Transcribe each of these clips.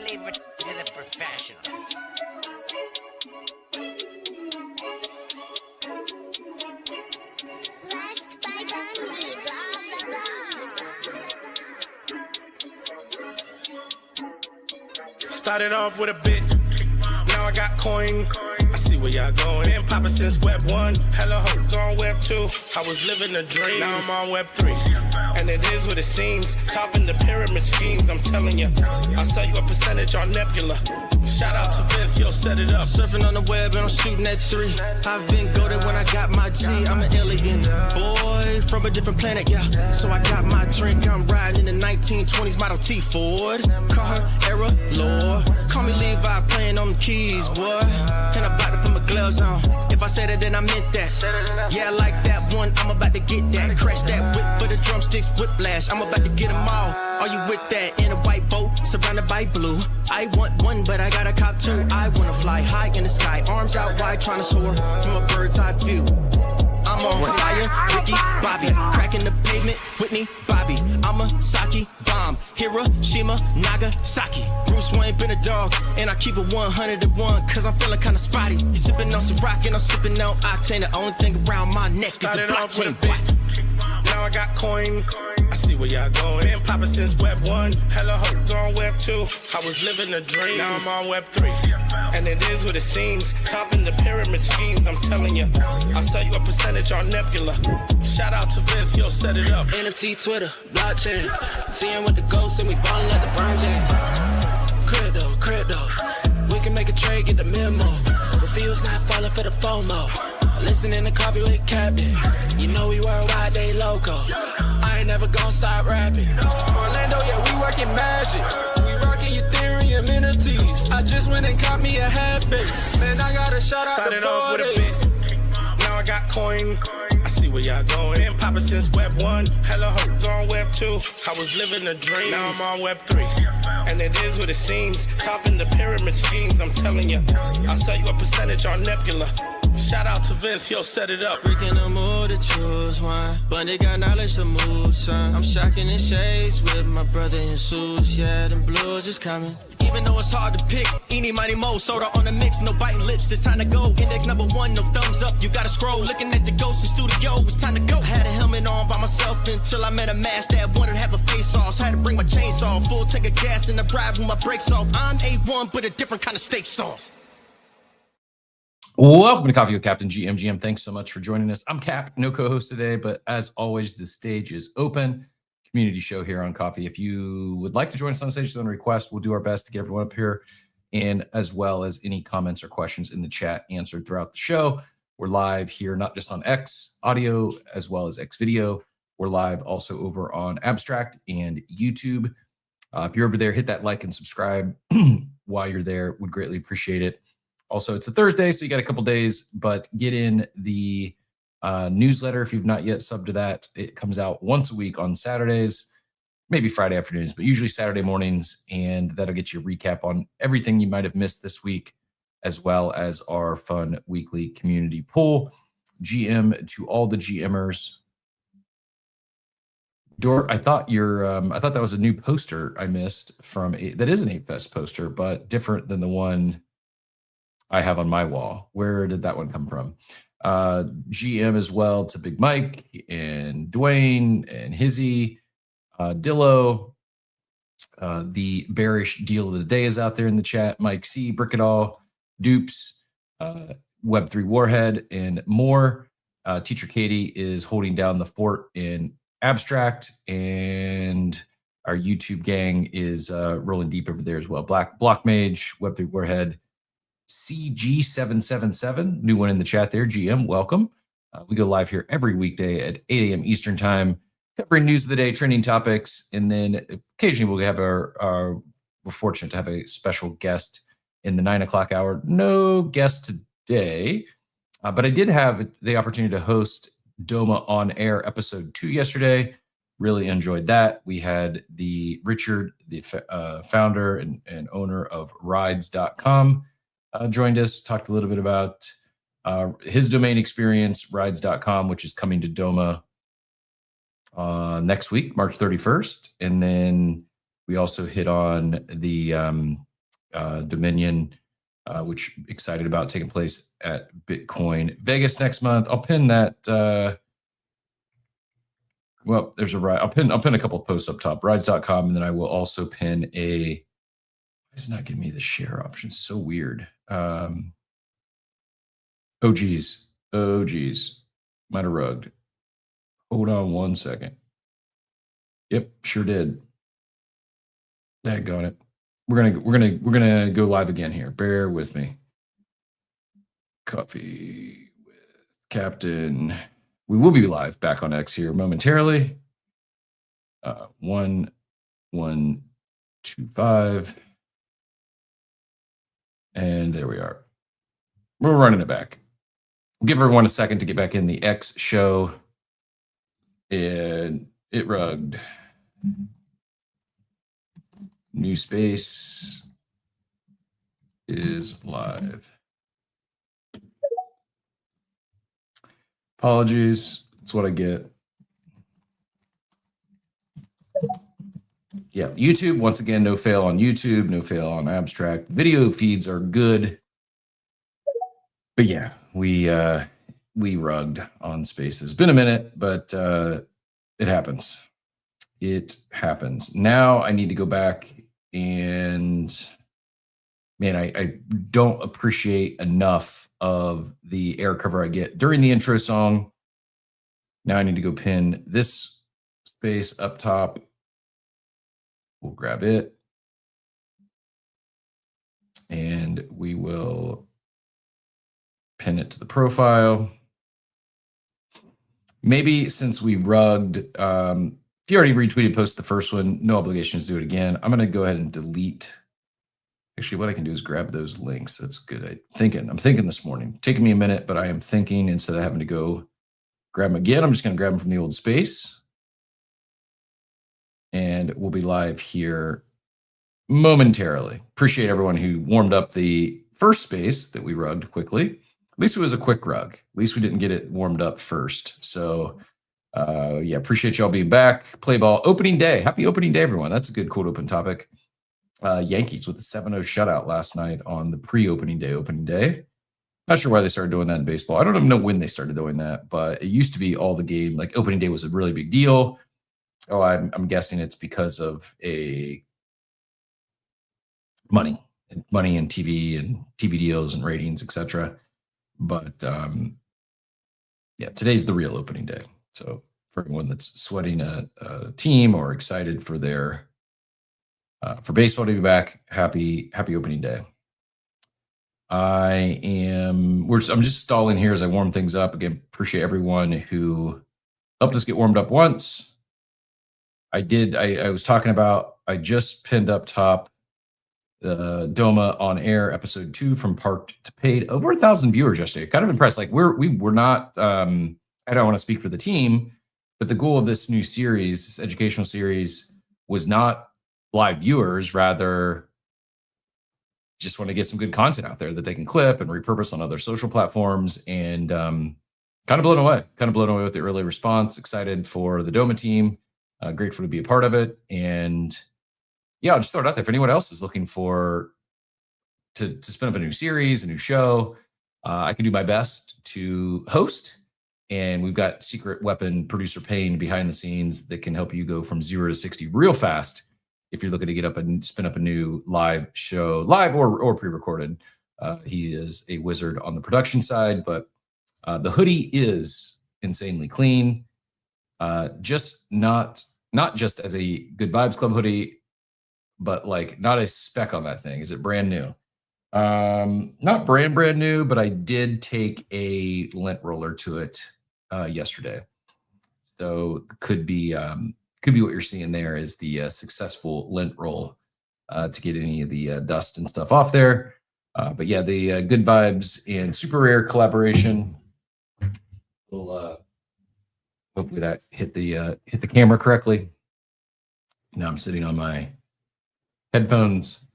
leave it to the professionals. Blessed by Bundy, blah, blah, blah. Started off with a bit, now I got coin. I see where y'all going. Been poppin' since Web 1, hella hoes on Web 2. I was living a dream, now I'm on Web 3. And it is what it seems, topping the pyramid schemes, I'm telling you. I'll sell you a percentage on Nebula. Shout out to Vince, you'll set it up. Surfing on the web and I'm shooting at 3. I've been goated when I got my G. I'm an alien boy from a different planet, yeah. So I got my drink, I'm riding in the 1920s Model T Ford. Call her Era Lord. Call me Levi, playing on the keys, boy. And I'm about to put my gloves on. If I said it, then I meant that. Yeah, I like that one, I'm about to get that. Crash that whip for the drumsticks, whiplash. I'm about to get them all. Are you with that? In a white boat, surrounded by blue. I want one, but I got a cop too. I wanna fly high in the sky, arms out wide, trying to soar from a bird's eye view. I'm on fire, Ricky, Bobby, cracking the pavement, Whitney, Bobby. I'm a Saki bomb, Hiroshima, Nagasaki. Bruce Wayne been a dog, and I keep it 101, cause I'm feeling kinda spotty. You sipping on some rock, and I'm sipping on octane. The only thing around my neck is the Started off with a blockchain. bit, now I got coin. I see where y'all going. Been poppin' since Web 1, hella hoes on Web 2. I was living a dream, now I'm on Web 3. And it is what it seems, topping the pyramid schemes, I'm telling you. I'll sell you a percentage on Nebula. Shout out to Vince, he'll set it up. NFT, Twitter, blockchain. Seeing with the ghosts and we ballin' like LeBron James. Crypto. We can make a trade, get the memo. The field's not falling for the FOMO. Listening to Coffee with Captain. You know we worldwide, they loco. I ain't never gonna stop rapping. Orlando, yeah, we working magic. We rocking Ethereum entities. I just went and caught me a half base. Man, I gotta shout out Started the off with a party. bit, now I got coin. I see where y'all going. Been poppin' since Web 1, hella hoes on Web 2. I was living a dream, now I'm on Web 3. And it is what it seems, topping the pyramid schemes, I'm telling you. I'll sell you a percentage on Nebula. Shout out to Vince, he'll set it up. Breaking the mood to choose one, but they got knowledge to move, son. I'm shocking in shades with my brother in suits. Yeah, them blues is coming. Even though it's hard to pick, eeny, miny, mo, soda on the mix, no biting lips, it's time to go. Index number 1, no thumbs up, you gotta scroll. Looking at the ghost in studio, it's time to go. Had a helmet on by myself until I met a mask that wanted to have a face off. So I had to bring my chainsaw, full tank of gas in the drive with my brakes off. I'm A1, but a different kind of steak sauce. Welcome to Coffee with Captain GM. Thanks so much for joining us. I'm Cap, no co-host today, but as always, the stage is open. Community show here on Coffee. If you would like to join us on stage, then request. We'll do our best to get everyone up here, and as well as any comments or questions in the chat answered throughout the show. We're live here, not just on X audio as well as X video. We're live also over on Abstract and YouTube. If you're over there, hit that like and subscribe while you're there. Would greatly appreciate it. Also, it's a Thursday, so you got a couple days, but get in the newsletter if you've not yet subbed to that. It comes out once a week on Saturdays, maybe Friday afternoons, but usually Saturday mornings, and that'll get you a recap on everything you might have missed this week, as well as our fun weekly community poll. GM to all the GMers. Dort, I thought that was a new poster I missed from that is an 8Fest poster, but different than the one I have on my wall. Where did that one come from? GM as well to Big Mike and Dwayne and Hizzy, Dillo. The bearish deal of the day is out there in the chat. Mike C, Brick It All, Dupes, Web3 Warhead, and more. Teacher Katie is holding down the fort in Abstract, and our YouTube gang is rolling deep over there as well. Block Mage, Web3 Warhead, CG777, new one in the chat there. GM, welcome. We go live here every weekday at 8 a.m. Eastern time, covering news of the day, trending topics, and then occasionally we'll have we're fortunate to have a special guest in the 9 o'clock hour. No guest today, but I did have the opportunity to host Doma on Air episode 2 yesterday. Really enjoyed that. We had Richard, the founder and owner of rides.com, joined us, talked a little bit about his domain experience, rides.com, which is coming to Doma next week, March 31st. And then we also hit on the Dominion, which excited about taking place at Bitcoin Vegas next month. I'll pin that. Well, there's a ride. I'll pin a couple of posts up top, rides.com, and then I will also pin a. It's not giving me the share option. So weird. Oh geez. Might have rugged. Hold on one second. Yep, sure did. Daggone it. We're gonna go live again here. Bear with me. Coffee with Captain. We will be live back on X here momentarily. 1125. And there we are. We're running it back. We'll give everyone a second to get back in the X show. And it rugged. New space is live. Apologies. That's what I get. Yeah, YouTube, once again, no fail on YouTube, no fail on Abstract. Video feeds are good. But yeah, we rugged on spaces. Been a minute, but it happens. It happens. Now I need to go back and man, I don't appreciate enough of the air cover I get during the intro song. Now I need to go pin this space up top. We'll grab it. And we will pin it to the profile. Maybe since we rugged, if you already retweeted, post the first one, no obligations to do it again. I'm going to go ahead and delete. Actually, what I can do is grab those links. That's good. I'm thinking this morning. Taking me a minute, but I am thinking instead of having to go grab them again, I'm just going to grab them from the old space. And we'll be live here momentarily. Appreciate everyone who warmed up the first space that we rugged quickly. At least it was a quick rug. At least we didn't get it warmed up first. So yeah, appreciate y'all being back. Play ball opening day. Happy opening day, everyone. That's a good cold open topic. Yankees with a 7-0 shutout last night on the pre-opening day. Not sure why they started doing that in baseball. I don't even know when they started doing that, but it used to be all the game. Like opening day was a really big deal. Oh, I'm guessing it's because of money and TV and TV deals and ratings, etc. But yeah, today's the real opening day. So for everyone that's sweating a team or excited for their for baseball to be back, happy opening day. I'm just stalling here as I warm things up. Again, appreciate everyone who helped us get warmed up once. I was talking about, I just pinned up top the Doma on Air episode 2 from Parked to Paid. Over 1,000 viewers yesterday. Kind of impressed. Like we were not, I don't want to speak for the team, but the goal of this new series, this educational series, was not live viewers, rather just want to get some good content out there that they can clip and repurpose on other social platforms. And kind of blown away with the early response. Excited for the Doma team. Grateful to be a part of it. And yeah, I'll just throw it out there. If anyone else is looking to spin up a new series, a new show, I can do my best to host. And we've got secret weapon producer Payne behind the scenes that can help you go from 0 to 60 real fast if you're looking to get up and spin up a new live show, live or pre-recorded. He is a wizard on the production side, but the hoodie is insanely clean. Just not just as a Good Vibes Club hoodie, but like not a speck on that thing. Is it brand new? Not brand new, but I did take a lint roller to it yesterday. So could be what you're seeing there is the successful lint roll to get any of the dust and stuff off there. But yeah, the Good Vibes and Super Rare collaboration. Hopefully that hit the camera correctly. Now I'm sitting on my headphones.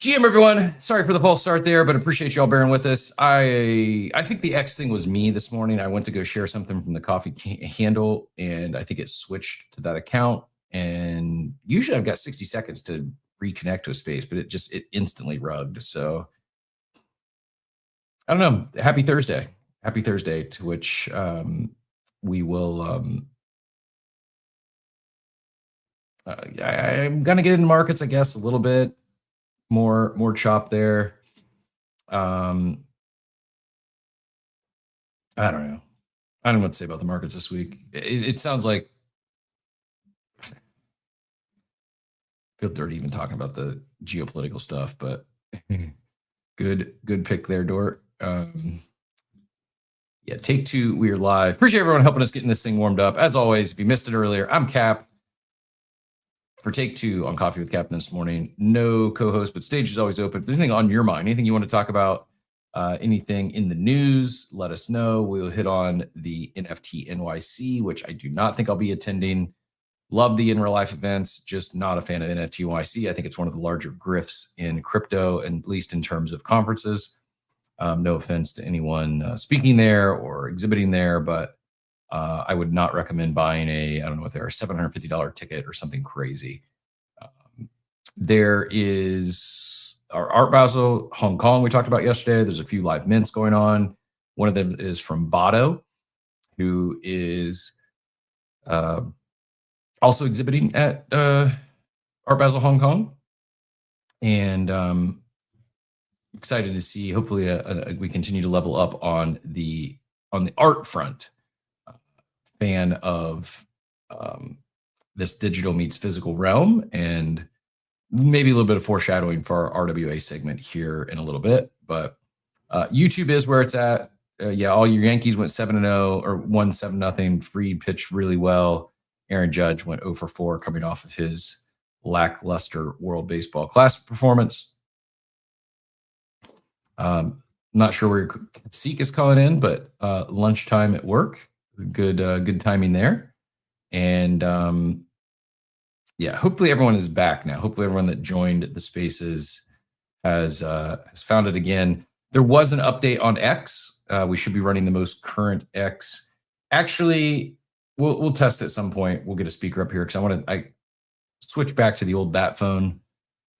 GM, everyone. Sorry for the false start there, but appreciate y'all bearing with us. I think the X thing was me this morning. I went to go share something from the coffee handle, and I think it switched to that account. And usually I've got 60 seconds to reconnect to a space, but it instantly rugged. So I don't know. Happy Thursday. Happy Thursday, to which we will I'm gonna get into markets, I guess, a little bit more chop there. I don't know. I don't know what to say about the markets this week. It sounds like I feel dirty even talking about the geopolitical stuff, but good pick there, Dort. Yeah, take two. We are live. Appreciate everyone helping us getting this thing warmed up. As always, if you missed it earlier, I'm Cap for Take Two on Coffee with Captain this morning. No co-host, but stage is always open. If there's anything on your mind, anything you want to talk about, anything in the news, let us know. We'll hit on the NFT NYC, which I do not think I'll be attending. Love the in real life events, just not a fan of NFT NYC. I think it's one of the larger grifts in crypto, and at least in terms of conferences. No offense to anyone speaking there or exhibiting there, but I would not recommend buying I don't know what they're, a $750 ticket or something crazy. There is our Art Basel Hong Kong we talked about yesterday. There's a few live mints going on. One of them is from Bado, who is also exhibiting at Art Basel Hong Kong. And excited to see, hopefully we continue to level up on the art front. Fan of this digital meets physical realm, and maybe a little bit of foreshadowing for our RWA segment here in a little bit. But YouTube is where it's at. Yeah, all your Yankees went 7-0 or won 7-0. Fried pitched really well. Aaron Judge went 0-4 coming off of his lackluster World Baseball Classic performance. Not sure where Seek is calling in, but lunchtime at work. Good timing there. And yeah, hopefully everyone is back now. Hopefully everyone that joined the spaces has found it again. There was an update on X. We should be running the most current X. Actually, we'll test at some point. We'll get a speaker up here because I switch back to the old bat phone,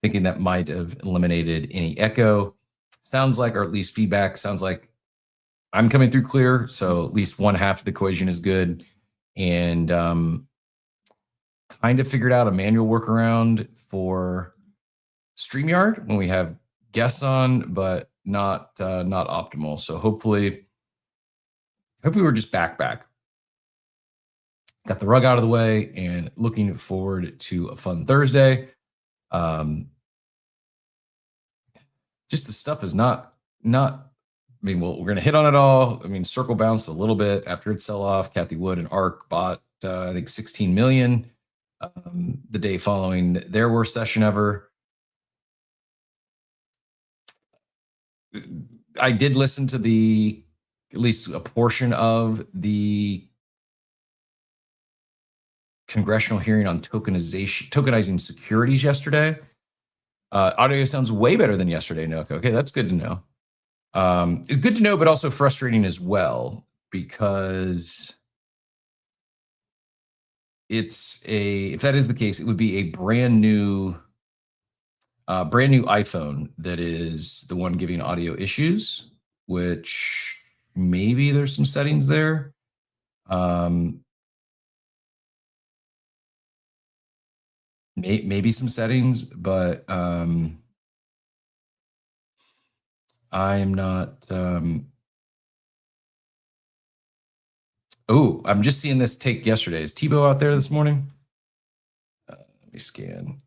thinking that might have eliminated any echo. Sounds like, or at least feedback, sounds like I'm coming through clear. So at least one half of the equation is good. And kind of figured out a manual workaround for StreamYard when we have guests on, but not optimal. So hopefully we're just back. Got the rug out of the way and looking forward to a fun Thursday. Just the stuff is not. I mean, we're going to hit on it all. I mean, Circle bounced a little bit after its sell off. Kathy Wood and ARK bought, I think, 16 million the day following their worst session ever. I did listen to at least a portion of the congressional hearing on tokenizing securities yesterday. Audio sounds way better than yesterday, Noko. Okay, that's good to know. It's good to know, but also frustrating as well, because if that is the case, it would be a brand new iPhone that is the one giving audio issues, which maybe there's some settings there. Maybe some settings, but I am not. Oh, I'm just seeing this take yesterday. Is Tebow out there this morning? Let me scan.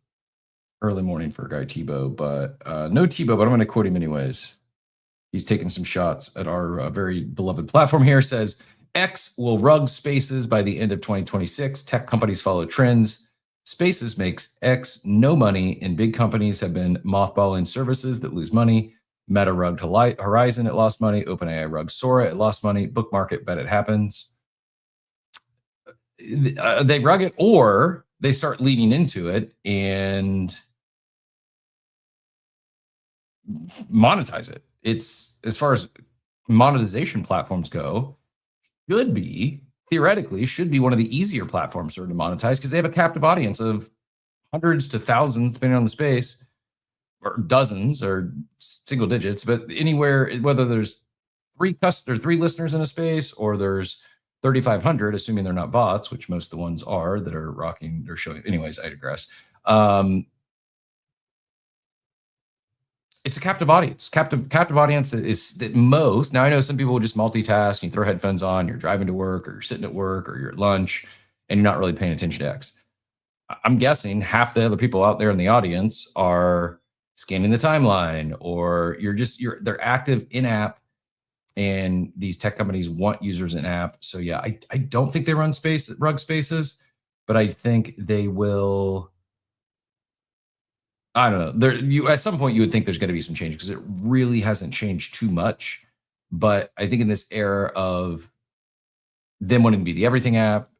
Early morning for a guy Tebow, but no Tebow, but I'm going to quote him anyways. He's taking some shots at our very beloved platform here. Says, X will rug Spaces by the end of 2026. Tech companies follow trends. Spaces makes X no money, and big companies have been mothballing services that lose money. Meta rugged Horizon, it lost money. OpenAI rugged Sora, it lost money. Bookmarket, bet it happens. They rug it, or they start leading into it and monetize it. It's, as far as monetization platforms go, theoretically should be one of the easier platforms to monetize, because they have a captive audience of hundreds to thousands, depending on the space, or dozens or single digits, but anywhere, whether there's three listeners in a space or there's 3,500, assuming they're not bots, which most of the ones are that are rocking, they're showing. Anyways, I digress. It's a captive audience. Captive audience is that most. Now I know some people will just multitask. You throw headphones on, you're driving to work, or you're sitting at work, or you're at lunch, and you're not really paying attention to X. I'm guessing half the other people out there in the audience are scanning the timeline, or they're active in app, and these tech companies want users in app. So yeah, I don't think they run rug spaces, but I think they will. I don't know. At some point you would think there's going to be some change because it really hasn't changed too much. But I think in this era of them wanting to be the everything app,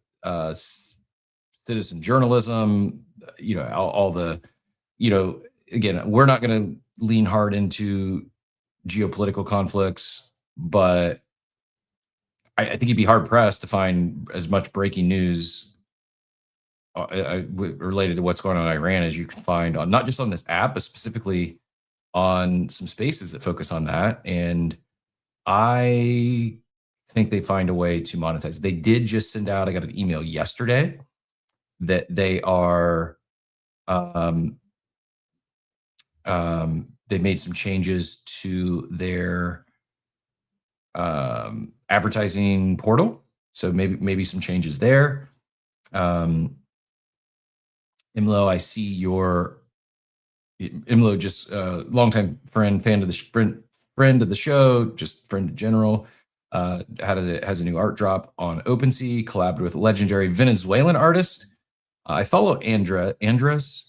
citizen journalism, all the, again, we're not going to lean hard into geopolitical conflicts, but I think you'd be hard pressed to find as much breaking news related to what's going on in Iran as you can find on not just on this app, but specifically on some spaces that focus on that. And I think they find a way to monetize. They did just send out, I got an email yesterday that they are, they made some changes to their advertising portal. So maybe some changes there. Imlo, I see your Imlo, just longtime friend of the show, just friend in general. Has a new art drop on OpenSea, collabed with legendary Venezuelan artist. I follow Andres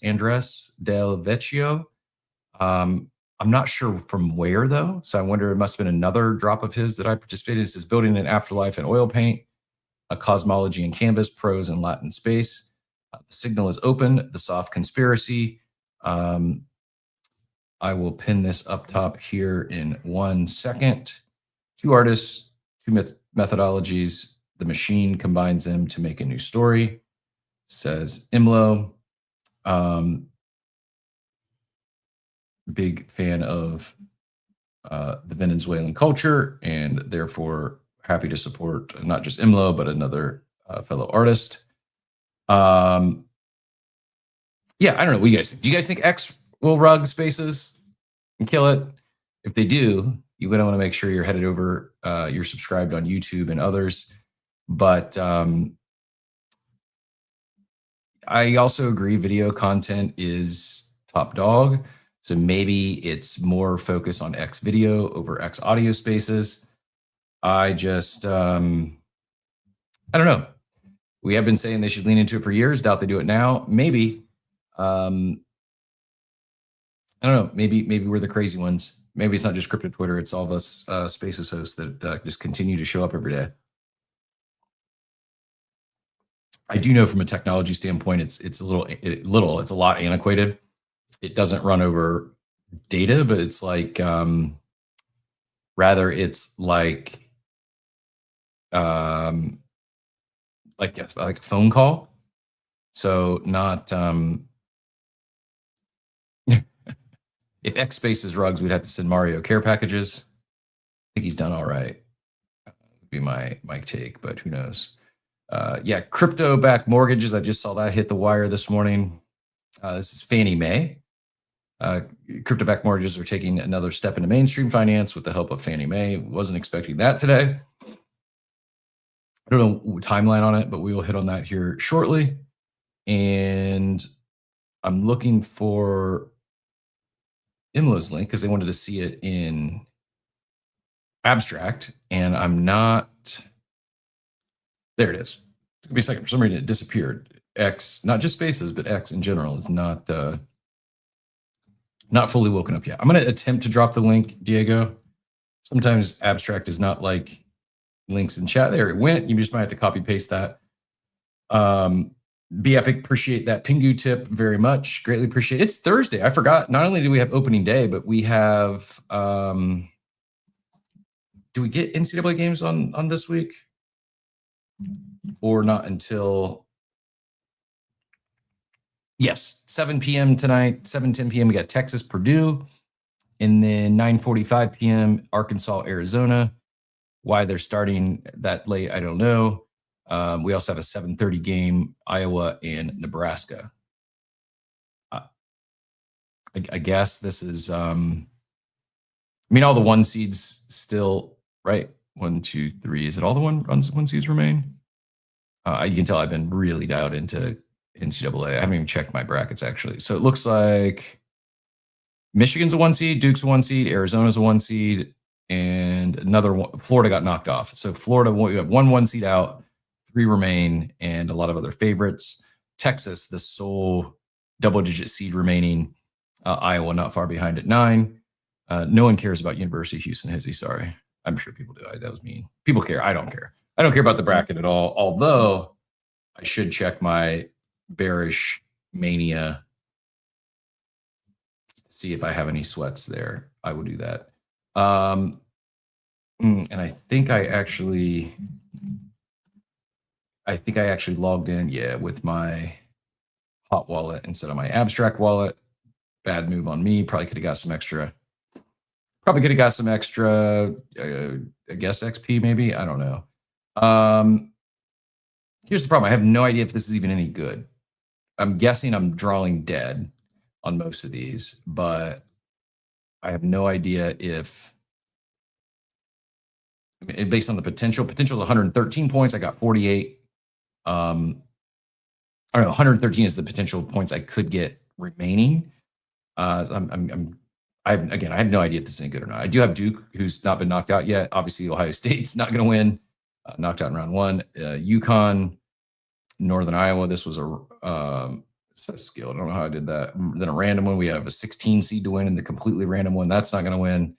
Del Vecchio. I'm not sure from where though, so I wonder it must have been another drop of his that I participated in. It says building an afterlife in oil paint, a cosmology in canvas, prose in Latin space. The signal is open, the soft conspiracy. I will pin this up top here in 1 second. 2 artists, 2 methodologies. The machine combines them to make a new story, says Imlo. Big fan of the Venezuelan culture, and therefore happy to support not just Imlo, but another fellow artist. Yeah, I don't know what you guys think. Do you guys think X will rug spaces and kill it? If they do, you're going to want to make sure you're headed over, you're subscribed on YouTube and others. But I also agree video content is top dog. So maybe it's more focused on X video over X audio spaces. I just, I don't know. We have been saying they should lean into it for years. Doubt they do it now. Maybe. I don't know. Maybe we're the crazy ones. Maybe it's not just crypto Twitter. It's all of us Spaces hosts that just continue to show up every day. I do know from a technology standpoint, it's a lot antiquated. It doesn't run over data, but it's like rather it's like a phone call. So not if X Spaces rugs, we'd have to send Mario care packages. I think he's done all right. Would be my take, but who knows? Yeah, crypto-backed mortgages. I just saw that hit the wire this morning. This is Fannie Mae. Crypto-backed mortgages are taking another step into mainstream finance with the help of Fannie Mae. Wasn't expecting that today. I don't know timeline on it, but we will hit on that here shortly. And I'm looking for Imlo's link because they wanted to see it in abstract, and I'm not. There it is. It's gonna be a second. For some reason, it disappeared. X, not just spaces, but X in general is not fully woken up yet. I'm going to attempt to drop the link, Diego. Sometimes abstract is not like links in chat. There it went. You just might have to copy paste that. Be Epic, appreciate that Pingu tip very much. Greatly appreciate it. It's Thursday. I forgot. Not only do we have opening day, but we have. Do we get NCAA games on this week, or not until Yes, 7 p.m. tonight, 7:10 p.m. We got Texas, Purdue, and then 9:45 p.m. Arkansas, Arizona. Why they're starting that late, I don't know. We also have a 7:30 game, Iowa and Nebraska. I guess this is, I mean, all the one seeds still, right? 1, 2, 3. Is it all the one seeds remain? You can tell I've been really dialed into NCAA. I haven't even checked my brackets actually. So it looks like Michigan's a 1 seed, Duke's a 1 seed, Arizona's a 1 seed, and another one. Florida got knocked off. So Florida, we have 1 seed out, 3 remain, and a lot of other favorites. Texas, the sole double-digit seed remaining. Iowa not far behind at 9. No one cares about University of Houston, has he? Sorry. I'm sure people do. That was mean. People care. I don't care. I don't care about the bracket at all, although I should check my bearish mania, see if I have any sweats there. I will do that. And I think I actually logged in, with my hot wallet instead of my abstract wallet. Bad move on me. Probably could have got some extra. I guess XP maybe. I don't know. Here's the problem. I have no idea if this is even any good. I'm guessing I'm drawing dead on most of these, but I have no idea if, based on the potential is 113 points. I got 48. I don't know. 113 is the potential points I could get remaining. I have no idea if this is any good or not. I do have Duke, who's not been knocked out yet. Obviously, Ohio State's not going to win. Knocked out in round 1. UConn, Northern Iowa. This was a skill. I don't know how I did that. Then a random one. We have a 16 seed to win, and the completely random one that's not going to win.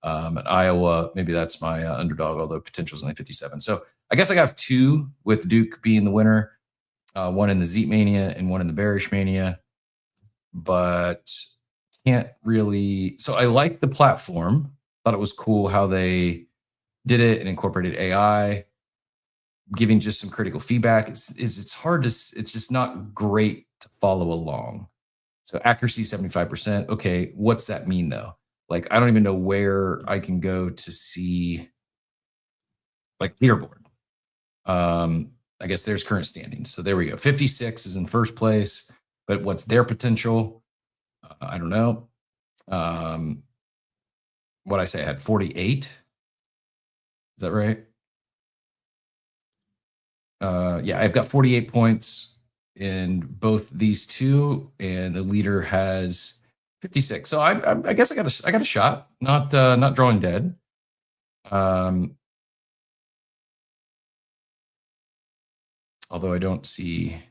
At Iowa, maybe that's my underdog, although potential is only 57. So I guess I got 2 with Duke being the winner. 1 in the Zeet Mania and 1 in the Bearish Mania, but can't really. So I like the platform. Thought it was cool how they did it and incorporated AI, giving just some critical feedback. It's hard to. It's just not great to follow along. So accuracy 75%. Okay, what's that mean though? Like I don't even know where I can go to see like leaderboard. I guess there's current standings. So there we go. 56 is in first place, but what's their potential? I don't know. What I say, I had 48. Is that right? Yeah, I've got 48 points in both these two, and the leader has 56. So I guess I got a shot. Not drawing dead. Although I don't see. I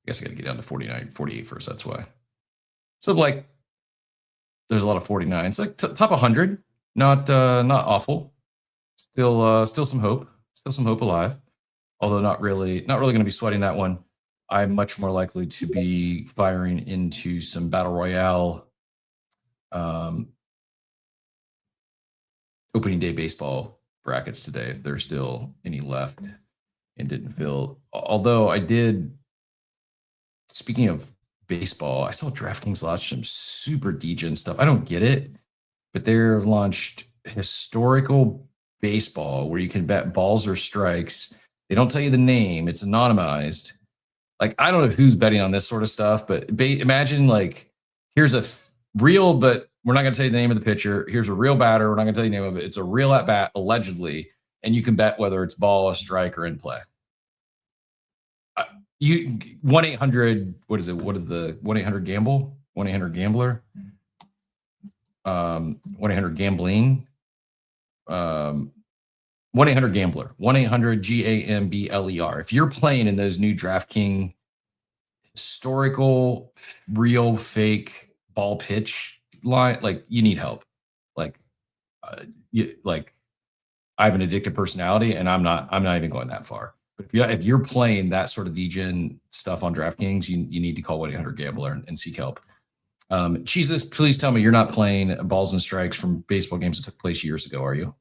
guess I got to get down to 49, 48 first. That's why. So like, there's a lot of 49s. Like top 100, not awful. Still some hope. Still some hope alive. Although not really going to be sweating that one. I'm much more likely to be firing into some battle royale, opening day baseball brackets today, if there's still any left and didn't fill. Although I did. Speaking of baseball, I saw DraftKings launch some super degen stuff. I don't get it, but they're launched historical baseball where you can bet balls or strikes. They don't tell you the name. It's anonymized. Like, I don't know who's betting on this sort of stuff, but imagine like, here's a real, but we're not going to tell you the name of the pitcher. Here's a real batter. We're not going to tell you the name of it. It's a real at bat, allegedly. And you can bet whether it's ball, a strike, or in play. You 1-800, what is it? What is the 1-800 gamble? 1-800 gambler? 1-800 gambling? 1-800 gambler. 1-800 GAMBLER. If you're playing in those new DraftKings historical, real, fake ball pitch line, like you need help. Like, I have an addictive personality, and I'm not even going that far. But if you're playing that sort of degen stuff on DraftKings, you need to call 1-800-GAMBLER and seek help. Jesus, please tell me you're not playing balls and strikes from baseball games that took place years ago, are you?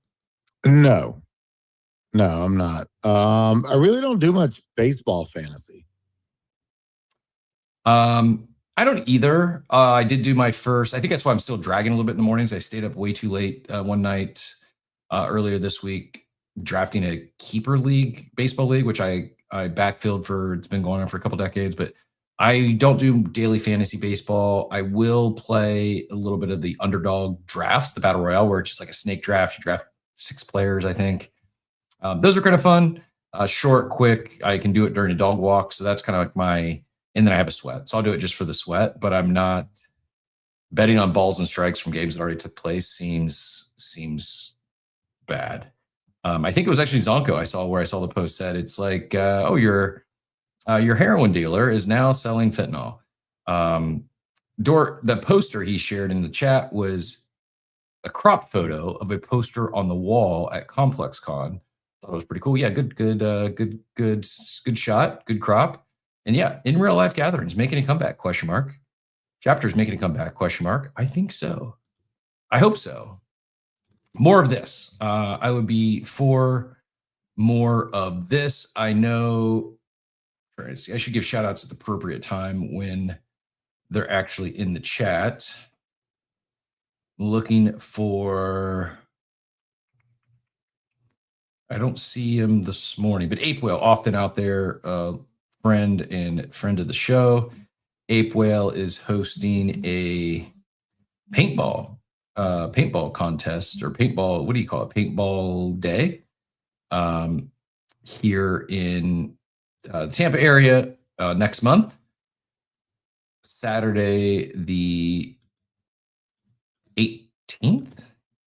No, I'm not. I really don't do much baseball fantasy. I don't either. I did do my first. I think that's why I'm still dragging a little bit in the mornings. I stayed up way too late one night earlier this week drafting a keeper league, baseball league, which I backfilled for. It's been going on for a couple decades, but I don't do daily fantasy baseball. I will play a little bit of the underdog drafts, the battle royale, where it's just like a snake draft. You draft 6 players, I think. Those are kind of fun. Short, quick. I can do it during a dog walk, so that's kind of like my. And then I have a sweat, so I'll do it just for the sweat. But I'm not betting on balls and strikes from games that already took place. Seems bad. I think it was actually Zonko I saw the post said it's like, oh, your heroin dealer is now selling fentanyl. The poster he shared in the chat was a crop photo of a poster on the wall at Complex Con. Thought it was pretty cool. Yeah, good shot, good crop. And yeah, in real life gatherings, making a comeback, ? Chapters making a comeback, ? I think so. I hope so. More of this. I would be for more of this. I know I should give shout outs at the appropriate time when they're actually in the chat. Looking for, I don't see him this morning, but Ape Whale often out there, friend of the show. Ape Whale is hosting a paintball contest or paintball. What do you call it? Paintball day here in the Tampa area next month, Saturday the 18th.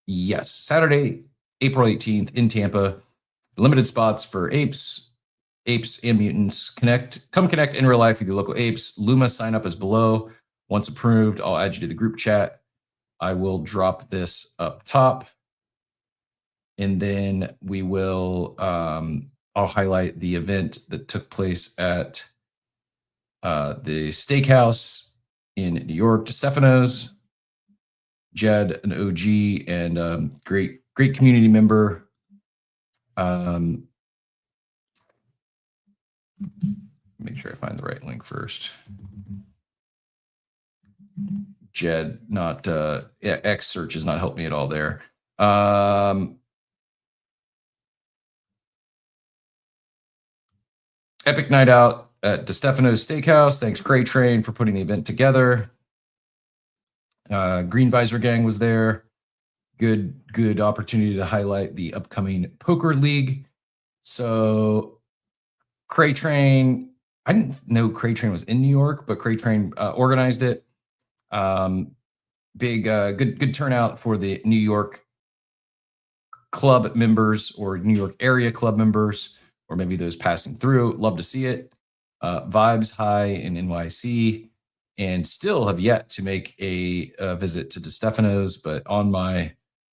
Yes, Saturday, April 18th in Tampa. Limited spots for apes and mutants. Come connect in real life with your local apes. Luma sign up is below. Once approved, I'll add you to the group chat. I will drop this up top, and then we will. I'll highlight the event that took place at the steakhouse in New York. DeStefano's, Jed, an OG and great community member. Make sure I find the right link first. Jed, not X search has not helped me at all there. Epic night out at DeStefano's Steakhouse. Thanks, Cray Train, for putting the event together. Green Visor Gang was there. Good opportunity to highlight the upcoming poker league. So Cray Train, I didn't know Cray Train was in New York, but Cray Train organized it. Good turnout for the New York club members or New York area club members, or maybe those passing through. Love to see it. Vibes high in NYC, and still have yet to make a visit to DeStefano's, but on my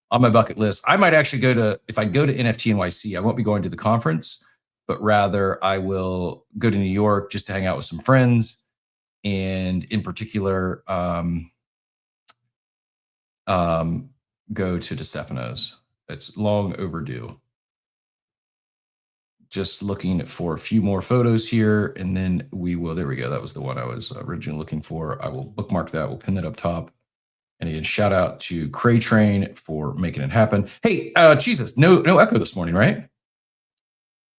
bucket list. I might actually if I go to NFT NYC, I won't be going to the conference, but rather I will go to New York just to hang out with some friends, and in particular, go to DeStefano's. It's long overdue. Just looking for a few more photos here, and then we will. There we go. That was the one I was originally looking for. I will bookmark that. We'll pin that up top. And again, shout out to Cray Train for making it happen. Hey, Jesus, no echo this morning, right?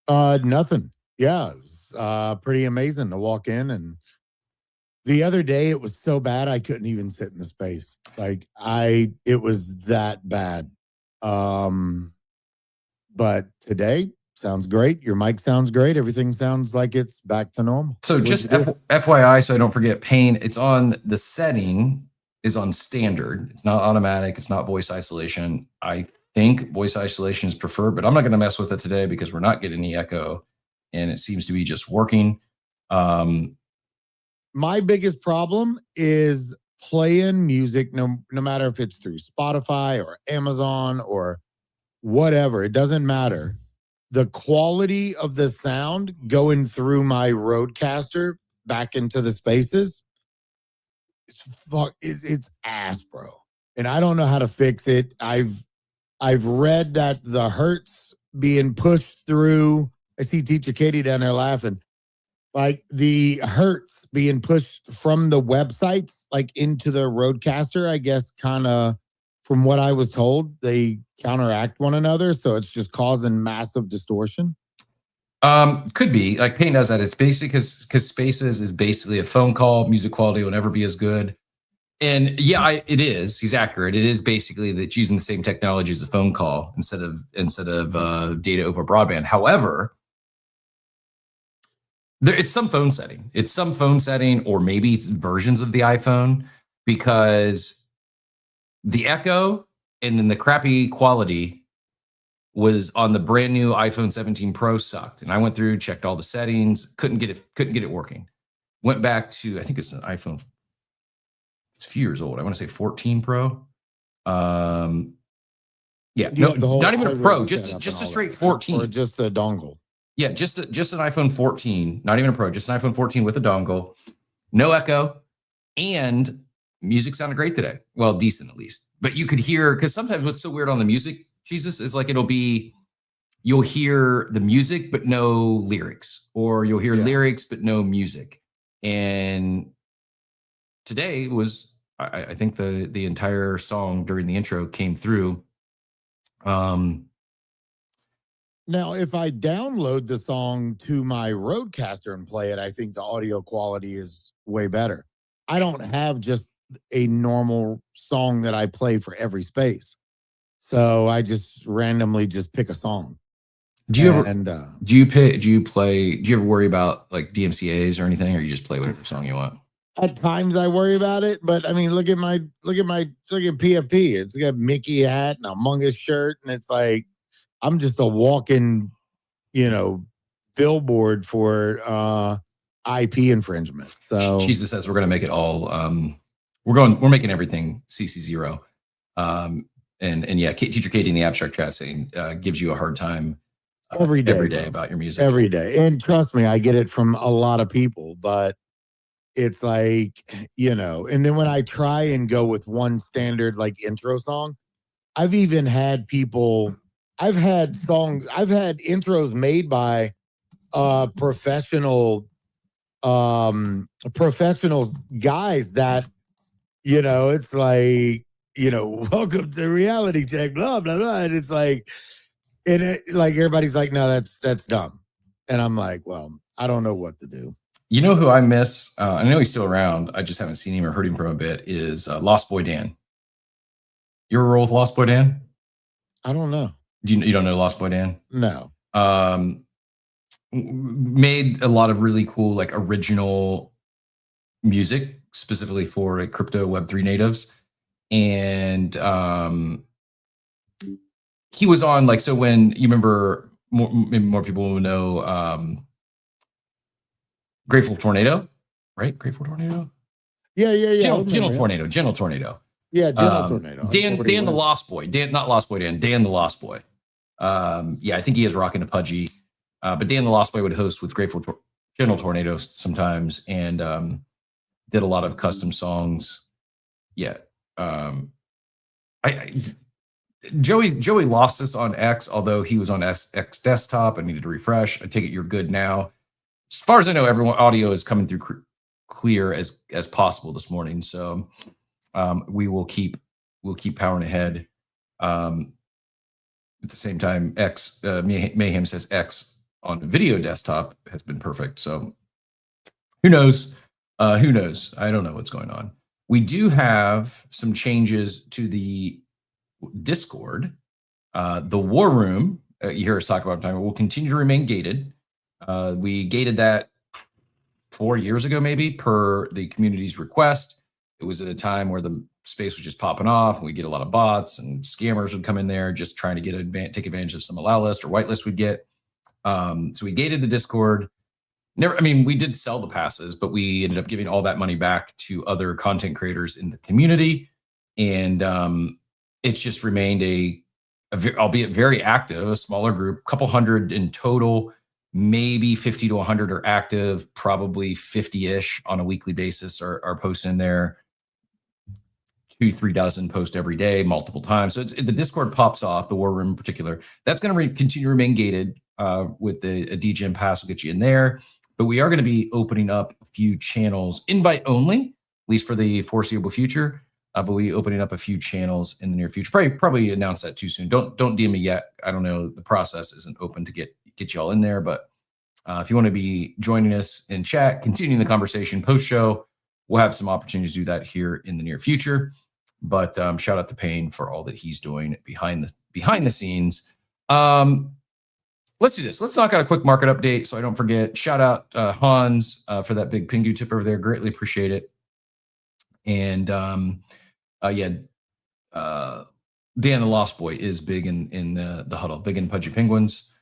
Nothing. Yeah, it was pretty amazing to walk in, and the other day it was so bad I couldn't even sit in the space. Like it was that bad. But today sounds great. Your mic sounds great. Everything sounds like it's back to normal. So just FYI, so I don't forget, Pain, it's on the setting is on standard. It's not automatic. It's not voice isolation. I think voice isolation is preferred, but I'm not going to mess with it today because we're not getting any echo, and it seems to be just working. My biggest problem is playing music, no matter if it's through Spotify or Amazon or whatever. It doesn't matter. The quality of the sound going through my Rodecaster back into the spaces, it's ass, bro. And I don't know how to fix it. I've read that the hertz being pushed through. I see Teacher Katie down there laughing. like the hertz being pushed from the websites like into the Roadcaster, I guess kind of from what I was told, they counteract one another. So it's just causing massive distortion. Could be like Payne does that. It's basic because Spaces is basically a phone call. Music quality will never be as good. And yeah, it is. He's accurate. It is basically that it's using the same technology as a phone call instead of data over broadband. However, it's some phone setting. It's some phone setting, or maybe versions of the iPhone, because the echo and then the crappy quality was on the brand new iPhone 17 Pro sucked. And I went through, checked all the settings, couldn't get it working. Went back to, I think it's an iPhone. It's a few years old. I want to say 14 Pro. Yeah, no, not even a Pro, just a straight 14. Or just a dongle. Yeah, just an iPhone 14, not even a Pro, just an iPhone 14 with a dongle, no echo, and music sounded great today. Well, decent at least. But you could hear, because sometimes what's so weird on the music, Jesus, is like you'll hear the music but no lyrics, or you'll hear lyrics but no music. And today was, I think the entire song during the intro came through. Now, if I download the song to my Roadcaster and play it, I think the audio quality is way better. I don't have just a normal song that I play for every space. So I just randomly just pick a song. Do you ever worry about like DMCAs or anything, or you just play whatever song you want? At times I worry about it, but I mean, look at PFP. It's got Mickey hat and a Mungus shirt, and it's like I'm just a walking, billboard for IP infringement. So Jesus says we're going to make it all. We're making everything CC0. And yeah, teacher Katie in the abstract chat saying gives you a hard time every day about your music. Every day, and trust me, I get it from a lot of people, but it's like, and then when I try and go with one standard like intro song, I've even had I've had intros made by professional guys that, it's like, welcome to reality check, blah, blah, blah. And it's like, everybody's like, no, that's dumb. And I'm like, well, I don't know what to do. You know who I miss? I know he's still around. I just haven't seen him or heard him from a bit. Is Lost Boy Dan. You ever roll with Lost Boy Dan? I don't know. You don't know Lost Boy Dan? No. Made a lot of really cool, like original music specifically for like crypto Web3 natives. And he was on like, so when you remember, maybe more people will know Grateful Tornado, right? Grateful Tornado? Yeah. Gentle Tornado. Yeah, Gentle Tornado. Dan the Lost Boy. Not Lost Boy Dan the Lost Boy. Yeah, I think he is rocking a pudgy. But Dan the Lost Boy would host with Gentle Tornado sometimes, and did a lot of custom songs. Yeah. Joey lost us on X, although he was on X desktop. I needed to refresh. I take it you're good now. As far as I know, everyone audio is coming through clear as possible this morning. So we'll keep powering ahead. At the same time, Mayhem says X on video desktop has been perfect. So who knows? Who knows? I don't know what's going on. We do have some changes to the Discord. The War Room, you hear us talk about time, will continue to remain gated. We gated that 4 years ago, maybe, per the community's request. It was at a time where the space was just popping off, and we get a lot of bots and scammers would come in there just trying to take advantage of some allow list or whitelist we'd get. So we gated the Discord. We did sell the passes, but we ended up giving all that money back to other content creators in the community. And it's just remained albeit very active, a smaller group, couple hundred in total, maybe 50 to 100 are active, probably 50-ish on a weekly basis are posting there. 2-3 dozen post every day, multiple times. So the Discord pops off, the War Room in particular. That's going to continue to remain gated with a DGM pass will get you in there. But we are going to be opening up a few channels, invite only, at least for the foreseeable future. But we opening up a few channels in the near future. Probably announce that too soon. Don't DM me yet. I don't know. The process isn't open to get y'all in there. But if you want to be joining us in chat, continuing the conversation post show, we'll have some opportunities to do that here in the near future. But shout out to Payne for all that he's doing behind the scenes. Let's do this. Let's knock out a quick market update so I don't forget. Shout out Hans for that big Pingu tip over there. Greatly appreciate it. And Dan the Lost Boy is big in the huddle, big in Pudgy Penguins.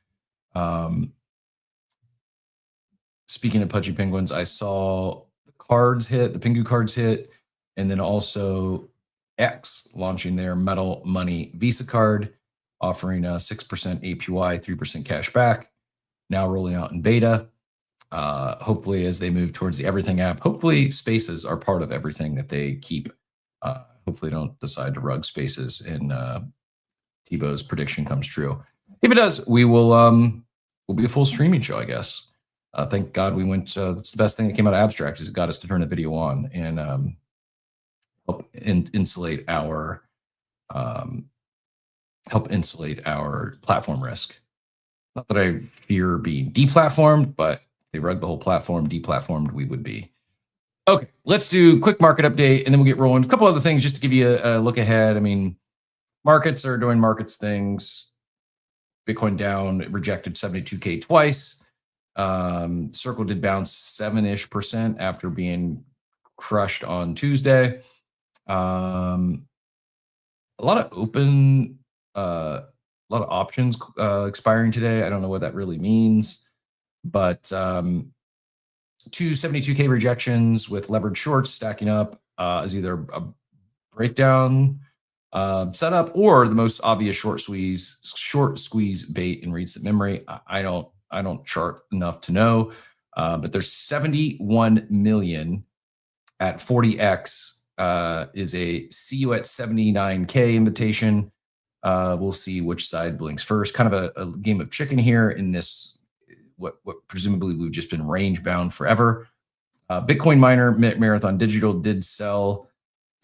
Speaking of Pudgy Penguins, I saw the cards hit, the Pingu cards hit, and then also X launching their Metal Money Visa card, offering 6% APY, 3% cash back, now rolling out in beta. Hopefully, as they move towards the Everything app, hopefully spaces are part of everything that they keep. Hopefully, don't decide to rug spaces and Tebow's prediction comes true. If it does, we'll be a full streaming show, I guess. Thank God we went. That's the best thing that came out of Abstract is it got us to turn the video on and help insulate our platform risk. Not that I fear being deplatformed, but if they rug the whole platform, deplatformed we would be. Okay, let's do a quick market update and then we'll get rolling. A couple other things just to give you a look ahead. I mean, markets are doing markets things. Bitcoin down, rejected 72K twice. Circle did bounce 7-ish% after being crushed on Tuesday. A lot of open, a lot of options expiring today. I don't know what that really means, but 2 72K rejections with leveraged shorts stacking up is either a breakdown setup or the most obvious short squeeze bait in recent memory. I don't chart enough to know, but there's 71 million at 40x is a see you at 79K invitation. We'll see which side blinks first. Kind of a game of chicken here in this, what presumably we've just been range bound forever. Bitcoin miner Marathon Digital did sell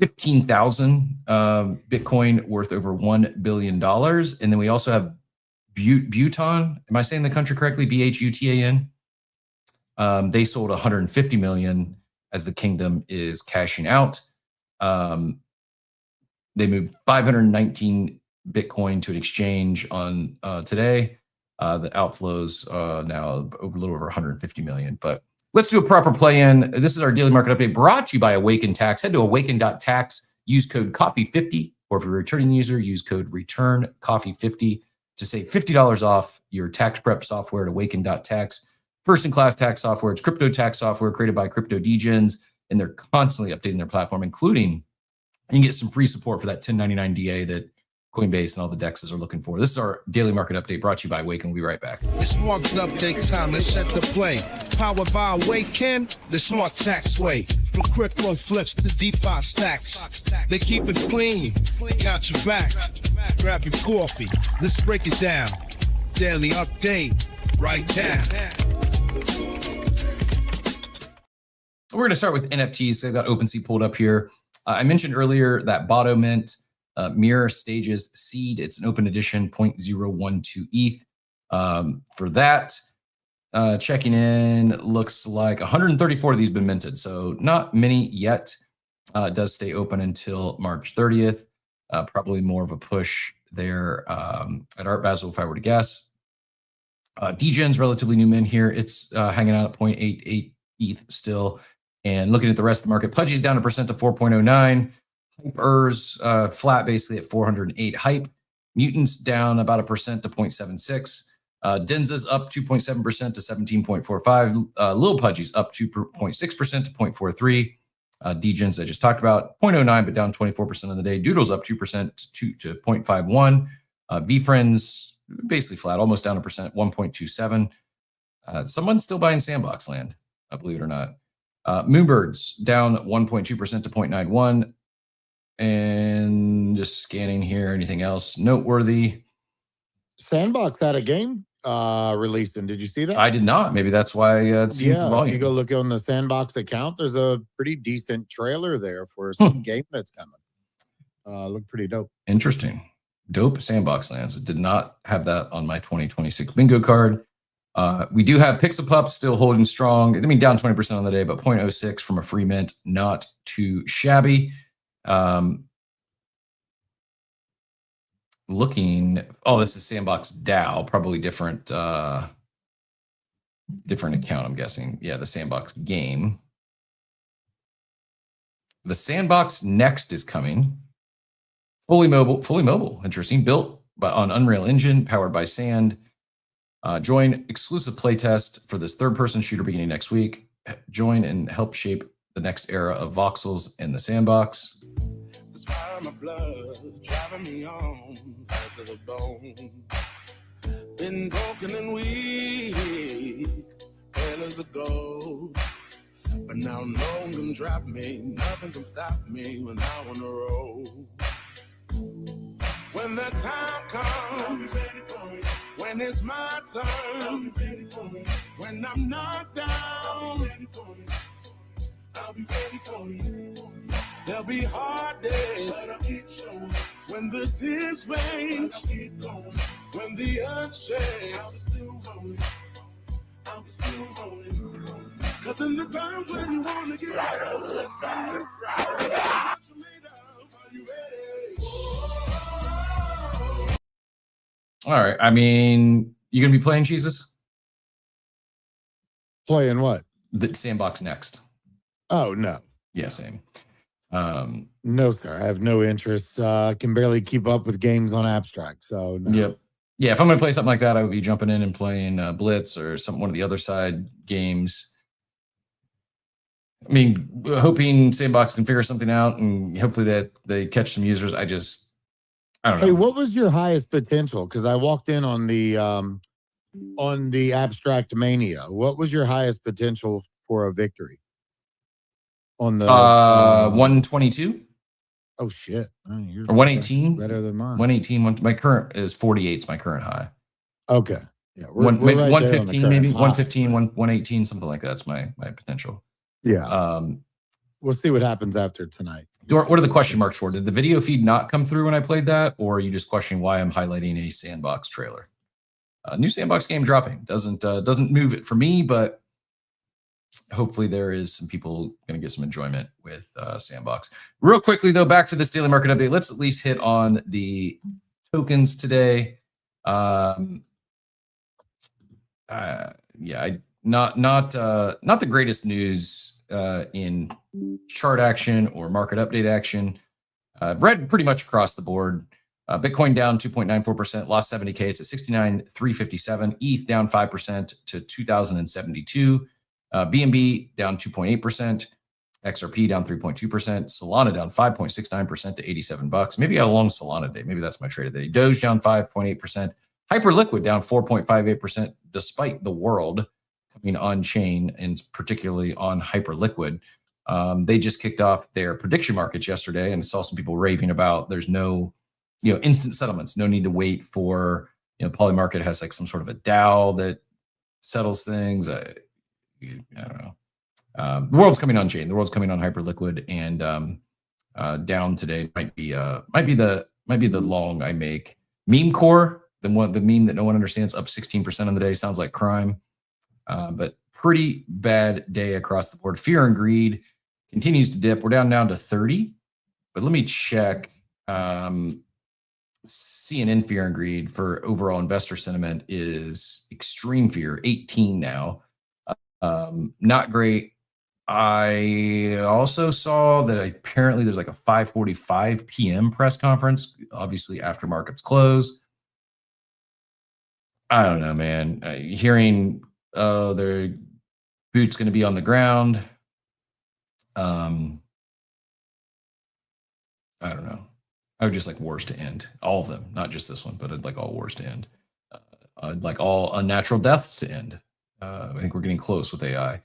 15,000 Bitcoin worth over $1 billion. And then we also have Bhutan. Am I saying the country correctly? Bhutan. They sold 150 million as the kingdom is cashing out. They moved 519 Bitcoin to an exchange on today. The outflows now a little over 150 million. But let's do a proper play-in. This is our daily market update brought to you by Awaken Tax. Head to awaken.tax, use code coffee50, or if you're a returning user, use code returncoffee50 to save $50 off your tax prep software at awaken.tax. First-in-class tax software. It's crypto tax software created by crypto degens, and they're constantly updating their platform, including you can get some free support for that 1099 DA that Coinbase and all the DEXs are looking for. This is our daily market update brought to you by Awaken. We'll be right back. It's market update time. Let's set the play. Powered by Awaken, the smart tax way. From crypto flips to DeFi stacks. They keep it clean. Got your back. Grab your coffee. Let's break it down. Daily update right now. We're going to start with NFTs. I've got OpenSea pulled up here. I mentioned earlier that Botto Mint Mirror Stages Seed. It's an open edition 0.012 ETH. For that, checking in, looks like 134 of these have been minted. So not many yet. It does stay open until March 30th. Probably more of a push there at Art Basel, if I were to guess. Degen's relatively new mint here. It's hanging out at 0.88 ETH still. And looking at the rest of the market, Pudgy's down 1% to 4.09. Hypers flat basically at 408. Hype Mutants down about 1% to 0.76. Denza's up 2.7% to 17.45. Lil Pudgy's up 2.6% to 0.43. Degens I just talked about 0.09, but down 24% on the day. Doodle's up 2% to 0.51. VFriends basically flat, almost down 1%, 1.27. Someone's still buying Sandbox land, believe it or not. Moonbirds down 1.2% to 0.91. And just scanning here, anything else noteworthy? Sandbox had a game releasing. Did you see that? I did not. Maybe that's why it's seen some Yeah, if volume. you go look on the Sandbox account, there's a pretty decent trailer there for some game that's coming. Look pretty dope. Interesting. Dope Sandbox lands. I did not have that on my 2026 bingo card. We do have Pixapup still holding strong. I mean, down 20% on the day, but 0.06 from a free mint, not too shabby. Looking, oh, this is Sandbox DAO, probably different different account, I'm guessing. Yeah, the Sandbox game. The Sandbox Next is coming. Fully mobile. Interesting. Built on Unreal Engine, powered by Sand. Join exclusive playtest for this third-person shooter beginning next week. Join and help shape the next era of voxels in the Sandbox. This fire in my blood, driving me on back to the bone. Been broken and weak, pale as a ghost. But now no one can drop me, nothing can stop me when I'm on the road. When the time comes, when it's my turn, when I'm knocked down, I'll be ready for you. There'll be hard days when the tears rain, when the earth shakes. I'll be still rolling. Cause in the times when you wanna get out, are you ready? All right. I mean, you gonna be playing Jesus? Playing what? The Sandbox Next. Oh no. Yeah, same. No, sir. I have no interest. Can barely keep up with games on Abstract. So no. Yep. Yeah, if I'm gonna play something like that, I would be jumping in and playing Blitz or one of the other side games. I mean, hoping Sandbox can figure something out and hopefully that they catch some users. I don't know. Hey, what was your highest potential? Because I walked in on the Abstract Mania. What was your highest potential for a victory? On the 122 oh shit, or 118, better than mine. 118. My current is 48. It's my current high. Okay, yeah, maybe right 115, maybe high, 115, 118, something like that's my potential. Yeah. We'll see what happens after tonight. What are the question marks for? Did the video feed not come through when I played that, or are you just questioning why I'm highlighting a Sandbox trailer? New Sandbox game dropping doesn't move it for me, but hopefully there is some people going to get some enjoyment with Sandbox. Real quickly though, back to this daily market update. Let's at least hit on the tokens today. Not the greatest news in chart action or market update action. Red pretty much across the board. Bitcoin down 2.94%, lost 70K. It's at 69,357. ETH down 5% to 2,072. BNB down 2.8%. XRP down 3.2%. Solana down 5.69% to $87. Maybe a long Solana day. Maybe that's my trade of the day. Doge down 5.8%. Hyperliquid down 4.58%, despite the world coming on chain, and particularly on Hyperliquid. They just kicked off their prediction markets yesterday, and I saw some people raving about there's no, instant settlements. No need to wait for, Polymarket has like some sort of a DAO that settles things. I don't know. The world's coming on chain. The world's coming on Hyperliquid, and down today might be the long I make. Meme core, the meme that no one understands, up 16% on the day. Sounds like crime, but pretty bad day across the board. Fear and greed continues to dip. We're down to 30, but let me check. CNN fear and greed for overall investor sentiment is extreme fear, 18 now. Not great. I also saw that apparently there's like a 5:45 p.m. press conference, obviously after markets close. I don't know, man. Hearing their boots going to be on the ground. I don't know. I would just like wars to end. All of them, not just this one, but I'd like all wars to end. I'd like all unnatural deaths to end. I think we're getting close with AI.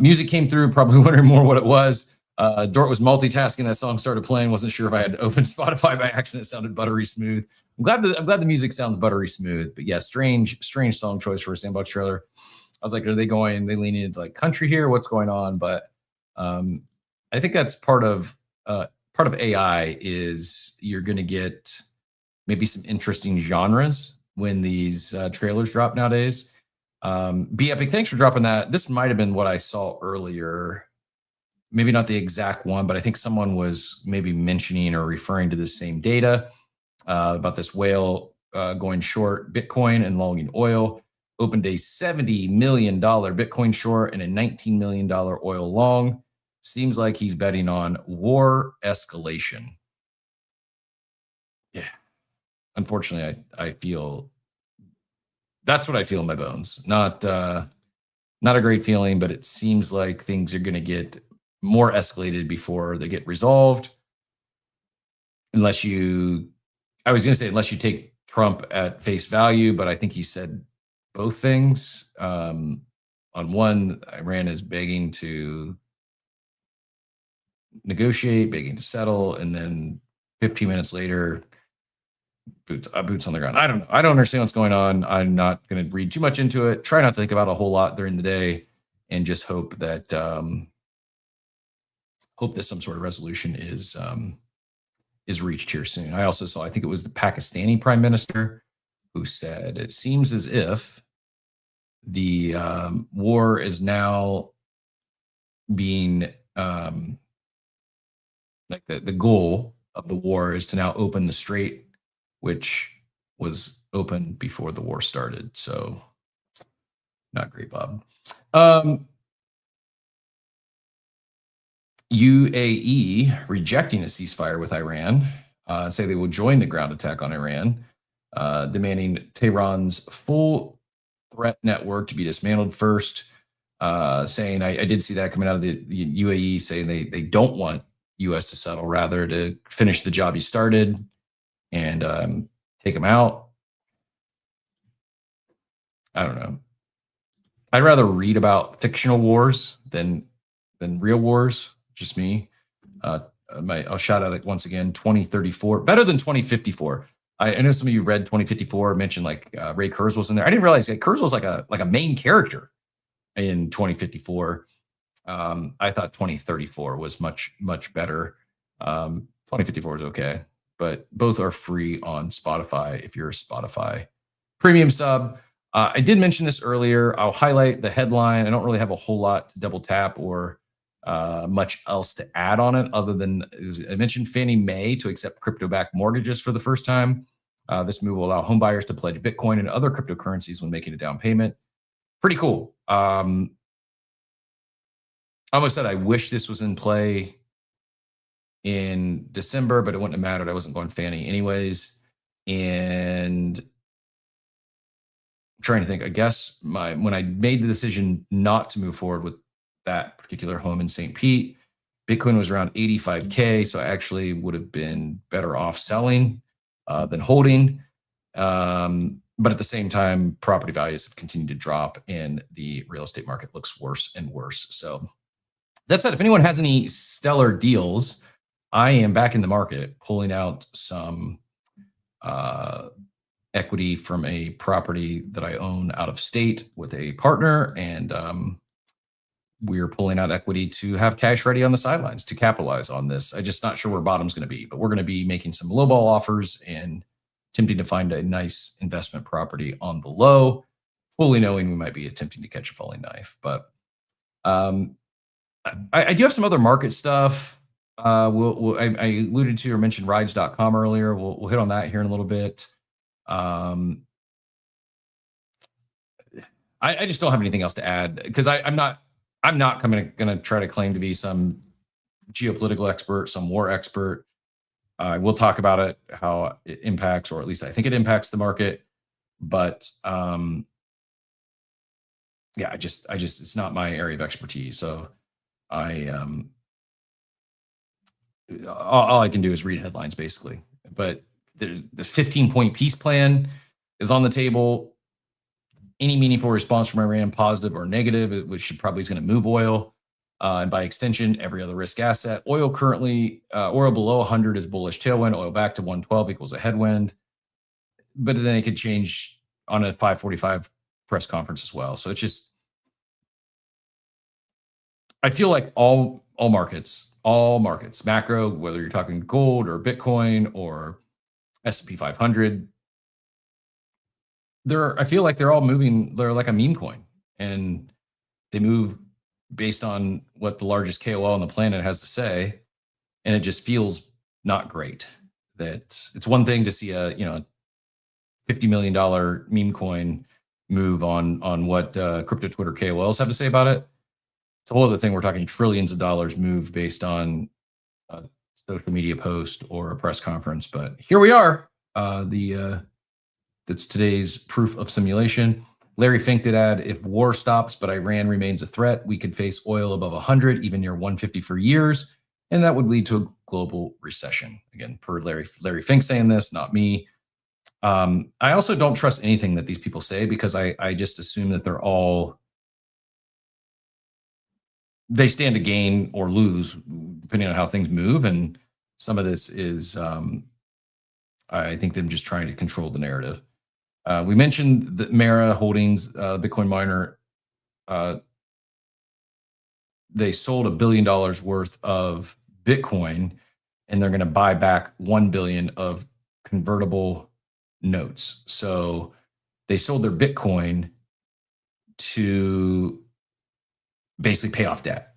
Music came through, probably wondering more what it was. Dort was multitasking. That song started playing. Wasn't sure if I had opened Spotify by accident. It sounded buttery smooth. I'm glad the music sounds buttery smooth. But yeah, strange song choice for a Sandbox trailer. I was like, are they leaning into like country here? What's going on? But I think that's part of AI is you're going to get maybe some interesting genres when these trailers drop nowadays. Be Epic, thanks for dropping that. This might have been what I saw earlier. Maybe not the exact one, but I think someone was maybe mentioning or referring to the same data about this whale going short Bitcoin and longing oil. Opened a $70 million Bitcoin short and a $19 million oil long. Seems like he's betting on war escalation. Yeah. Unfortunately, I feel that's what I feel in my bones. Not a great feeling, but it seems like things are going to get more escalated before they get resolved. Unless you take Trump at face value, but I think he said both things. On one, Iran is begging to negotiate, begging to settle, and then 15 minutes later, boots on the ground. I don't know. I don't understand what's going on. I'm not going to read too much into it. Try not to think about a whole lot during the day, and just hope that some sort of resolution is reached here soon. I also saw, I think it was the Pakistani prime minister who said it seems as if the war is now being like the goal of the war is to now open the strait, which was open before the war started. So not great, Bob. UAE rejecting a ceasefire with Iran, say they will join the ground attack on Iran, demanding Tehran's full threat network to be dismantled first, saying, I did see that coming out of the UAE saying they don't want U.S. to settle, rather to finish the job he started and take him out. I don't know. I'd rather read about fictional wars than real wars. Just me. I'll shout out it once again. 2034, better than 2054. I know some of you read 2054. Mentioned like Ray Kurzweil's in there. I didn't realize that Kurzweil's like a main character in 2054. I thought 2034 was much better. 2054 is okay, but both are free on Spotify if you're a Spotify premium sub. I did mention this earlier. I'll highlight the headline. I don't really have a whole lot to double tap or much else to add on it, other than I mentioned Fannie Mae to accept crypto-backed mortgages for the first time. This move will allow homebuyers to pledge Bitcoin and other cryptocurrencies when making a down payment. Pretty cool. I almost said I wish this was in play in December, but it wouldn't have mattered. I wasn't going Fannie anyways. And I'm trying to think, I guess when I made the decision not to move forward with that particular home in St. Pete, Bitcoin was around 85K. So I actually would have been better off selling than holding. But at the same time, property values have continued to drop and the real estate market looks worse and worse. So that said, if anyone has any stellar deals, I am back in the market pulling out some equity from a property that I own out of state with a partner. And we're pulling out equity to have cash ready on the sidelines to capitalize on this. I'm just not sure where bottom's going to be, but we're going to be making some lowball offers and attempting to find a nice investment property on the low, fully knowing we might be attempting to catch a falling knife. But I do have some other market stuff. I alluded to or mentioned rides.com earlier. We'll hit on that here in a little bit. I just don't have anything else to add because I'm not going to try to claim to be some geopolitical expert, some war expert. We'll talk about it, how it impacts, or at least I think it impacts the market. But yeah, I just it's not my area of expertise. So all I can do is read headlines basically. But the 15-point peace plan is on the table. Any meaningful response from Iran, positive or negative, which probably is going to move oil. And by extension, every other risk asset. Oil currently, oil below 100 is bullish tailwind. Oil back to 112 equals a headwind. But then it could change on a 5:45 press conference as well. So it's just, I feel like all markets, macro, whether you're talking gold or Bitcoin or S&P 500, I feel like they're all moving. They're like a meme coin, and they move based on what the largest KOL on the planet has to say, and it just feels not great. That it's one thing to see a $50 million meme coin move on what crypto Twitter KOLs have to say about it. It's a whole other thing. We're talking trillions of dollars move based on a social media post or a press conference. But here we are. That's today's proof of simulation. Larry Fink did add, if war stops but Iran remains a threat, we could face oil above 100, even near 150 for years, and that would lead to a global recession. Again, per Larry Fink saying this, not me. I also don't trust anything that these people say, because I just assume that they stand to gain or lose depending on how things move. And some of this is, I think, them just trying to control the narrative. We mentioned that Mara Holdings, Bitcoin miner, they sold $1 billion worth of Bitcoin, and they're going to buy back 1 billion of convertible notes. So they sold their Bitcoin to basically pay off debt.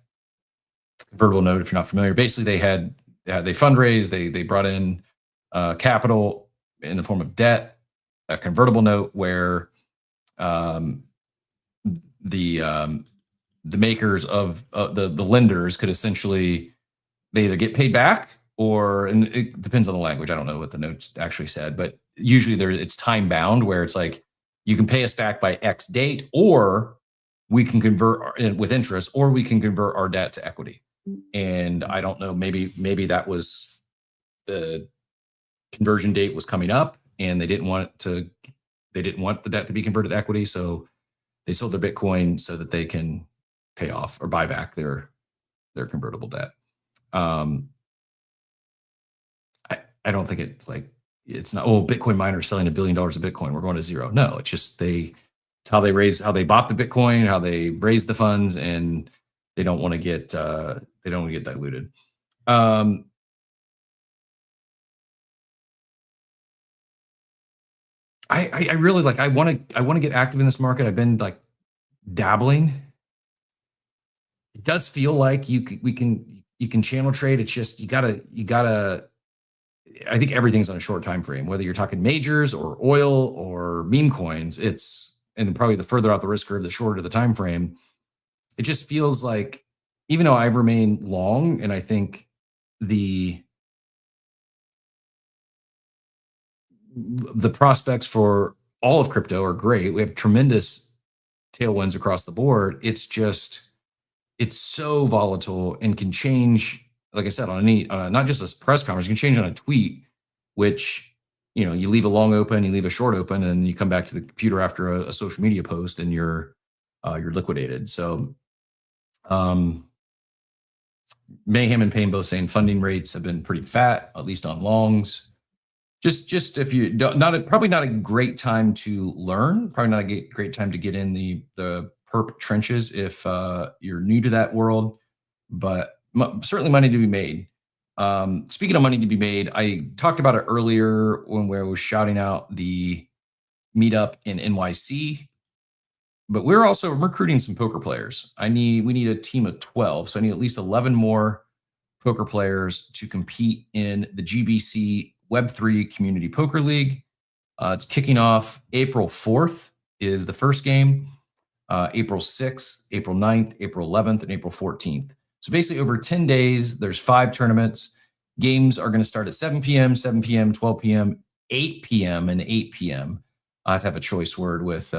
Convertible note, if you're not familiar, basically they fundraised, they brought in capital in the form of debt, a convertible note where the makers of the lenders could essentially, they either get paid back, or, and it depends on the language. I don't know what the notes actually said, but usually it's time bound, where it's like, you can pay us back by X date, or we can convert with interest, or we can convert our debt to equity. And I don't know, maybe that was the conversion date was coming up, and they didn't want the debt to be converted to equity. So they sold their Bitcoin so that they can pay off or buy back their convertible debt. I don't think it's not, Bitcoin miners selling $1 billion of Bitcoin, we're going to zero. No, it's just it's how they bought the Bitcoin, how they raised the funds, and they don't want to get diluted. I really I want to get active in this market. I've been dabbling. It does feel like you can channel trade. It's just you gotta. I think everything's on a short time frame, whether you're talking majors or oil or meme coins. And probably the further out the risk curve, the shorter the time frame. It just feels like, even though I've remained long, and I think the prospects for all of crypto are great. We have tremendous tailwinds across the board. It's so volatile and can change, like I said, on not just a press conference, it can change on a tweet, which, you leave a long open, you leave a short open, and you come back to the computer after a social media post, and you're liquidated. So Mayhem and Payne both saying funding rates have been pretty fat, at least on longs. Just if you probably not a great time to learn, probably not a great time to get in the perp trenches if you're new to that world, but certainly money to be made. Speaking of money to be made, I talked about it earlier when I was shouting out the meetup in NYC, but we're also recruiting some poker players. We need a team of 12, so I need at least 11 more poker players to compete in the GVC Web3 Community Poker League. It's kicking off April 4th is the first game, April 6th, April 9th, April 11th, and April 14th. So basically over 10 days, there's 5 tournaments. Games are going to start at 7 p.m., 7 p.m., 12 p.m., 8 p.m., and 8 p.m. I have to have a choice word with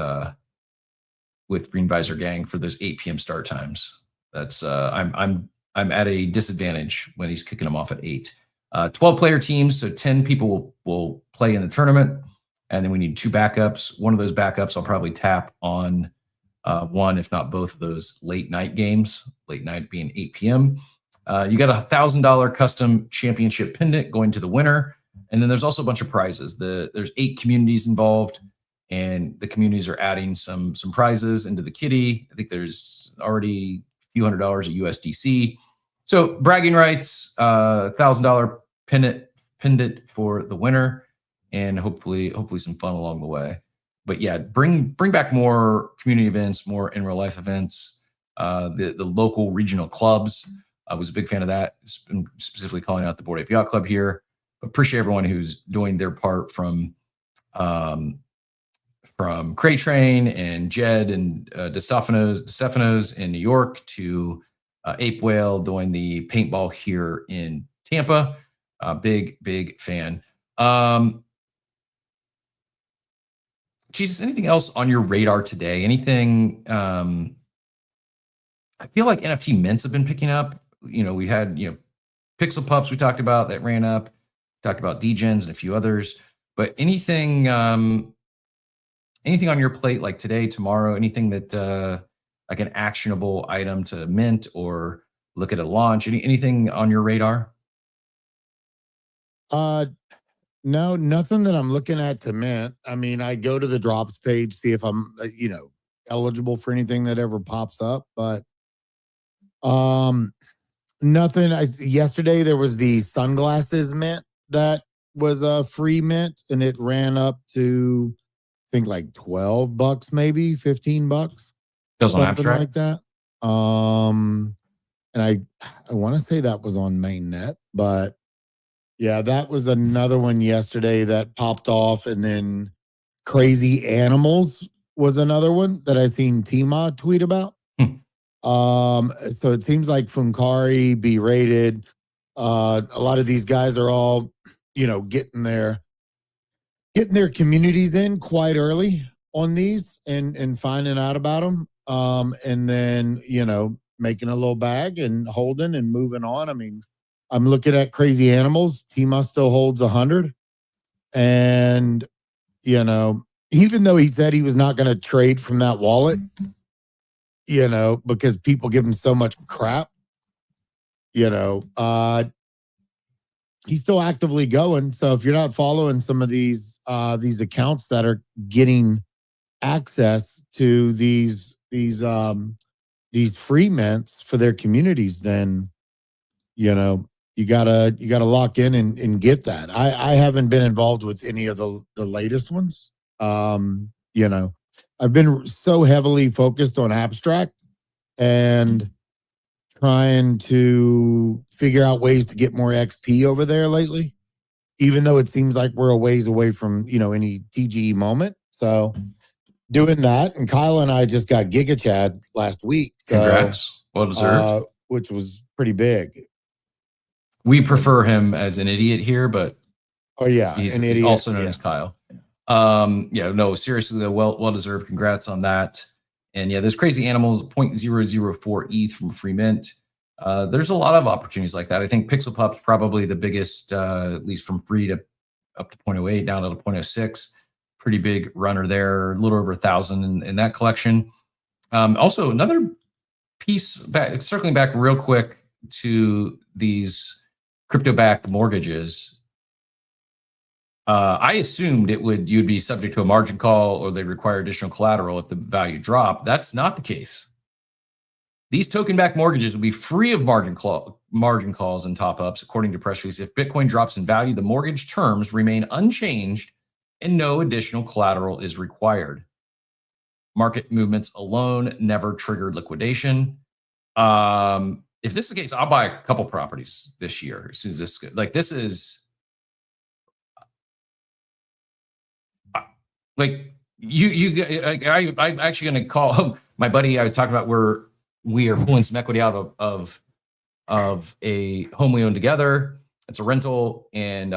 Green Visor Gang for those 8 p.m. start times. That's I'm at a disadvantage when he's kicking them off at 8. 12 player teams, so 10 people will play in the tournament, and then we need 2 backups. One of those backups I'll probably tap on one, if not both of those late night games, late night being 8 p.m. You got a $1,000 custom championship pendant going to the winner. And then there's also a bunch of prizes. There's 8 communities involved, and the communities are adding some prizes into the kitty. I think there's already a few $100s at USDC. So bragging rights, $1,000 pendant for the winner, and hopefully some fun along the way. But yeah, bring back more community events, more in real life events. The local regional clubs. I was a big fan of that. Specifically calling out the Board Ape Yacht Club here. Appreciate everyone who's doing their part from Cray Train and Jed and DeStefano's in New York to Ape Whale doing the paintball here in Tampa. Big fan. Jesus, anything else on your radar today? Anything? I feel like NFT mints have been picking up. We had Pixel Pups we talked about that ran up. Talked about Degens and a few others. But anything on your plate like today, tomorrow? Anything that like an actionable item to mint or look at a launch? Anything on your radar? No, nothing that I'm looking at to mint. I mean, I go to the drops page, see if I'm, eligible for anything that ever pops up, but nothing. Yesterday there was the sunglasses mint that was a free mint, and it ran up to I think like $12, maybe $15, Goes on something abstract like that. And I want to say that was on mainnet, but yeah, that was another one yesterday that popped off. And then Crazy Animals was another one that I seen Tima tweet about. So it seems like Funkari, B Rated, a lot of these guys are all, getting their communities in quite early on these and finding out about them. And then, making a little bag and holding and moving on. I mean, I'm looking at Crazy Animals. Tima still holds 100. And, even though he said he was not going to trade from that wallet, because people give him so much crap, he's still actively going. So if you're not following some of these accounts that are getting access to these free mints for their communities, then, you gotta lock in and get that. I haven't been involved with any of the latest ones. I've been so heavily focused on abstract and trying to figure out ways to get more XP over there lately, even though it seems like we're a ways away from any TGE moment. So doing that, and Kyle and I just got Giga Chad last week. Congrats, well deserved. Which was pretty big. We prefer him as an idiot here, but he's an idiot, also known as Kyle. No, seriously, though, well deserved. Congrats on that. And yeah, there's Crazy Animals 0.004 ETH from free mint. There's a lot of opportunities like that. I think Pixel Pup's probably the biggest, at least from free to up to 0.08 down to 0.06. Pretty big runner there, a little over 1,000 in that collection. Also, another piece circling back real quick to these crypto-backed mortgages. I assumed you'd be subject to a margin call or they require additional collateral if the value dropped. That's not the case. These token-backed mortgages will be free of margin calls and top-ups, according to press release. If Bitcoin drops in value, the mortgage terms remain unchanged and no additional collateral is required. Market movements alone never triggered liquidation. If this is the case, I'll buy a couple properties this year. As soon as this is like I'm actually going to call my buddy. I was talking about where we are pulling some equity out of a home we own together. It's a rental, and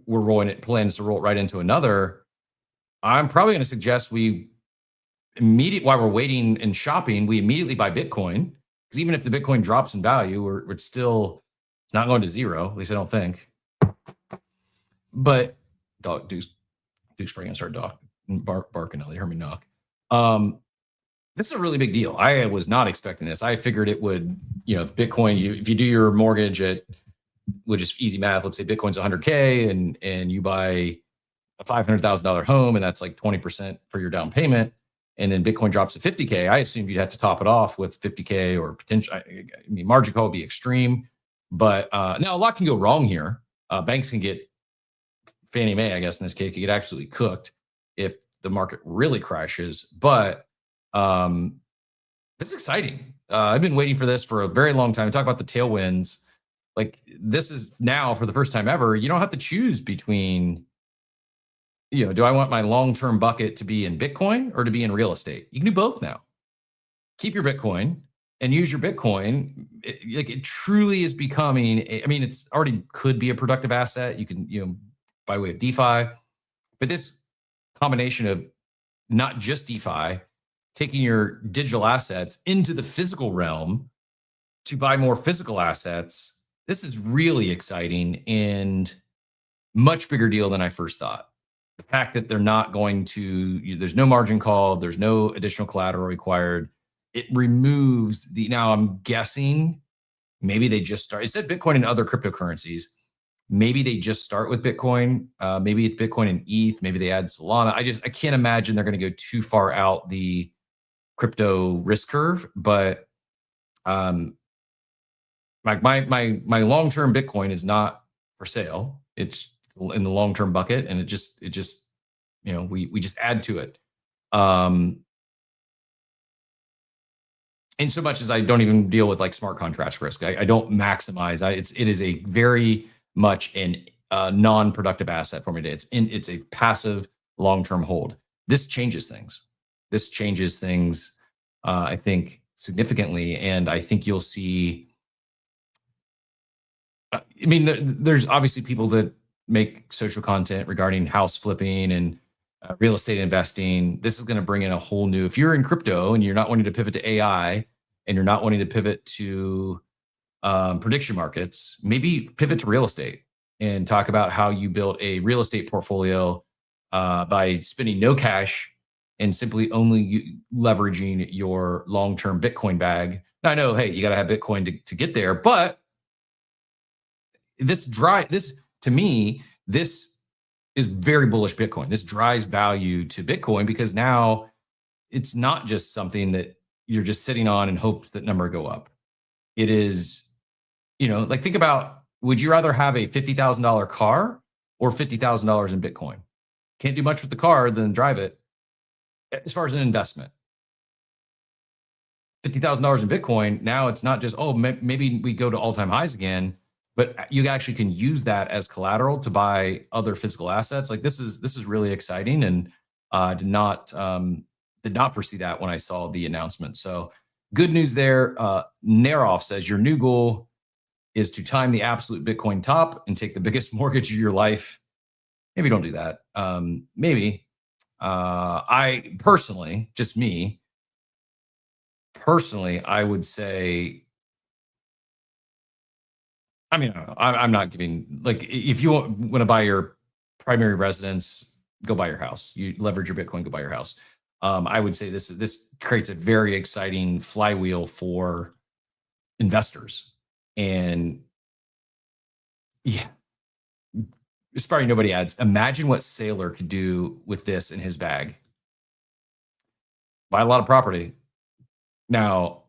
we're plans to roll it right into another. I'm probably going to suggest while we're waiting and shopping, we immediately buy Bitcoin, because even if the Bitcoin drops in value, it's not going to zero. At least I don't think. But Duke's probably gonna start barking. They heard me knock. This is a really big deal. I was not expecting this. I figured it would, if Bitcoin, if you do your mortgage at, which is easy math, let's say Bitcoin's 100K and you buy a $500,000 home and that's like 20% for your down payment. And then Bitcoin drops to 50K. I assumed you'd have to top it off with 50K or potential. I mean, margin call would be extreme, but now a lot can go wrong here. Banks can get, Fannie Mae, I guess in this case, could get absolutely cooked if the market really crashes. But this is exciting. I've been waiting for this for a very long time. Talk about the tailwinds. Like this is now for the first time ever. You don't have to choose between, do I want my long-term bucket to be in Bitcoin or to be in real estate? You can do both now. Keep your Bitcoin and use your Bitcoin. It truly is becoming, it's already could be a productive asset. You can, by way of DeFi, but this combination of not just DeFi, taking your digital assets into the physical realm to buy more physical assets, this is really exciting and much bigger deal than I first thought. The fact that they're not going to, there's no margin call, there's no additional collateral required. It removes now I'm guessing maybe they just start, it said Bitcoin and other cryptocurrencies. Maybe they just start with Bitcoin. Maybe it's Bitcoin and ETH. Maybe they add Solana. I can't imagine they're going to go too far out the crypto risk curve, but my long-term Bitcoin is not for sale. It's in the long-term bucket, and it just we just add to it. And so much as I don't even deal with like smart contracts risk, I don't maximize. It is a very much an non-productive asset for me today. It's a passive long-term hold. This changes things. I think significantly, and I think you'll see. There's obviously people that make social content regarding house flipping and real estate investing. This is going to bring in a whole new. If you're in crypto and you're not wanting to pivot to AI and you're not wanting to pivot to prediction markets, maybe pivot to real estate and talk about how you build a real estate portfolio by spending no cash and simply only leveraging your long-term Bitcoin bag. Now I know, hey, you got to have Bitcoin to get there, but this to me, this is very bullish Bitcoin. This drives value to Bitcoin because now it's not just something that you're just sitting on and hope that number go up. It is, like think about, would you rather have a $50,000 car or $50,000 in Bitcoin? Can't do much with the car than drive it. As far as an investment, $50,000 in Bitcoin, now it's not just, maybe we go to all-time highs again, but you actually can use that as collateral to buy other physical assets. Like this is really exciting, and did not foresee that when I saw the announcement. So good news there. Naroff says your new goal is to time the absolute Bitcoin top and take the biggest mortgage of your life. Maybe don't do that. Maybe. I personally, I would say, I don't know. I'm not giving, like, if you want to buy your primary residence, go buy your house. You leverage your Bitcoin, go buy your house. I would say this creates a very exciting flywheel for investors. And yeah, it's probably nobody adds. Imagine what Saylor could do with this in his bag. Buy a lot of property. Now,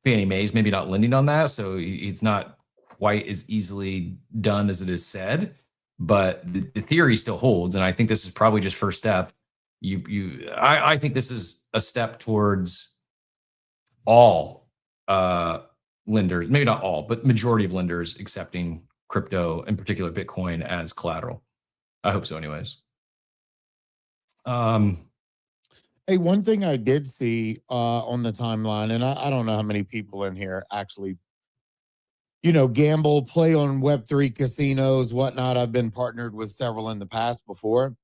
Fannie Mae's maybe not lending on that, so it's not quite as easily done as it is said, but the theory still holds. And I think this is probably just first step. I think this is a step towards all lenders, maybe not all, but majority of lenders accepting crypto, in particular Bitcoin, as collateral. I hope so anyways. Hey, one thing I did see on the timeline, and I don't know how many people in here actually, gamble, play on Web3 casinos, whatnot. I've been partnered with several in the past before.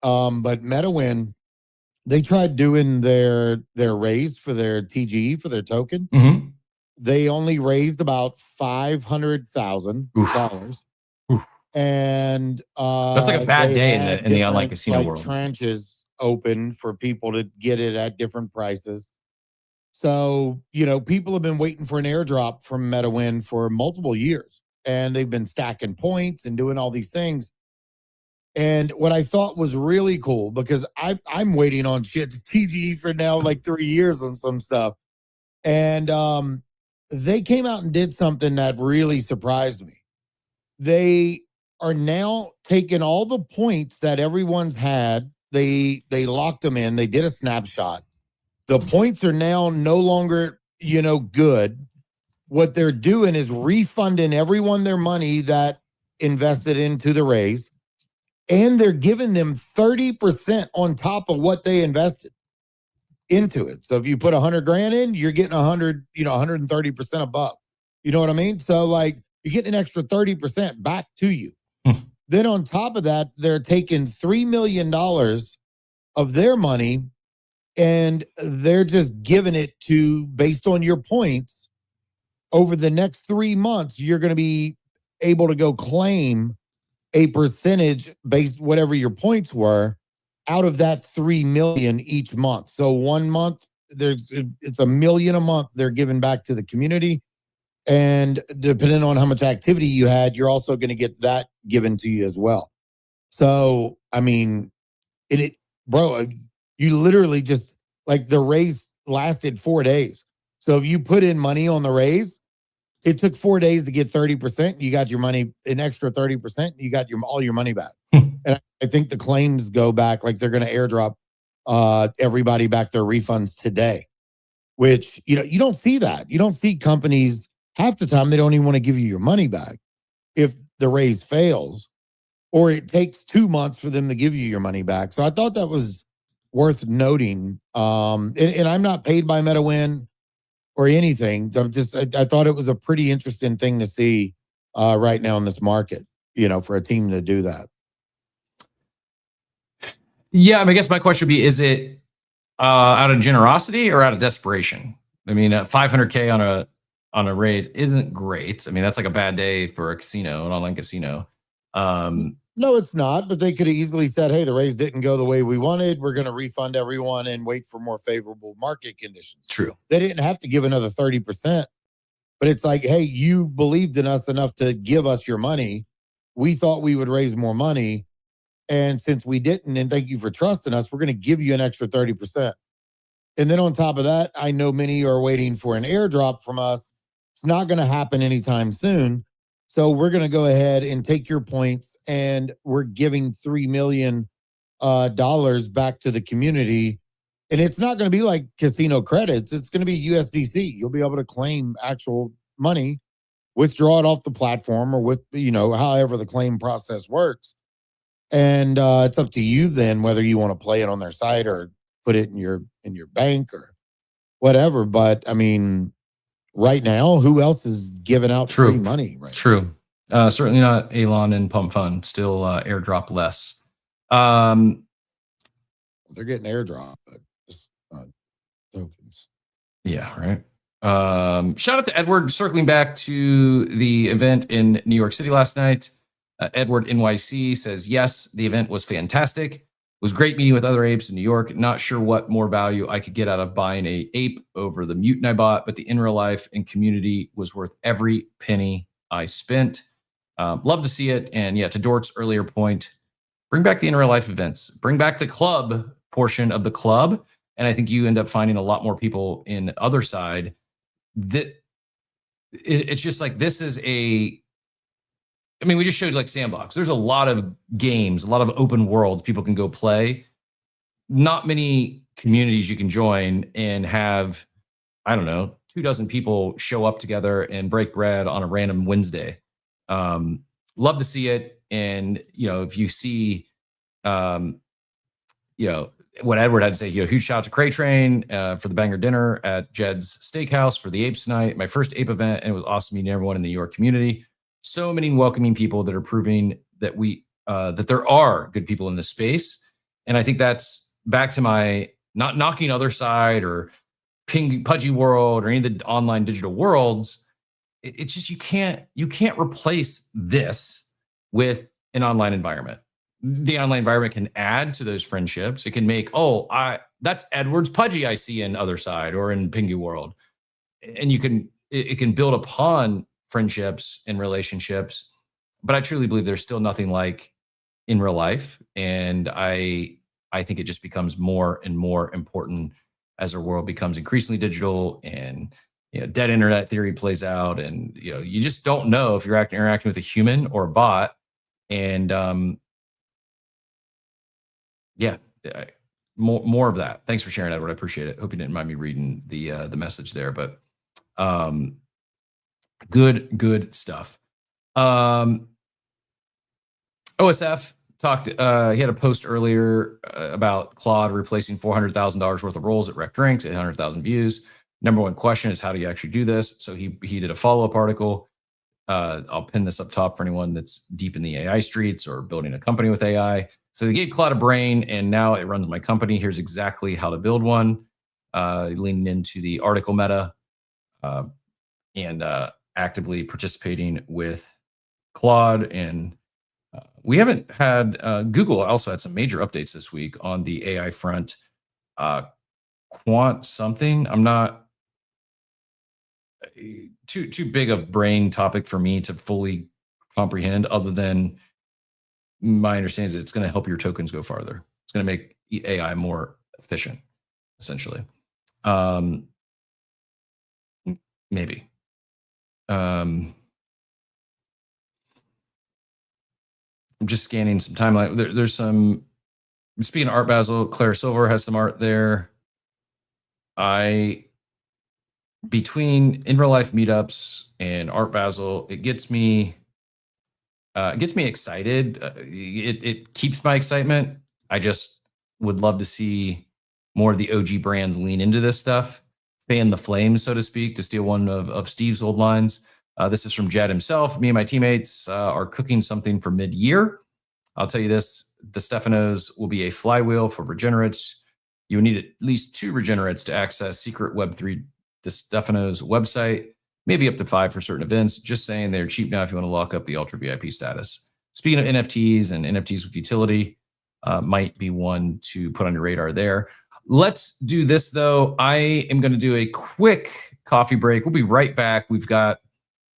But MetaWin, they tried doing their raise for their TGE, for their token. Mm-hmm. They only raised about $500,000. Oof. And that's like a bad day in the online casino world. Tranches open for people to get it at different prices. So, people have been waiting for an airdrop from MetaWin for multiple years, and they've been stacking points and doing all these things. And what I thought was really cool, because I'm waiting on shit to TGE for now like 3 years on some stuff. And they came out and did something that really surprised me. They are now taking all the points that everyone's had. They locked them in. They did a snapshot. The points are now no longer, good. What they're doing is refunding everyone their money that invested into the raise, and they're giving them 30% on top of what they invested into it. So if you put 100 grand in, you're getting 130% above. You know what I mean? So like you're getting an extra 30% back to you. Then on top of that, they're taking $3 million of their money, and they're just giving it to, based on your points, over the next 3 months, you're going to be able to go claim a percentage based whatever your points were out of that 3 million each month. So 1 month, it's $1 million a month they're giving back to the community. And depending on how much activity you had, you're also going to get that given to you as well. So, I mean, bro, you literally just, like, the raise lasted 4 days. So if you put in money on the raise, it took 4 days to get 30%. You got your money, an extra 30%. You got all your money back. And I think the claims go back, like they're going to airdrop everybody back their refunds today, which, you don't see that. You don't see companies, half the time, they don't even want to give you your money back if the raise fails, or it takes 2 months for them to give you your money back. So I thought that was worth noting. And I'm not paid by MetaWin or anything. I thought it was a pretty interesting thing to see right now in this market, for a team to do that. Yeah, I guess my question would be, is it out of generosity or out of desperation? I mean, 500K on a raise isn't great. I mean, that's like a bad day for a casino, an online casino. No, it's not. But they could have easily said, hey, the raise didn't go the way we wanted. We're going to refund everyone and wait for more favorable market conditions. True. They didn't have to give another 30%. But it's like, hey, you believed in us enough to give us your money. We thought we would raise more money. And since we didn't, and thank you for trusting us, we're going to give you an extra 30%. And then on top of that, I know many are waiting for an airdrop from us. It's not going to happen anytime soon. So we're going to go ahead and take your points, and we're giving $3 million back to the community. And it's not going to be like casino credits. It's going to be USDC. You'll be able to claim actual money, withdraw it off the platform, or with, however the claim process works. And it's up to you then whether you want to play it on their site or put it in your bank or whatever. But I mean, right now, who else is giving out free money? Right. True. Certainly not Elon and Pump Fund. Still airdrop less. They're getting airdrop, but just not tokens. Yeah, right. Shout out to Edward, circling back to the event in New York City last night. Edward NYC says, yes, the event was fantastic. It was great meeting with other apes in New York. Not sure what more value I could get out of buying a ape over the mutant I bought, but the in real life and community was worth every penny I spent. Love to see it. And yeah, to Dort's earlier point, bring back the in real life events, bring back the club portion of the club. And I think you end up finding a lot more people in other side that it's just like, this is we just showed like Sandbox. There's a lot of games, a lot of open worlds people can go play. Not many communities you can join and have, 24 people show up together and break bread on a random Wednesday. Love to see it. And, if you see, what Edward had to say, huge shout out to Cray Train for the banger dinner at Jed's Steakhouse for the Apes tonight. My first ape event, and it was awesome meeting everyone in the New York community. So many welcoming people that are proving that that there are good people in this space. And I think that's back to my not knocking other side or Pudgy World or any of the online digital worlds. It's just, you can't replace this with an online environment. the online environment can add to those friendships. It can make, that's Edward's Pudgy I see in Other Side or in Pingy World. And it can build upon friendships and relationships. But I truly believe there's still nothing like in real life. And I think it just becomes more and more important as our world becomes increasingly digital and dead internet theory plays out. And you just don't know if you're interacting with a human or a bot. And more of that. Thanks for sharing, Edward. I appreciate it. Hope you didn't mind me reading the message there, but good stuff. OSF talked. He had a post earlier about Claude replacing $400,000 worth of roles at Rec Drinks, 800,000 views. Number one question is, how do you actually do this? So he did a follow-up article. I'll pin this up top for anyone that's deep in the AI streets or building a company with AI. So they gave Claude a brain, and now it runs my company. Here's exactly how to build one. Leaning into the article meta and actively participating with Claude. And we haven't had Google also had some major updates this week on the AI front. Quant something. I'm not too big of brain topic for me to fully comprehend, other than my understanding is it's going to help your tokens go farther. It's going to make AI more efficient, essentially. Maybe. I'm just scanning some timeline. There's some, speaking of Art Basel, Claire Silver has some art there. Between in real life meetups and Art Basel, it gets me excited. It keeps my excitement. I just would love to see more of the OG brands lean into this stuff, fan the flames, so to speak, to steal one of Steve's old lines. This is from Jed himself. Me and my teammates are cooking something for mid-year. I'll tell you this, the Stefanos will be a flywheel for regenerates. You will need at least 2 regenerates to access secret Web3 Stefano's website, maybe up to 5 for certain events. Just saying, they're cheap now if you want to lock up the Ultra VIP status. Speaking of NFTs and NFTs with utility, might be one to put on your radar there. Let's do this, though. I am going to do a quick coffee break. We'll be right back. We've got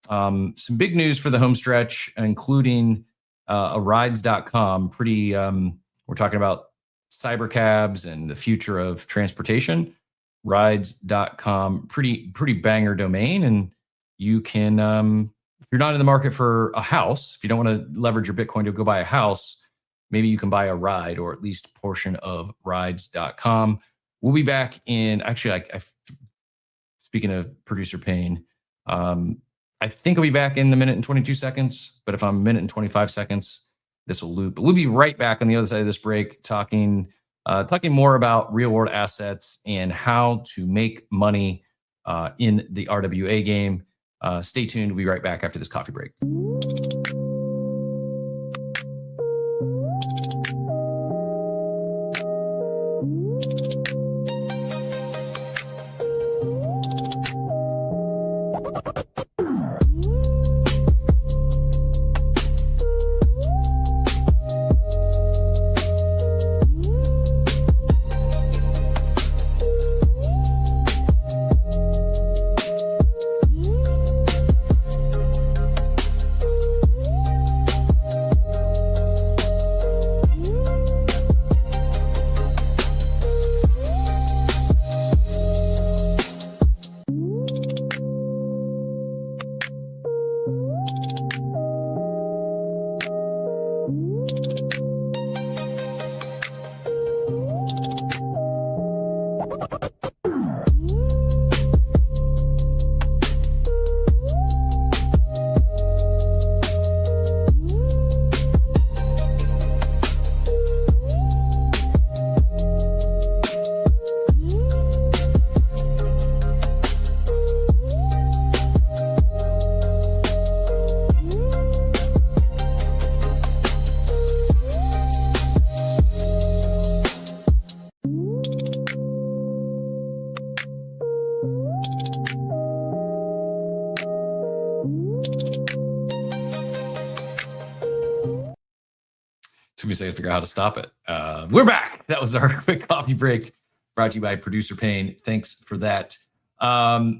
some big news for the home stretch, including a rides.com. We're talking about cybercabs and the future of transportation. Rides.com, pretty banger domain. And you can, if you're not in the market for a house, if you don't want to leverage your Bitcoin to go buy a house, maybe you can buy a ride, or at least a portion of rides.com. We'll be back in, actually, speaking of producer Payne, I think I'll be back in a minute and 22 seconds, but if I'm a minute and 25 seconds, this will loop. But we'll be right back on the other side of this break, talking more about real world assets and how to make money in the RWA game. Stay tuned. We'll be right back after this coffee break. Took me a second to figure out how to stop it. We're back. That was our quick coffee break brought to you by Producer Payne. Thanks for that. Now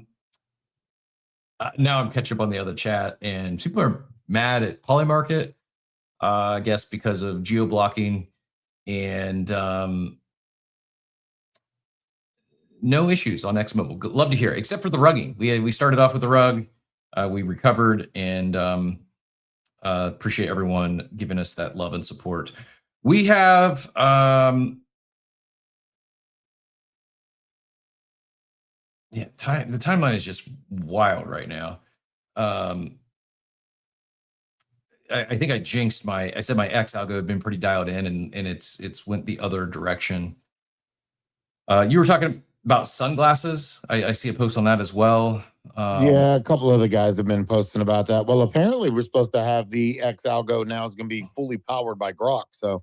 I'm catching up on the other chat, and people are mad at Polymarket, I guess because of geo blocking, and no issues on Xmobile. Love to hear it, except for the rugging. We started off with the rug. We recovered, and appreciate everyone giving us that love and support. We have the timeline is just wild right now. I think I jinxed I said my X algo had been pretty dialed in, and it's went the other direction. You were talking about sunglasses. I see a post on that as well. Yeah, a couple of the guys have been posting about that. Well, apparently we're supposed to have the X algo now is going to be fully powered by Grok. So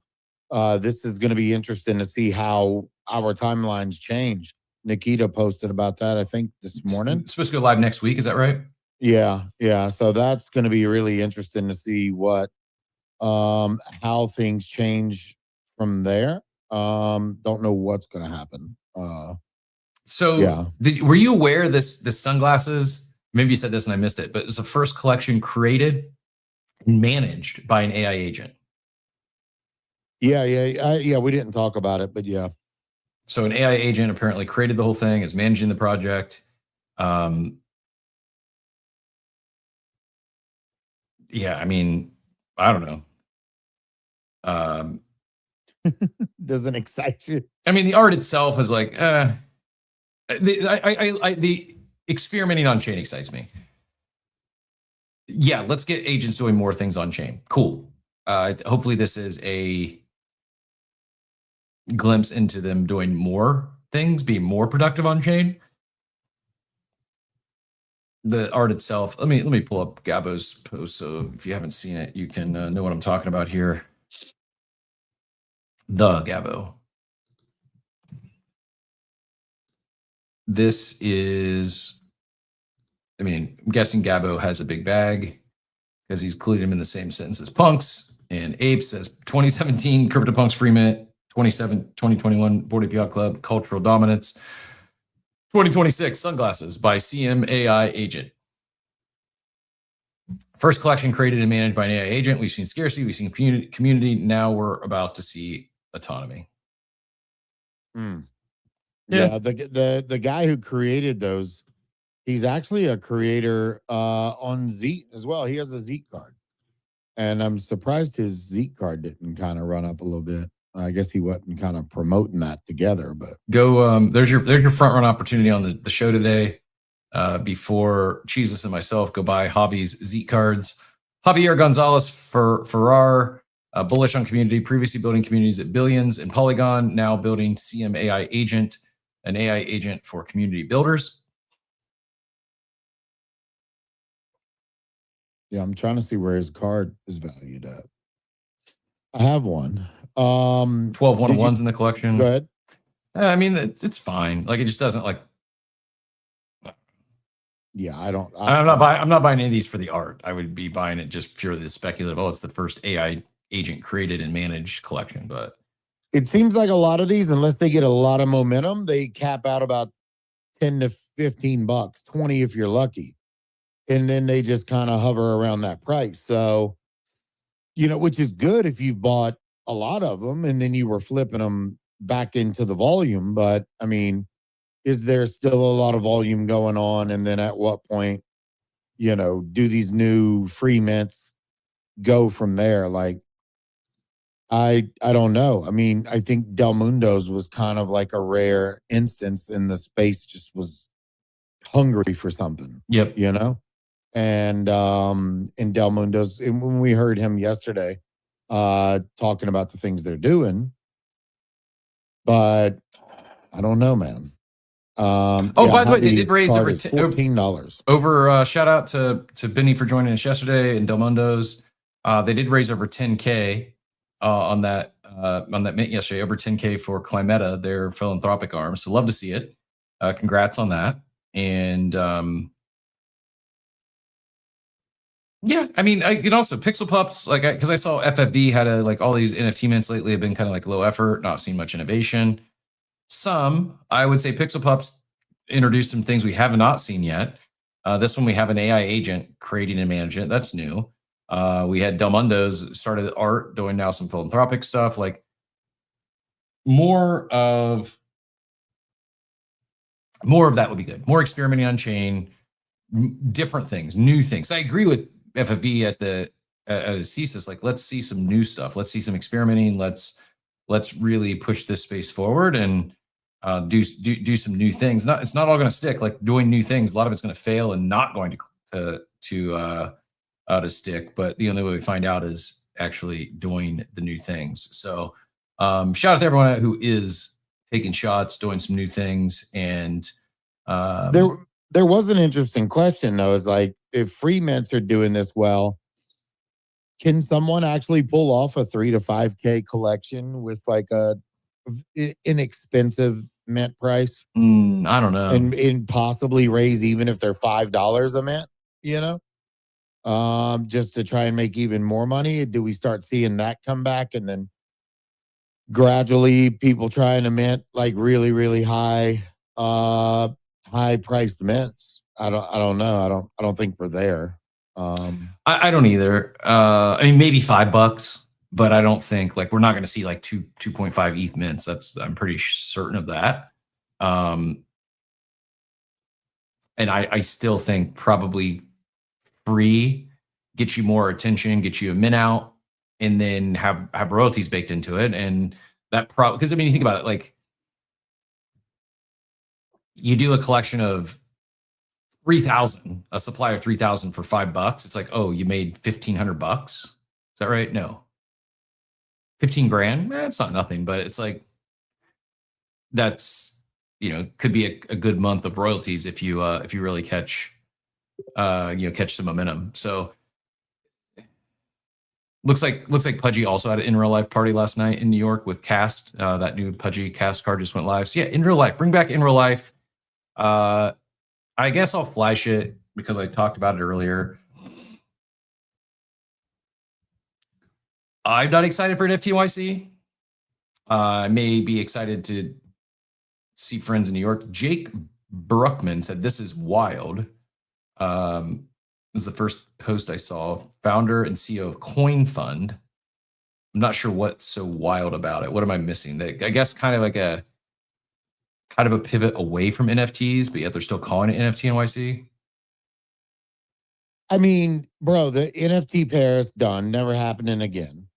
this is going to be interesting to see how our timelines change. Nikita posted about that, I think, this morning. It's supposed to go live next week. Is that right? Yeah. So that's going to be really interesting to see what how things change from there. Don't know what's going to happen. So Yeah. were you aware this sunglasses, maybe you said this and I missed it, but it was the first collection created and managed by an AI agent? Yeah, we didn't talk about it, but yeah. So an AI agent apparently created the whole thing, is managing the project. Yeah, I mean, I don't know. Doesn't excite you? I mean, the art itself is like, the experimenting on chain excites me. Yeah, let's get agents doing more things on chain. Cool. Hopefully this is a glimpse into them doing more things, being more productive on chain. The art itself, let me pull up Gabo's post, so if you haven't seen it, you can know what I'm talking about here. The Gabo. This is, I mean, I'm guessing Gabo has a big bag because he's included him in the same sentence as Punks. And Ape says 2017 CryptoPunks free mint, 2021 Bored Ape Yacht Club cultural dominance, 2026 sunglasses by CM AI agent. First collection created and managed by an AI agent. We've seen scarcity, we've seen community. Now we're about to see autonomy. Yeah, the guy who created those, he's actually a creator on Zeet as well. He has a Zeet card, and I'm surprised his Zeet card didn't kind of run up a little bit. I guess he wasn't kind of promoting that together, but go. There's your front run opportunity on the show today. Before Jesus and myself go buy Javi's Zeet cards. Javier Gonzalez for Ferrar, bullish on community, previously building communities at billions in Polygon, now building CM AI agent, an AI agent for community builders. yeah, I'm trying to see where his card is valued at. I have one. 12 one-on-ones in the collection. Go ahead. I mean, it's fine. Like, it just doesn't like. Yeah, I'm not buying any of these for the art. I would be buying it just purely the speculative. Oh, it's the first AI agent created and managed collection. But it seems like a lot of these, unless they get a lot of momentum, they cap out about 10 to 15 bucks, 20 if you're lucky. And then they just kind of hover around that price. So, which is good if you've bought a lot of them and then you were flipping them back into the volume. But I mean, is there still a lot of volume going on? And then at what point, do these new free mints go from there? Like, I don't know. I mean, I think Del Mundo's was kind of like a rare instance, and the space just was hungry for something. Yep. And in Del Mundo's, and when we heard him yesterday talking about the things they're doing, but I don't know, man. By the way, they did raise over $14. Over shout out to Benny for joining us yesterday and Del Mundo's. They did raise over 10K on that mint yesterday, over 10K for Climeta, their philanthropic arm. So love to see it. Congrats on that. And Yeah, I mean, I could also Pixel Pups, like, because I saw FFV had all these NFT mints lately have been kind of like low effort, not seeing much innovation. Some, I would say, Pixel Pups introduced some things we have not seen yet. This one we have an AI agent creating and managing it. That's new. We had Del Mundo's started art, doing now some philanthropic stuff, like more of that would be good. More experimenting on chain, different things, new things. I agree with FFV at his thesis. Like, let's see some new stuff. Let's see some experimenting. Let's really push this space forward and do some new things. It's not all going to stick. Like, doing new things, a lot of it's going to fail and not going to stick. But the only way we find out is actually doing the new things. So shout out to everyone who is taking shots, doing some new things. And there was an interesting question though, is like, if free mints are doing this well, can someone actually pull off a 3 to 5K collection with like a inexpensive mint price? I don't know. And possibly raise, even if they're $5 a mint, just to try and make even more money? Do we start seeing that come back, and then gradually people trying to mint like really, really high priced mints? I don't know. I don't think we're there. I don't either. I mean, maybe $5, but I don't think, like, we're not going to see like 2.5 ETH mints. I'm pretty certain of that. And I still think probably free get you more attention, get you a mint out, and then have royalties baked into it. And that because I mean, you think about it, like, you do a collection of 3,000, a supply of 3,000 for $5. It's like, oh, you made $1,500. Is that right? No. 15 grand? It's not nothing, but it's like, that's, could be a good month of royalties if you really catch some momentum. So looks like Pudgy also had an in real life party last night in New York with Cast. That new Pudgy Cast card just went live. So yeah, in real life, bring back in real life. I guess I'll flash it because I talked about it earlier. I'm not excited for NFT NYC. I may be excited to see friends in New York. Jake Bruckman said, "This is wild." This is the first post I saw. Founder and CEO of Coin Fund. I'm not sure what's so wild about it. What am I missing? I guess kind of a pivot away from NFTs, but yet they're still calling it NFT NYC. I mean, bro, the NFT Paris done, never happening again.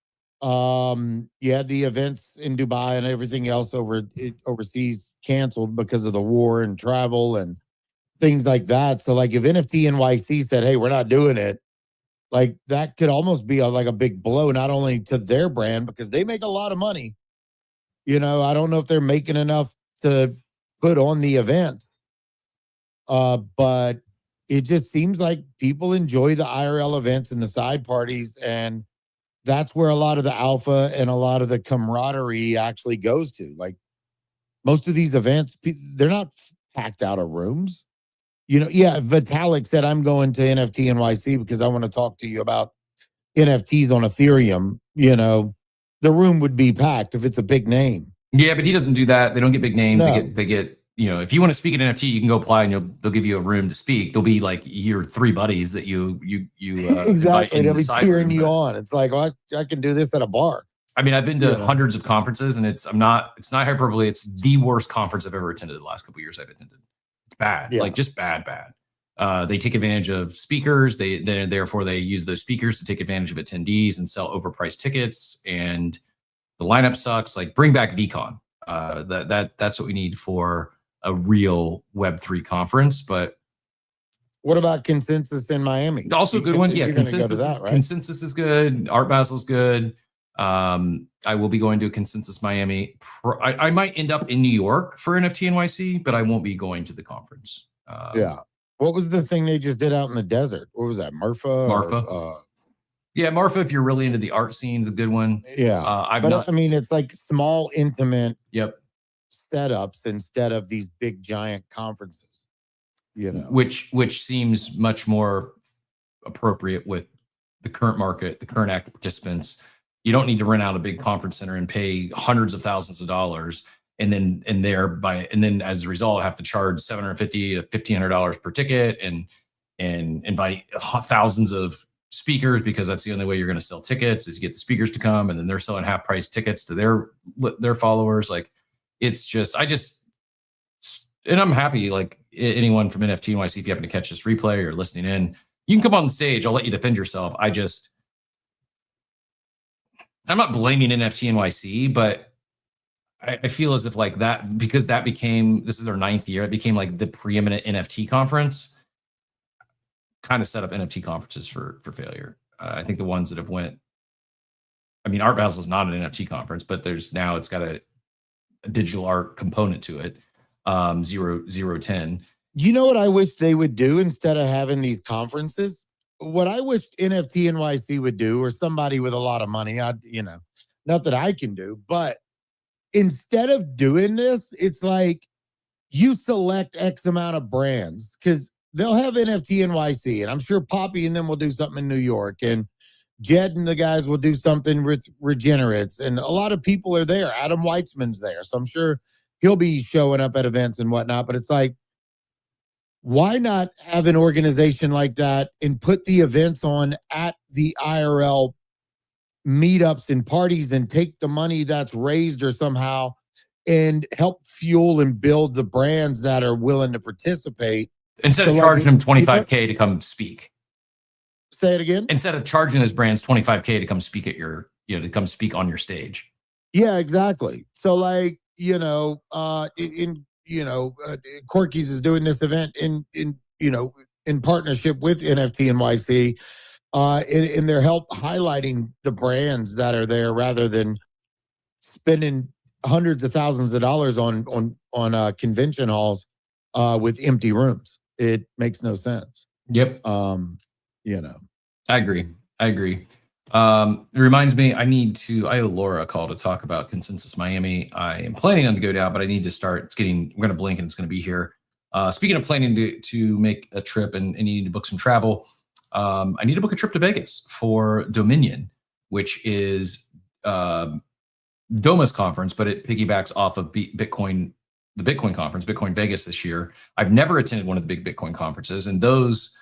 You had the events in Dubai and everything else overseas canceled because of the war and travel and things like that. So like, if NFT NYC said, hey, we're not doing it, like, that could almost be like a big blow, not only to their brand, because they make a lot of money. I don't know if they're making enough to put on the events. But it just seems like people enjoy the IRL events and the side parties, and that's where a lot of the alpha and a lot of the camaraderie actually goes to. Like, most of these events, they're not packed out of rooms. Yeah, Vitalik said, I'm going to NFT NYC because I want to talk to you about NFTs on Ethereum. The room would be packed if it's a big name. Yeah, but he doesn't do that. They don't get big names. No. They get if you want to speak at NFT, you can go apply and they'll give you a room to speak. They'll be like your 3 buddies that you exactly. They'll be cheering you but on. It's like, oh, I can do this at a bar. I mean, I've been to hundreds of conferences, and it's not hyperbole. It's the worst conference I've ever attended the last couple of years I've attended. It's bad, like, just bad. They take advantage of speakers. Therefore they use those speakers to take advantage of attendees and sell overpriced tickets. And the lineup sucks. Like, bring back VCon. That's what we need for a real Web3 conference. But what about Consensus in Miami? Also a good one. Yeah, Consensus, go to that, right? Consensus is good. Art Basel's good. I will be going to a Consensus Miami. I might end up in New York for NFT NYC, but I won't be going to the conference. Yeah. What was the thing they just did out in the desert? What was that? Marfa? Yeah, Marfa, if you're really into the art scene, is a good one. Yeah. I mean, it's like small, intimate setups instead of these big, giant conferences. Which seems much more appropriate with the current market, the current active participants. You don't need to rent out a big conference center and pay hundreds of thousands of dollars, and then as a result have to charge $750 to $1,500 per ticket and invite thousands of speakers, because that's the only way you're going to sell tickets is you get the speakers to come, and then they're selling half price tickets to their followers. Like, it's just, and I'm happy, like anyone from NFT NYC, if you happen to catch this replay or listening in, you can come on the stage. I'll let you defend yourself. I'm not blaming NFT NYC, but I feel as if like that, because this is their 9th year, it became like the preeminent NFT conference, kind of set up NFT conferences for failure. I think the ones that have Art Basel is not an NFT conference, but it's got a digital art component to it. 010. You know what I wish they would do instead of having these conferences? What I wish NFT NYC would do, or somebody with a lot of money, not that I can do, but instead of doing this, it's like you select X amount of brands, because they'll have NFT NYC, and I'm sure Poppy and them will do something in New York, and Jed and the guys will do something with Regenerates, and a lot of people are there. Adam Weitzman's there, so I'm sure he'll be showing up at events and whatnot. But it's like, why not have an organization like that and put the events on at the IRL meetups and parties, and take the money that's raised or somehow and help fuel and build the brands that are willing to participate. Instead of charging them $25K to come speak. Say it again. Instead of charging those brands $25K to come speak at to come speak on your stage. Yeah, exactly. So like, Corky's is doing this event in partnership with NFT NYC, in their help highlighting the brands that are there, rather than spending hundreds of thousands of dollars on convention halls with empty rooms. It makes no sense. Yep. I agree. It reminds me, I owe Laura a call to talk about Consensus Miami. I am planning on to go down, but I need to start. We're going to blink and it's going to be here. Speaking of planning to make a trip and needing to book some travel, I need to book a trip to Vegas for Dominion, which is Doma's conference, but it piggybacks off of the Bitcoin conference, Bitcoin Vegas this year. I've never attended one of the big Bitcoin conferences, and those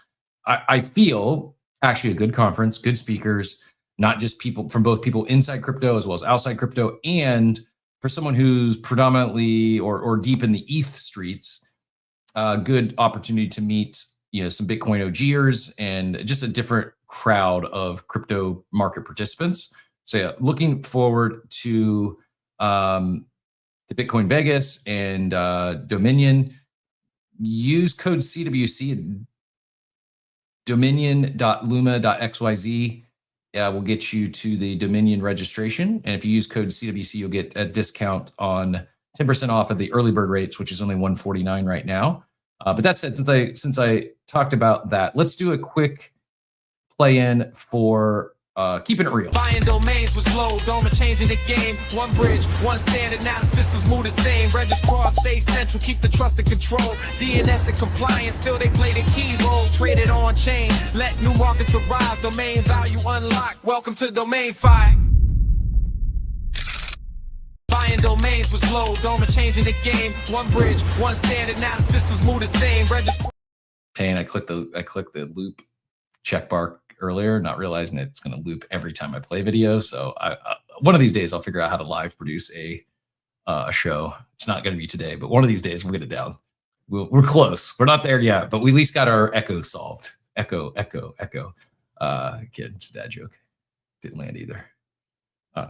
I feel actually a good conference, good speakers, not just people from both people inside crypto as well as outside crypto. And for someone who's predominantly or deep in the ETH streets, good opportunity to meet, some Bitcoin OGers and just a different crowd of crypto market participants. So yeah, looking forward to the Bitcoin Vegas and Dominion. Use code CWC at dominion.luma.xyz. Will get you to the Dominion registration. And if you use code CWC, you'll get a discount on 10% off of the early bird rates, which is only $149 right now. But that said, since I talked about that, let's do a quick play-in for keeping it real. Buying domains was slow, Doma changing the game. One bridge, one standard, now the systems move the same. Registrar, stay central, keep the trust and control. DNS and compliance, still they play the key role. Traded on chain, let new markets arise. Domain value unlocked, welcome to DomainFi. Buying domains was slow, Doma changing the game. One bridge, one standard, now the systems move the same. Registrar. And I clicked the loop check bar earlier, not realizing it's going to loop every time I play video. So one of these days I'll figure out how to live produce a show. It's not going to be today, but one of these days we'll get it down. We're close. We're not there yet, but we at least got our echo solved. Echo. Kid, it's a dad joke. Didn't land either.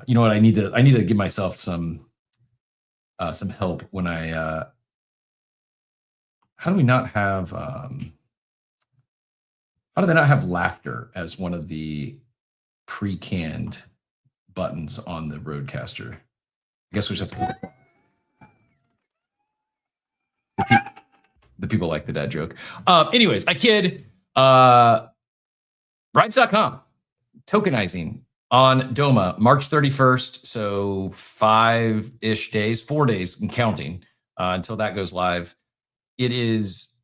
You know what? I need to give myself some help when I. How do we not have? How do they not have laughter as one of the pre-canned buttons on the Rodecaster? I guess we just have to. The people like the dad joke. Anyways, I kid. Rides.com tokenizing on Doma March 31st. So 5-ish days, 4 days and counting until that goes live. It is,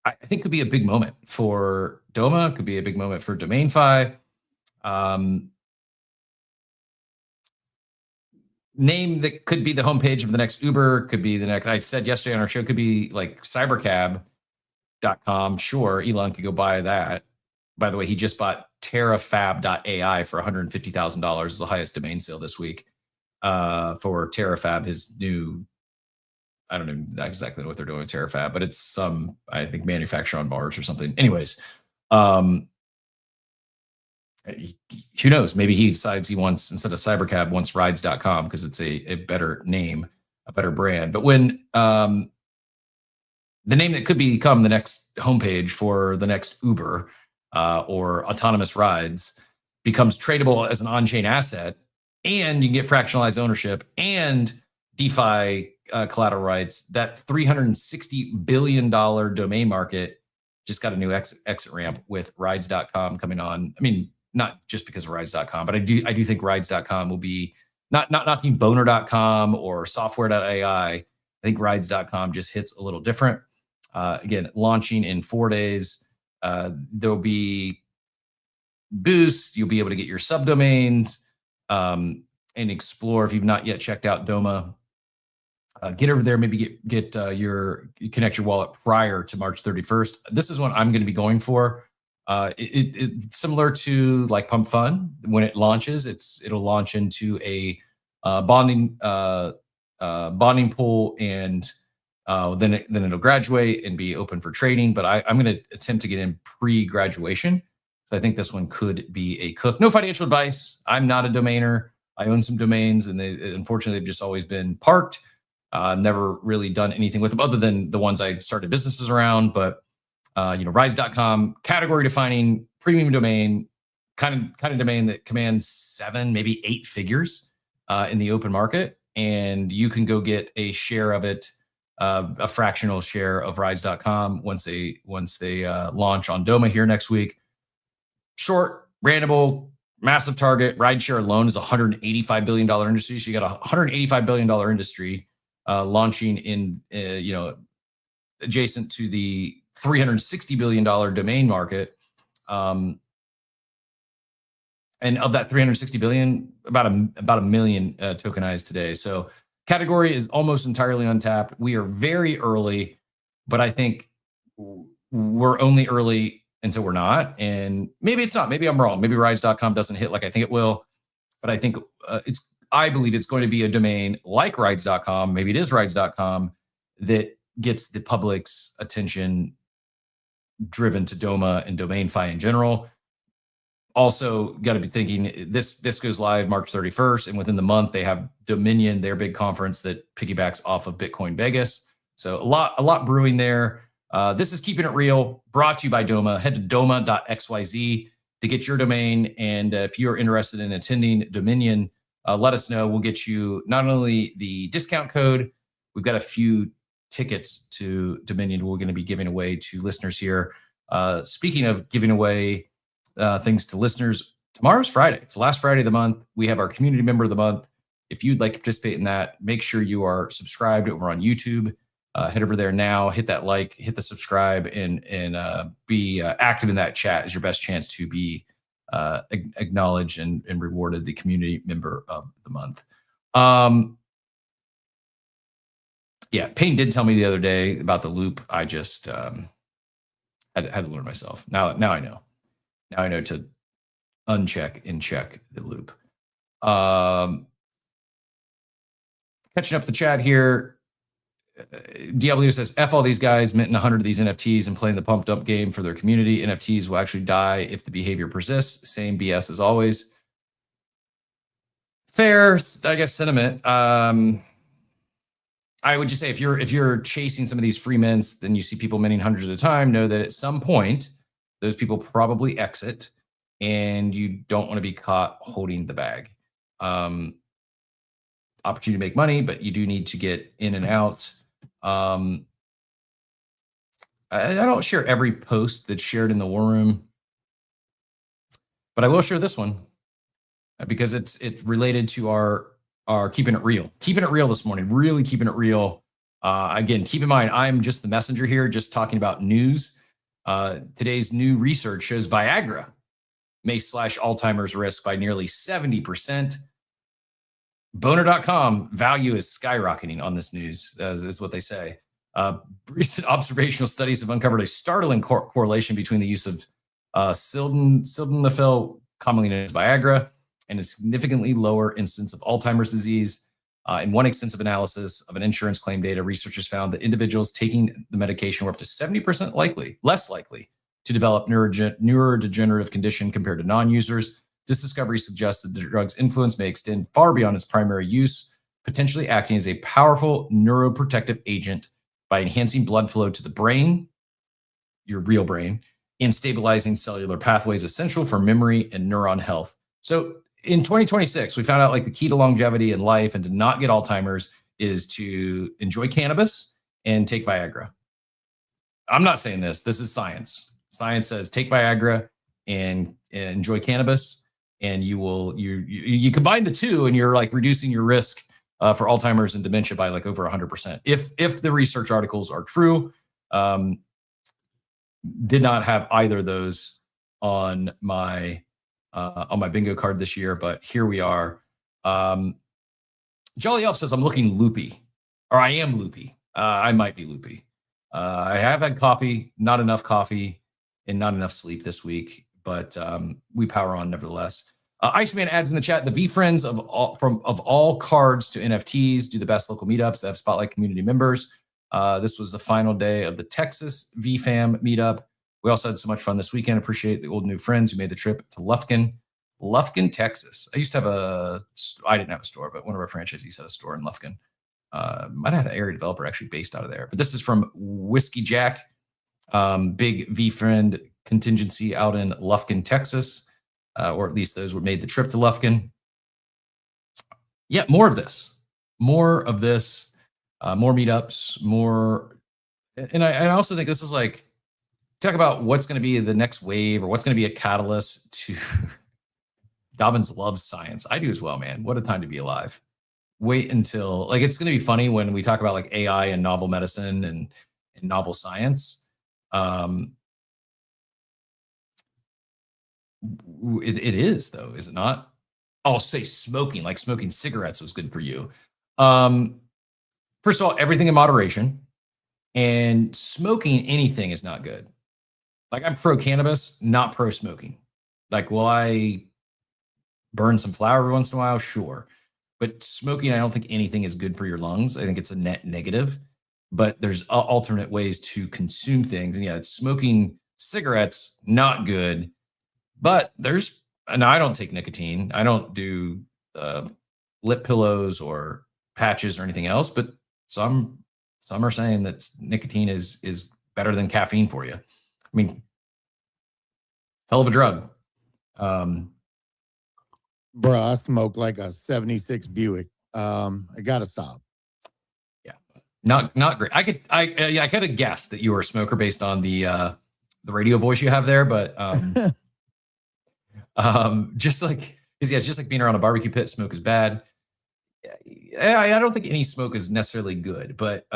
I think, could be a big moment for Doma. Could be a big moment for DomainFi. Name that could be the homepage of the next Uber, could be the next, I said yesterday on our show, could be like cybercab.com. Sure, Elon could go buy that. By the way, he just bought terrafab.ai for $150,000. It's the highest domain sale this week for Terrafab, his new, I don't know exactly what they're doing with Terrafab, but it's some, I think, manufacturer on Mars or something. Anyways, who knows? Maybe he decides he wants, instead of Cybercab, wants rides.com because it's a better name, a better brand. But when the name that could become the next homepage for the next Uber or autonomous rides becomes tradable as an on-chain asset, and you can get fractionalized ownership and DeFi collateral rights, that $360 billion domain market just got a new exit ramp with rides.com coming on. I mean, not just because of rides.com, but I do think rides.com will be not knocking boner.com or software.ai. I think rides.com just hits a little different. Again, launching in 4 days. There'll be boosts. You'll be able to get your subdomains and explore. If you've not yet checked out Doma, get over there, maybe get connect your wallet prior to March 31st. This is what I'm going to be going for. It's similar to like Pump Fund. When it launches, it'll launch into a bonding pool, and then it'll graduate and be open for trading. But I'm going to attempt to get in pre-graduation. So I think this one could be a cook. No financial advice. I'm not a domainer. I own some domains, and unfortunately they've just always been parked. Never really done anything with them other than the ones I started businesses around. But Rise.com, category defining premium domain, kind of domain that commands 7, maybe 8 figures in the open market, and you can go get a share of it, a fractional share of Rise.com once they launch on Doma here next week. Short, brandable, massive target. Rideshare alone is a $185 billion industry. So you got a $185 billion industry launching in adjacent to the $360 billion domain market. And of that 360 billion, about a million tokenized today. So category is almost entirely untapped. We are very early, but I think we're only early until we're not. And maybe it's not. Maybe I'm wrong. Maybe Rides.com doesn't hit like I think it will. But I think I believe it's going to be a domain like Rides.com. Maybe it is Rides.com that gets the public's attention driven to Doma and DomainFi in general. Also, got to be thinking this goes live March 31st, and within the month they have Dominion, their big conference that piggybacks off of Bitcoin Vegas. So a lot brewing there. This is Keeping It Real, brought to you by Doma. Head to doma.xyz to get your domain, and if you're interested in attending Dominion, let us know. We'll get you not only the discount code, we've got a few tickets to Dominion we're going to be giving away to listeners here. Speaking of giving away things to listeners, tomorrow's Friday. It's the last Friday of the month. We have our community member of the month. If you'd like to participate in that, make sure you are subscribed over on YouTube. Head over there now, hit that like, hit the subscribe, and be active in that chat. Is your best chance to be acknowledged and rewarded the community member of the month. Yeah, Payne did tell me the other day about the loop. I just had to learn myself. Now I know. Now I know to uncheck and check the loop. Catching up the chat here. DW says, F all these guys minting 100 of these NFTs and playing the pumped up game for their community. NFTs will actually die if the behavior persists. Same BS as always. Fair, I guess, sentiment. I would just say if you're chasing some of these free mints, then you see people minting hundreds at a time, know that at some point, those people probably exit and you don't want to be caught holding the bag. Opportunity to make money, but you do need to get in and out. I don't share every post that's shared in the war room, but I will share this one because it's related to our keeping it real this morning, really keeping it real. Again, keep in mind, I'm just the messenger here, just talking about news. Today's new research shows Viagra may slash Alzheimer's risk by nearly 70%. Boner.com value is skyrocketing on this news, is what they say. Recent observational studies have uncovered a startling correlation between the use of sildenafil, commonly known as Viagra, and a significantly lower incidence of Alzheimer's disease. In one extensive analysis of an insurance claim data, researchers found that individuals taking the medication were up to 70% less likely to develop neurodegenerative condition compared to non-users. This discovery suggests that the drug's influence may extend far beyond its primary use, potentially acting as a powerful neuroprotective agent by enhancing blood flow to the brain, your real brain, and stabilizing cellular pathways essential for memory and neuron health. So in 2026, we found out like the key to longevity in life and to not get Alzheimer's is to enjoy cannabis and take Viagra. I'm not saying this. This is science. Science says take Viagra and enjoy cannabis, and you combine the two, and you're like reducing your risk for Alzheimer's and dementia by like over 100%. If the research articles are true, did not have either of those on my bingo card this year, but here we are. Jolly Elf says I'm looking loopy, or I am loopy. I might be loopy. I have had coffee, not enough coffee, and not enough sleep this week, but we power on nevertheless. Iceman adds in the chat, the V-Friends of all cards to NFTs do the best local meetups that have Spotlight community members. This was the final day of the Texas VFam meetup. We also had so much fun this weekend. Appreciate the old new friends who made the trip to Lufkin, Texas. I used to have I didn't have a store, but one of our franchisees had a store in Lufkin. Might have had an area developer actually based out of there. But this is from Whiskey Jack, big V-Friend contingency out in Lufkin, Texas. Or at least those who made the trip to Lufkin. Yeah, more of this, more meetups, more. And I also think this is like, talk about what's going to be the next wave or what's going to be a catalyst to Dobbins loves science. I do as well, man. What a time to be alive. Wait until like, it's going to be funny when we talk about like AI and novel medicine and novel science. It is though, is it not? I'll say smoking, like smoking cigarettes was good for you. First of all, everything in moderation, and smoking anything is not good. Like I'm pro cannabis, not pro smoking. Like, will I burn some flower every once in a while? Sure. But smoking, I don't think anything is good for your lungs. I think it's a net negative, but there's alternate ways to consume things. And yeah, it's smoking cigarettes, not good. But and I don't take nicotine. I don't do lip pillows or patches or anything else. But some are saying that nicotine is better than caffeine for you. I mean, hell of a drug. Bruh, I smoke like a 76 Buick. I gotta stop. Yeah, not great. I could have guessed that you were a smoker based on the radio voice you have there, but just like it's just like being around a barbecue pit. Smoke is bad. I don't think any smoke is necessarily good, but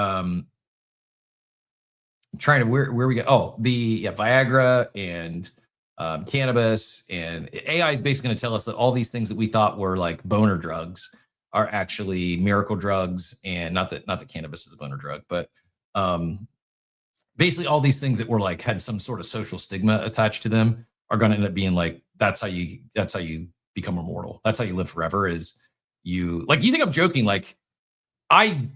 trying to where we go. Oh, Viagra and cannabis and AI is basically going to tell us that all these things that we thought were like boner drugs are actually miracle drugs, and not that cannabis is a boner drug, but basically all these things that were like had some sort of social stigma attached to them are going to end up being like that's how you become immortal. That's how you live forever. Is you think I'm joking? Like I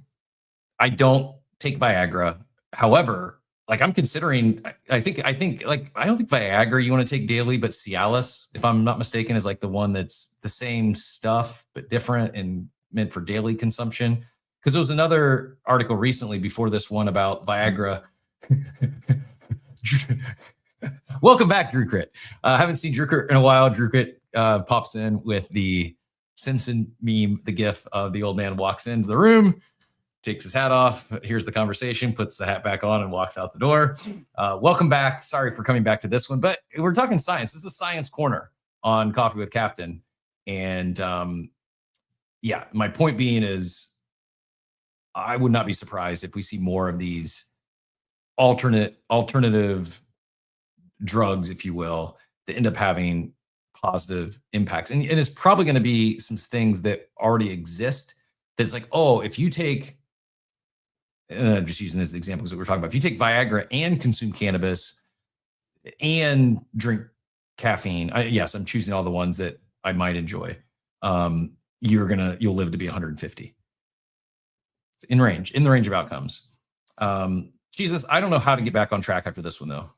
don't take Viagra. However, like I'm considering, I think like, I don't think Viagra you want to take daily, but Cialis, if I'm not mistaken, is like the one that's the same stuff, but different and meant for daily consumption. Because there was another article recently before this one about Viagra. Welcome back, Drew Crit. I haven't seen Drew Crit in a while. Drew Crit pops in with the Simpson meme, the gif of the old man walks into the room, takes his hat off, hears the conversation, puts the hat back on, and walks out the door. Welcome back. Sorry for coming back to this one, but we're talking science. This is a science corner on Coffee with Captain. And yeah, my point being is I would not be surprised if we see more of these alternative drugs, if you will, that end up having positive impacts. And it's probably going to be some things that already exist. That's like, oh, if you take, I'm just using this as examples that we're talking about. If you take Viagra and consume cannabis and drink caffeine, yes, I'm choosing all the ones that I might enjoy. You'll live to be 150 in the range of outcomes. Jesus, I don't know how to get back on track after this one though.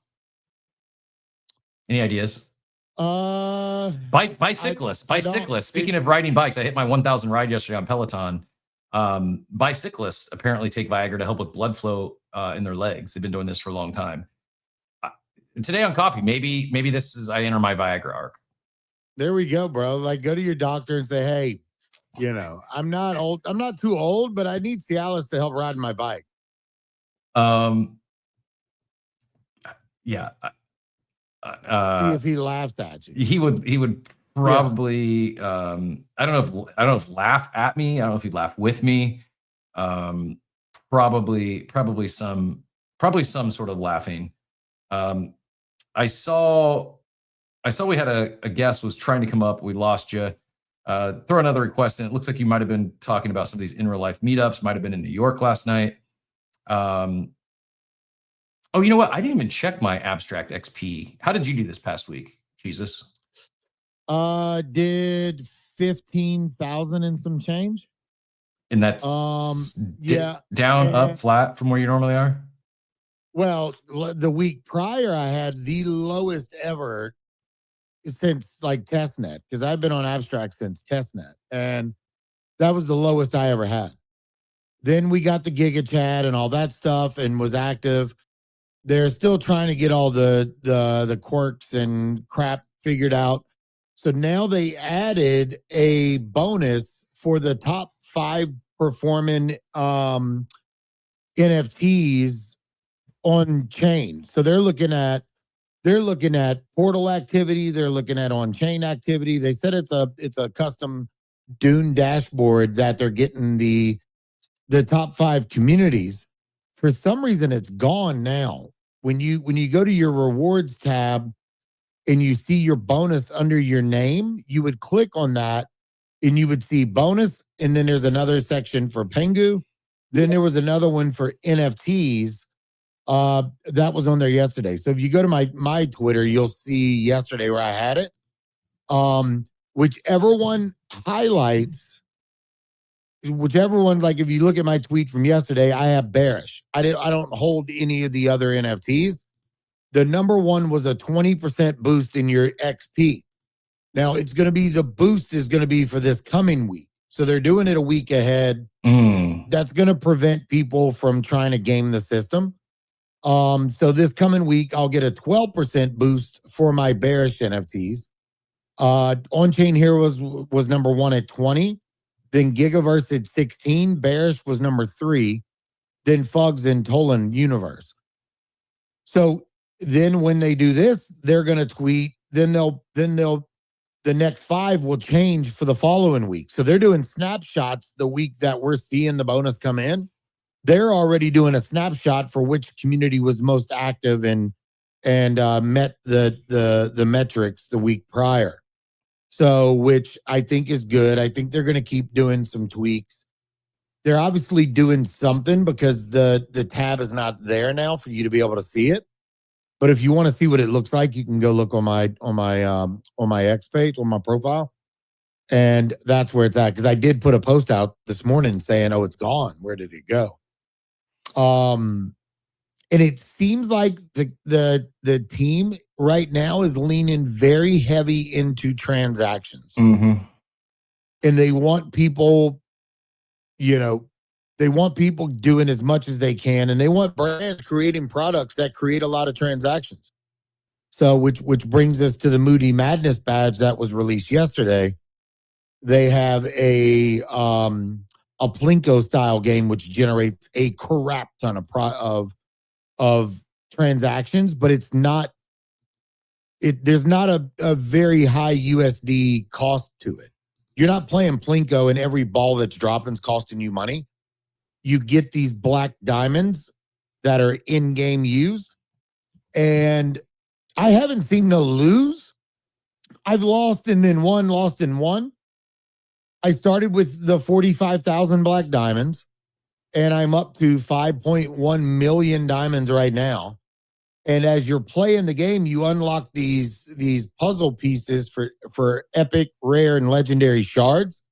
Any ideas? Bicyclists. Speaking of riding bikes, I hit my 1,000 ride yesterday on Peloton. Bicyclists apparently take Viagra to help with blood flow in their legs. They've been doing this for a long time. Today on Coffee, maybe this is I enter my Viagra arc. There we go, bro. Like, go to your doctor and say, hey, I'm not old. I'm not too old, but I need Cialis to help ride my bike. Yeah. See if he laughs at you. He would probably. I don't know if laugh at me. I don't know if he'd laugh with me. Probably some sort of laughing. I saw we had a guest was trying to come up. We lost you. Throw another request in. It looks like you might have been talking about some of these in real life meetups. Might have been in New York last night. Oh, you know what? I didn't even check my Abstract XP. How did you do this past week, Jesus? Did 15,000 and some change. And that's down, up, flat from where you normally are. Well, the week prior, I had the lowest ever since like testnet, because I've been on Abstract since testnet, and that was the lowest I ever had. Then we got the Giga Chat and all that stuff, and was active. They're still trying to get all the quirks and crap figured out. So now they added a bonus for the top 5 performing NFTs on chain. So they're looking at portal activity. They're looking at on chain activity. They said it's a custom Dune dashboard that they're getting the top 5 communities. For some reason, it's gone now. When you go to your rewards tab and you see your bonus under your name, you would click on that and you would see bonus. And then there's another section for Pengu. Then there was another one for NFTs. That was on there yesterday. So if you go to my Twitter, you'll see yesterday where I had it. Whichever one highlights, like if you look at my tweet from yesterday, I have bearish. I don't hold any of the other NFTs. The number one was a 20% boost in your XP. Now it's going to be, the boost is going to be for this coming week. So they're doing it a week ahead. That's going to prevent people from trying to game the system. So this coming week, I'll get a 12% boost for my bearish NFTs. On-chain Heroes was number 1 at 20. Then Gigaverse at 16. Bearish was number 3. Then Fugs and Tolan Universe. So then when they do this, they're going to tweet. Then the next 5 will change for the following week. So they're doing snapshots the week that we're seeing the bonus come in. They're already doing a snapshot for which community was most active and met the metrics the week prior. So, which I think is good. I think they're going to keep doing some tweaks. They're obviously doing something because the tab is not there now for you to be able to see it. But if you want to see what it looks like, you can go look on my X page, on my profile. And that's where it's at. Because I did put a post out this morning saying, oh, it's gone. Where did it go? And it seems like the team right now is leaning very heavy into transactions. And they want people, they want people doing as much as they can, and they want brands creating products that create a lot of transactions. So which brings us to the Moody Madness badge that was released yesterday. They have a Plinko style game which generates a crap ton of transactions, but it's not there's not a very high USD cost to it. You're not playing Plinko and every ball that's dropping is costing you money. You get these black diamonds that are in-game used, and I haven't seen no lose. I've lost and then won, lost and won. I started with the 45,000 black diamonds, and I'm up to 5.1 million diamonds right now. And as you're playing the game, you unlock these puzzle pieces for epic, rare, and legendary shards.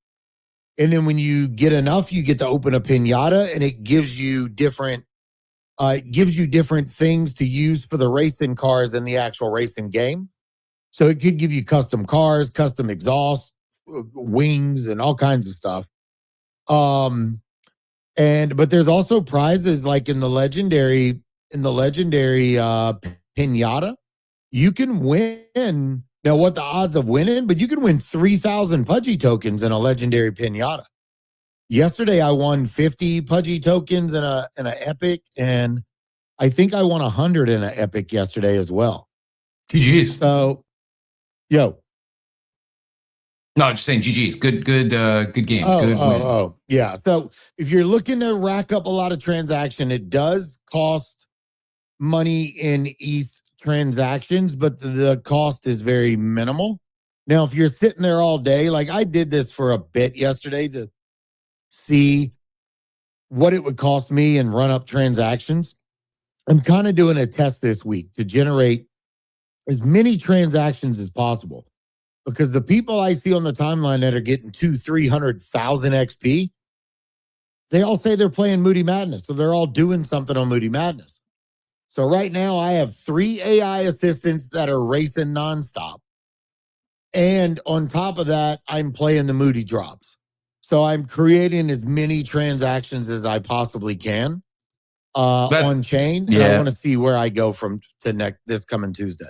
And then when you get enough, you get to open a pinata, and it gives you different things to use for the racing cars in the actual racing game. So it could give you custom cars, custom exhaust, wings, and all kinds of stuff. But there's also prizes like in the legendary pinata. You can win. Now, what the odds of winning? But you can win 3,000 Pudgy tokens in a legendary pinata. Yesterday, I won 50 Pudgy tokens in a epic, and I think I won 100 in an epic yesterday as well. GG's. So, yo. No, just saying GG's. Good game. Good win. Yeah. So if you're looking to rack up a lot of transaction, it does cost money in ETH transactions, but the cost is very minimal. Now, if you're sitting there all day, like I did this for a bit yesterday to see what it would cost me and run up transactions. I'm kind of doing a test this week to generate as many transactions as possible, because the people I see on the timeline that are getting 200,000-300,000 XP, they all say they're playing Moody Madness. So they're all doing something on Moody Madness. So right now I have 3 AI assistants that are racing nonstop. And on top of that, I'm playing the Moody drops. So I'm creating as many transactions as I possibly can on chain. And I want to see where I go this coming Tuesday.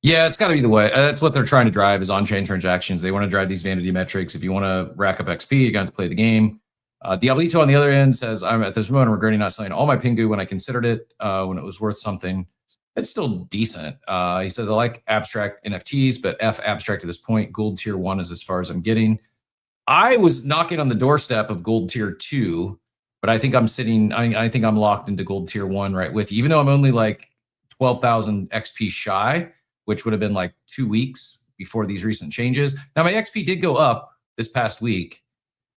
Yeah, it's got to be the way. That's what they're trying to drive is on-chain transactions. They want to drive these vanity metrics. If you want to rack up XP, you got to play the game. Diablito on the other end says, I'm at this moment regretting not selling all my Pingu when I considered it, when it was worth something. It's still decent. He says, I like abstract NFTs, but F abstract at this point. Gold tier 1 is as far as I'm getting. I was knocking on the doorstep of gold tier 2, but I think I'm I think I'm locked into gold tier 1 right with you, even though I'm only like 12,000 XP shy, which would have been like 2 weeks before these recent changes. Now, my XP did go up this past week,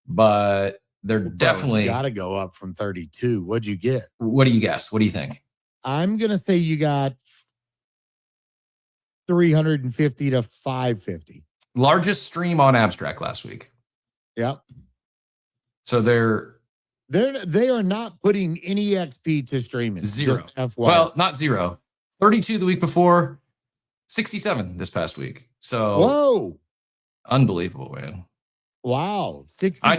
but they're definitely got to go up from 32. What'd you get? What do you guess? What do you think? I'm going to say you got 350 to 550. Largest stream on abstract last week. Yep. So they are not putting any XP to streaming. 0. Just FYI. Well, not 0. 32 the week before, 67 this past week. So whoa. Unbelievable, man. Wow. 60. I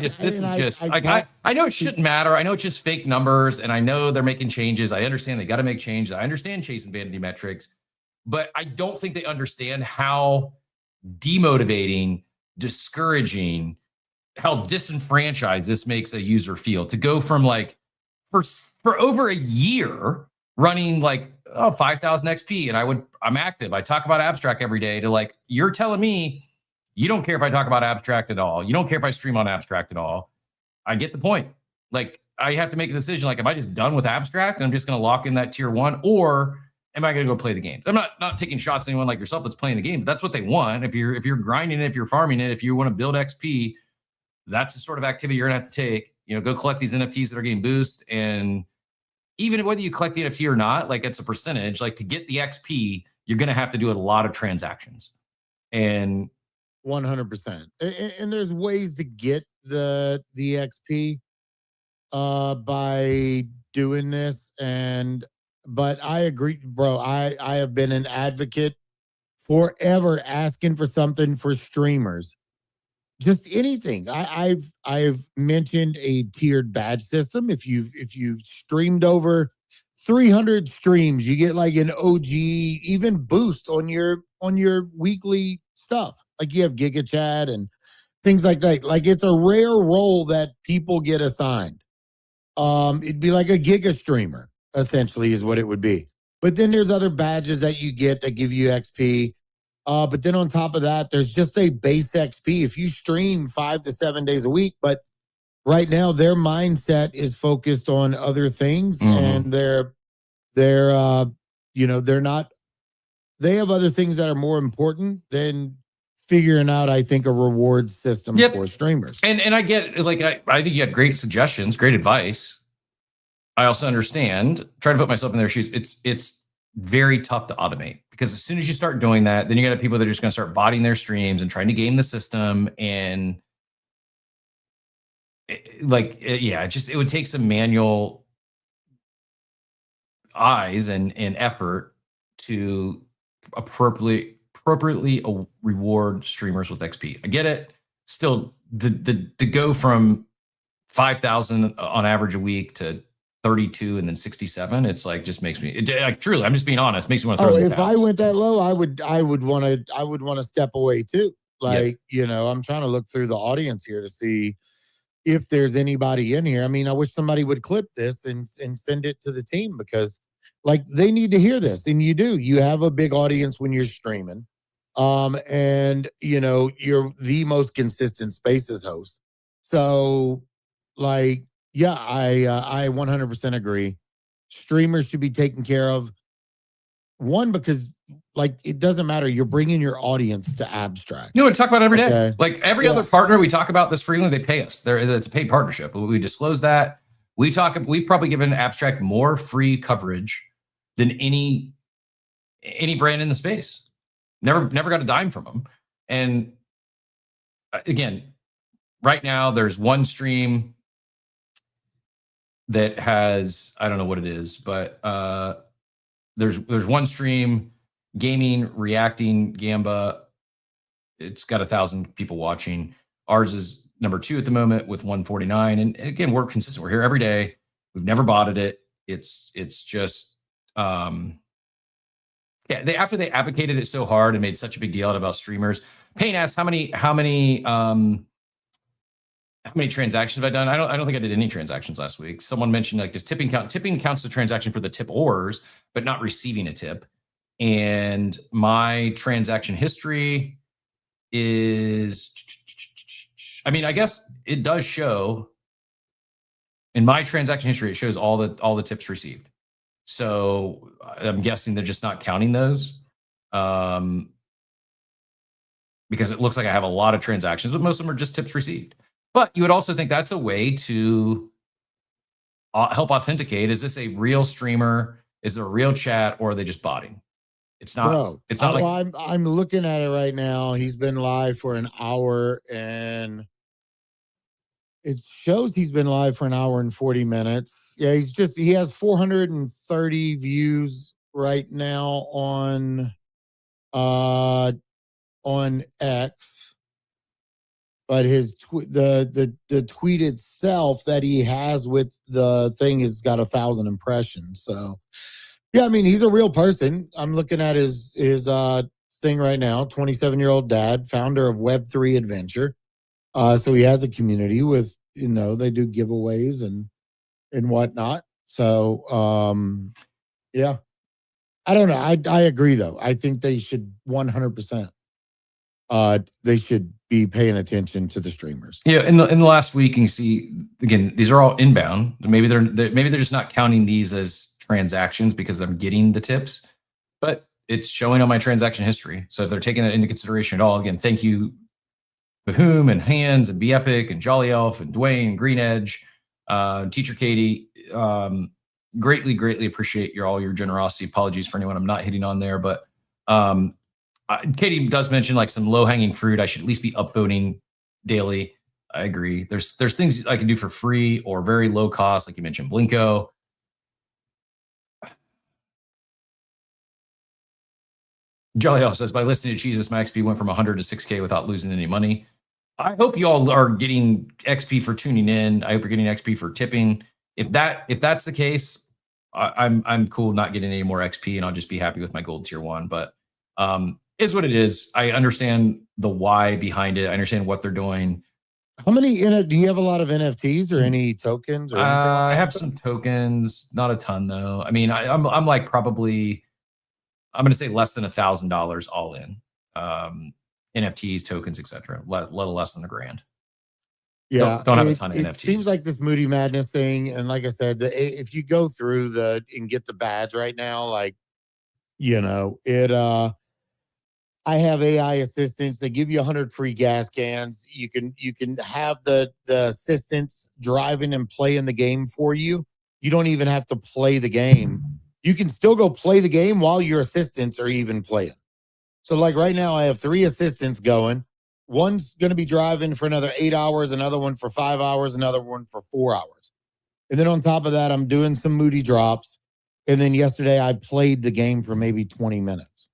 know it shouldn't matter. I know it's just fake numbers, and I know they're making changes. I understand they got to make changes. I understand chasing vanity metrics, but I don't think they understand how demotivating, discouraging, how disenfranchised this makes a user feel to go from like for over a year running like 5,000 XP, and I'm active. I talk about abstract every day, to like, you're telling me you don't care if I talk about abstract at all. You don't care if I stream on abstract at all. I get the point. Like, I have to make a decision. Like, am I just done with abstract and I'm just going to lock in that tier 1, or am I going to go play the games? I'm not taking shots at anyone like yourself that's playing the games. That's what they want. If you're grinding it, if you're farming it, if you want to build XP, that's the sort of activity you're going to have to take. Go collect these NFTs that are getting boost, and even whether you collect the NFT or not, like, it's a percentage. Like, to get the XP, you're going to have to do a lot of transactions. And 100%. And there's ways to get the XP by doing this. But I agree, bro. I have been an advocate forever asking for something for streamers. Just anything. I've mentioned a tiered badge system. If you've streamed over 300 streams, you get like an OG even boost on your weekly stuff. Like, you have Giga Chat and things like that. Like, it's a rare role that people get assigned. It'd be like a Giga streamer, essentially, is what it would be. But then there's other badges that you get that give you XP. But then on top of that, there's just a base XP if you stream 5 to 7 days a week. But right now, their mindset is focused on other things, and they're not they have other things that are more important than figuring out, I think, a reward system for streamers. And I get, like, I think you had great suggestions, great advice. I also understand, trying to put myself in their shoes, it's very tough to automate, because as soon as you start doing that, then you got people that are just going to start botting their streams and trying to game the system. And it would take some manual eyes and effort to appropriately reward streamers with XP. I get it. Still, to go from 5,000 on average a week to 32 and then 67, it's like, just makes me, like, truly, I'm just being honest, makes me want to throw in the If towel. I went that low, I would want to step away too. Like, I'm trying to look through the audience here to see if there's anybody in here. I mean, I wish somebody would clip this and send it to the team, because like, they need to hear this. And you have a big audience when you're streaming. And you're the most consistent Spaces host. So like, yeah, I 100% agree. Streamers should be taken care of. One, because like, it doesn't matter. You're bringing your audience to Abstract. No, we talk about it every day. Okay. Like every other partner, we talk about this frequently. They pay us. It's a paid partnership. We disclose that. We've probably given Abstract more free coverage than any brand in the space. Never got a dime from them. And again, right now there's one stream that has, I don't know what it is, but there's one stream, gaming, reacting, Gamba. It's got 1,000 people watching. Ours is number 2 at the moment with 149. And again, we're consistent. We're here every day. We've never botted it. It's just, after they advocated it so hard and made such a big deal out about streamers. Payne asked, how many transactions have I done? I don't think I did any transactions last week. Someone mentioned, like, does tipping count? Tipping counts the transaction for the tip orders, but not receiving a tip. And my transaction history is, I mean, I guess it does show in my transaction history, it shows all the tips received. So I'm guessing they're just not counting those. Because it looks like I have a lot of transactions, but most of them are just tips received. But you would also think that's a way to help authenticate. Is this a real streamer? Is there a real chat, or are they just botting? It's not. Bro, it's not like I'm looking at it right now. He's been live for an hour, and it shows he's been live for an hour and 40 minutes. Yeah, he has 430 views right now on X. But his the tweet itself that he has with the thing has got 1,000 impressions. So yeah, I mean, he's a real person. I'm looking at his thing right now. 27-year-old dad, founder of Web3 Adventure. So he has a community with, they do giveaways and whatnot. So yeah, I don't know. I agree though. I think they should 100%. They should be paying attention to the streamers. Yeah, in the last week, you can see, again, these are all inbound. Maybe they're just not counting these as transactions because I'm getting the tips, but it's showing on my transaction history. So if they're taking that into consideration at all, again, thank you, Bahoom and Hands and Be Epic and Jolly Elf and Dwayne, Green Edge, Teacher Katie. Greatly appreciate all your generosity. Apologies for anyone I'm not hitting on there, but Katie does mention like some low-hanging fruit. I should at least be upvoting daily. I agree. There's things I can do for free or very low cost, like you mentioned, Blinko. Jolly Elf says, by listening to Jesus, my XP went from 100 to 6K without losing any money. I hope you all are getting XP for tuning in. I hope you're getting XP for tipping. If that's the case, I'm cool not getting any more XP, and I'll just be happy with my gold tier 1. But is what it is. I understand the why behind it. I understand what they're doing. How many do you have? A lot of NFTs or any tokens? Or anything I have some tokens, not a ton though. I mean, I'm like probably, I'm going to say less than $1,000 all in. NFTs, tokens, etc. Little less than $1,000. Yeah, don't have a ton of NFTs. It seems like this Moody Madness thing, and like I said, if you go through and get the badge right now, like You know, I have AI assistants that give you 100 free gas cans. You can have the assistants driving and playing the game for you. You don't even have to play the game. You can still go play the game while your assistants are even playing. So like right now I have 3 assistants going. One's going to be driving for another 8 hours, another one for 5 hours, another one for 4 hours. And then on top of that, I'm doing some moody drops. And then yesterday I played the game for maybe 20 minutes.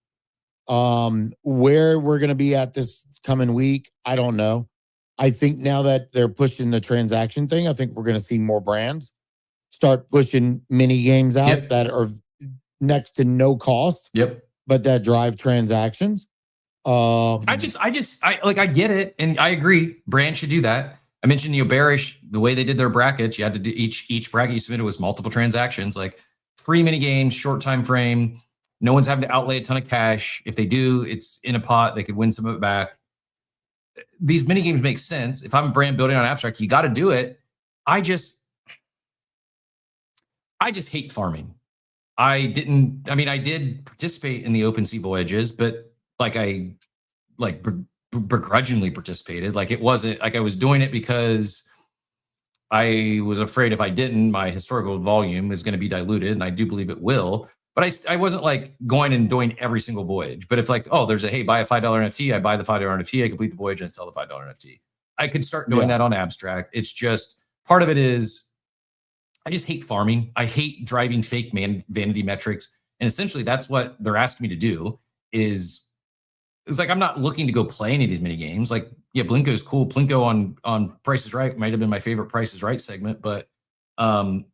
Where we're going to be at this coming week, I don't know. I think now that they're pushing the transaction thing, I think we're going to see more brands start pushing mini games out that are next to no cost. But that drive transactions. I get it, and I agree. Brands should do that. I mentioned Bearish, the way they did their brackets. You had to do each bracket you submitted was multiple transactions, like free mini games, short time frame. No one's having to outlay a ton of cash. If they do, it's in a pot. They could win some of it back. These mini games make sense. If I'm a brand building on Abstract, you got to do it. I just hate farming. I did participate in the OpenSea voyages, but I begrudgingly participated. Like, it wasn't like I was doing it because I was afraid if I didn't, my historical volume is going to be diluted, and I do believe it will. But I wasn't like going and doing every single voyage. But if there's hey, buy a $5 NFT, I buy the $5 NFT, I complete the voyage and sell the $5 NFT. I could start doing that on Abstract. It's just part of it is I just hate farming. I hate driving fake vanity metrics. And essentially that's what they're asking me to do is like, I'm not looking to go play any of these mini games. Like, yeah, Blinko's cool. Plinko on Price is Right might have been my favorite Price is Right segment, but I'm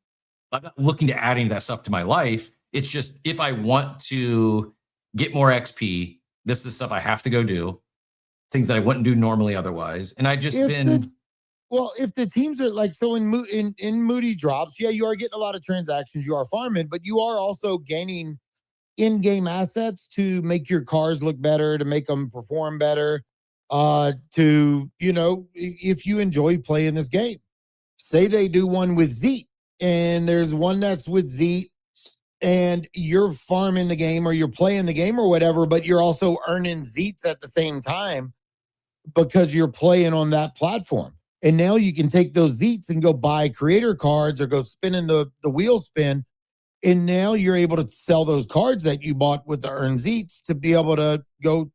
not looking to add any of that stuff to my life. It's just, if I want to get more XP, this is the stuff I have to go do, things that I wouldn't do normally otherwise. And I just if the teams are like, so in Moody drops, yeah, you are getting a lot of transactions, you are farming, but you are also gaining in-game assets to make your cars look better, to make them perform better, if you enjoy playing this game. Say they do one with Zeet, and there's one that's with Zeet, and you're farming the game or you're playing the game or whatever, but you're also earning Zeets at the same time because you're playing on that platform. And now you can take those Zeets and go buy creator cards or go spinning the wheel spin. And now you're able to sell those cards that you bought with the earned Zeets to be able to go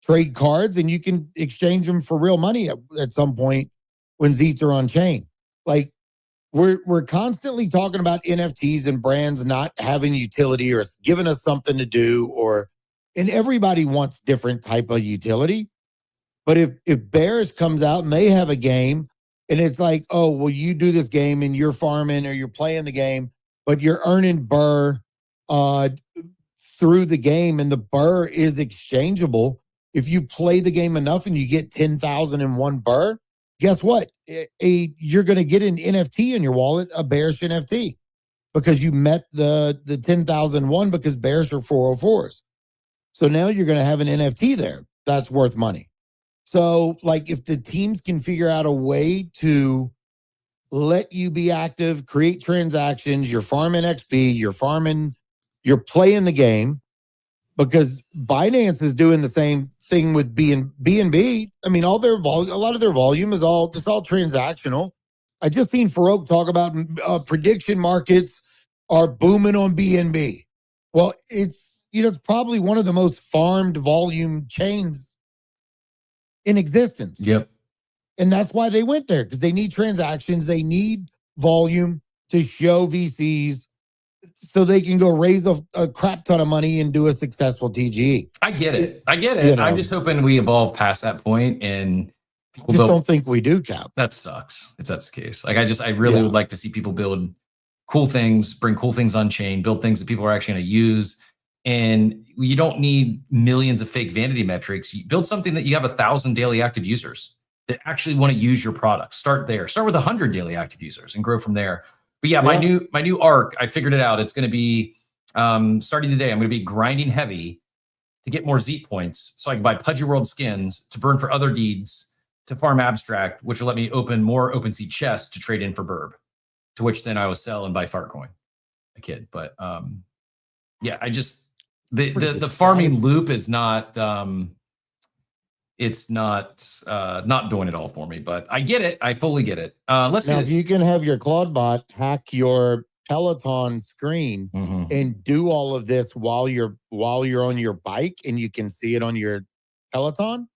trade cards, and you can exchange them for real money at some point when Zeets are on chain. Like, we're constantly talking about NFTs and brands not having utility or giving us something to do, and everybody wants different type of utility. But if Bearish comes out and they have a game and it's like, oh, well, you do this game and you're farming or you're playing the game, but you're earning Burr through the game, and the Burr is exchangeable. If you play the game enough and you get 10,001 Burr, guess what? You're going to get an NFT in your wallet, a Bearish NFT, because you met the 10,001 because Bearish are 404s. So now you're going to have an NFT there that's worth money. So, like, if the teams can figure out a way to let you be active, create transactions, you're farming XP, you're playing the game, because Binance is doing the same thing with BNB. I mean, a lot of their volume is all transactional. I just seen Farouk talk about prediction markets are booming on BNB. Well, it's probably one of the most farmed volume chains in existence. Yep. And that's why they went there, because they need transactions. They need volume to show VCs so they can go raise a crap ton of money and do a successful TGE. I get it. I'm just hoping we evolve past that point, and I just don't think we do, Cap. That sucks if that's the case. Like, I really would like to see people build cool things, bring cool things on chain, build things that people are actually going to use. And you don't need millions of fake vanity metrics. You build something that you have 1,000 daily active users that actually want to use your product. Start there. Start with 100 daily active users and grow from there. But my new arc, I figured it out. It's going to be starting today. I'm going to be grinding heavy to get more Zeet points so I can buy Pudgy World skins to burn for other deeds to farm Abstract, which will let me open more OpenSea chests to trade in for Burb, to which then I will sell and buy Fartcoin, a kid. But the farming loop is not it's not doing it all for me, but I get it. I fully get it. Let's Now, see if this. you can have your Claudebot hack your Peloton screen and do all of this while you're on your bike and you can see it on your Peloton,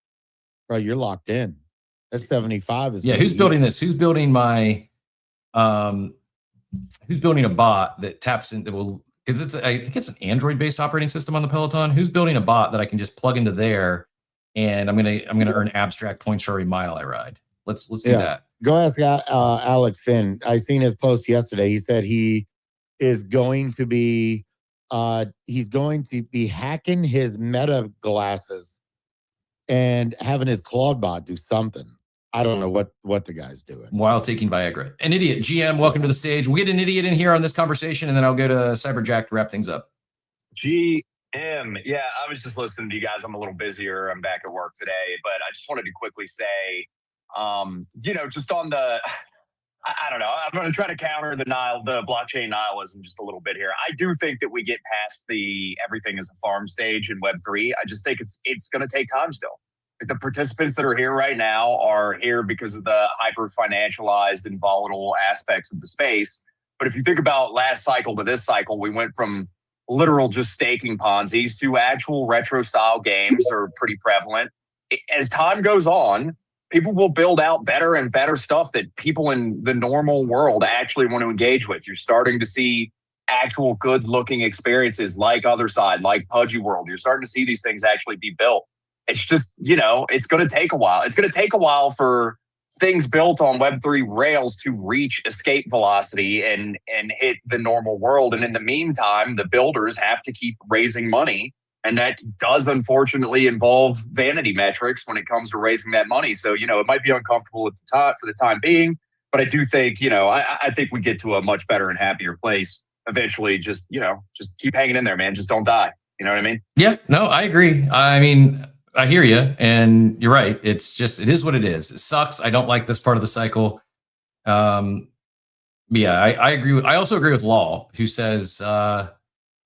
bro, you're locked in. That 75 is Yeah, who's building this? Who's building my who's building a bot that taps in that will, because I think it's an Android based operating system on the Peloton. Who's building a bot that I can just plug into there and I'm gonna earn abstract points for every mile I ride? Let's do that. Go ask Alex Finn. I seen his post yesterday. He said he is going to be hacking his Meta glasses and having his Claudebot do something. I don't know what the guy's doing. While taking Viagra. An idiot. GM, welcome to the stage. We'll get an idiot in here on this conversation, and then I'll go to Cyberjack to wrap things up. GM. Yeah, I was just listening to you guys. I'm a little busier. I'm back at work today, but I just wanted to quickly say, just on the, I don't know. I'm going to try to counter the blockchain nihilism just a little bit here. I do think that we get past the everything is a farm stage in Web3. I just think it's going to take time still. The participants that are here right now are here because of the hyper financialized and volatile aspects of the space. But if you think about last cycle to this cycle, we went from literal just staking Ponzi's to actual retro style games are pretty prevalent. As time goes on, people will build out better and better stuff that people in the normal world actually want to engage with. You're starting to see actual good looking experiences like Other Side, like Pudgy World. You're starting to see these things actually be built. It's just, it's going to take a while. It's going to take a while for things built on Web3 rails to reach escape velocity and hit the normal world. And in the meantime, the builders have to keep raising money. And that does unfortunately involve vanity metrics when it comes to raising that money. So, it might be uncomfortable at the time for the time being, but I do think, I think we get to a much better and happier place eventually. Just keep hanging in there, man. Just don't die. You know what I mean? Yeah, no, I agree. I mean, I hear you, and you're right. It is what it is. It sucks. I don't like this part of the cycle. Yeah, I agree. I also agree with Law, who says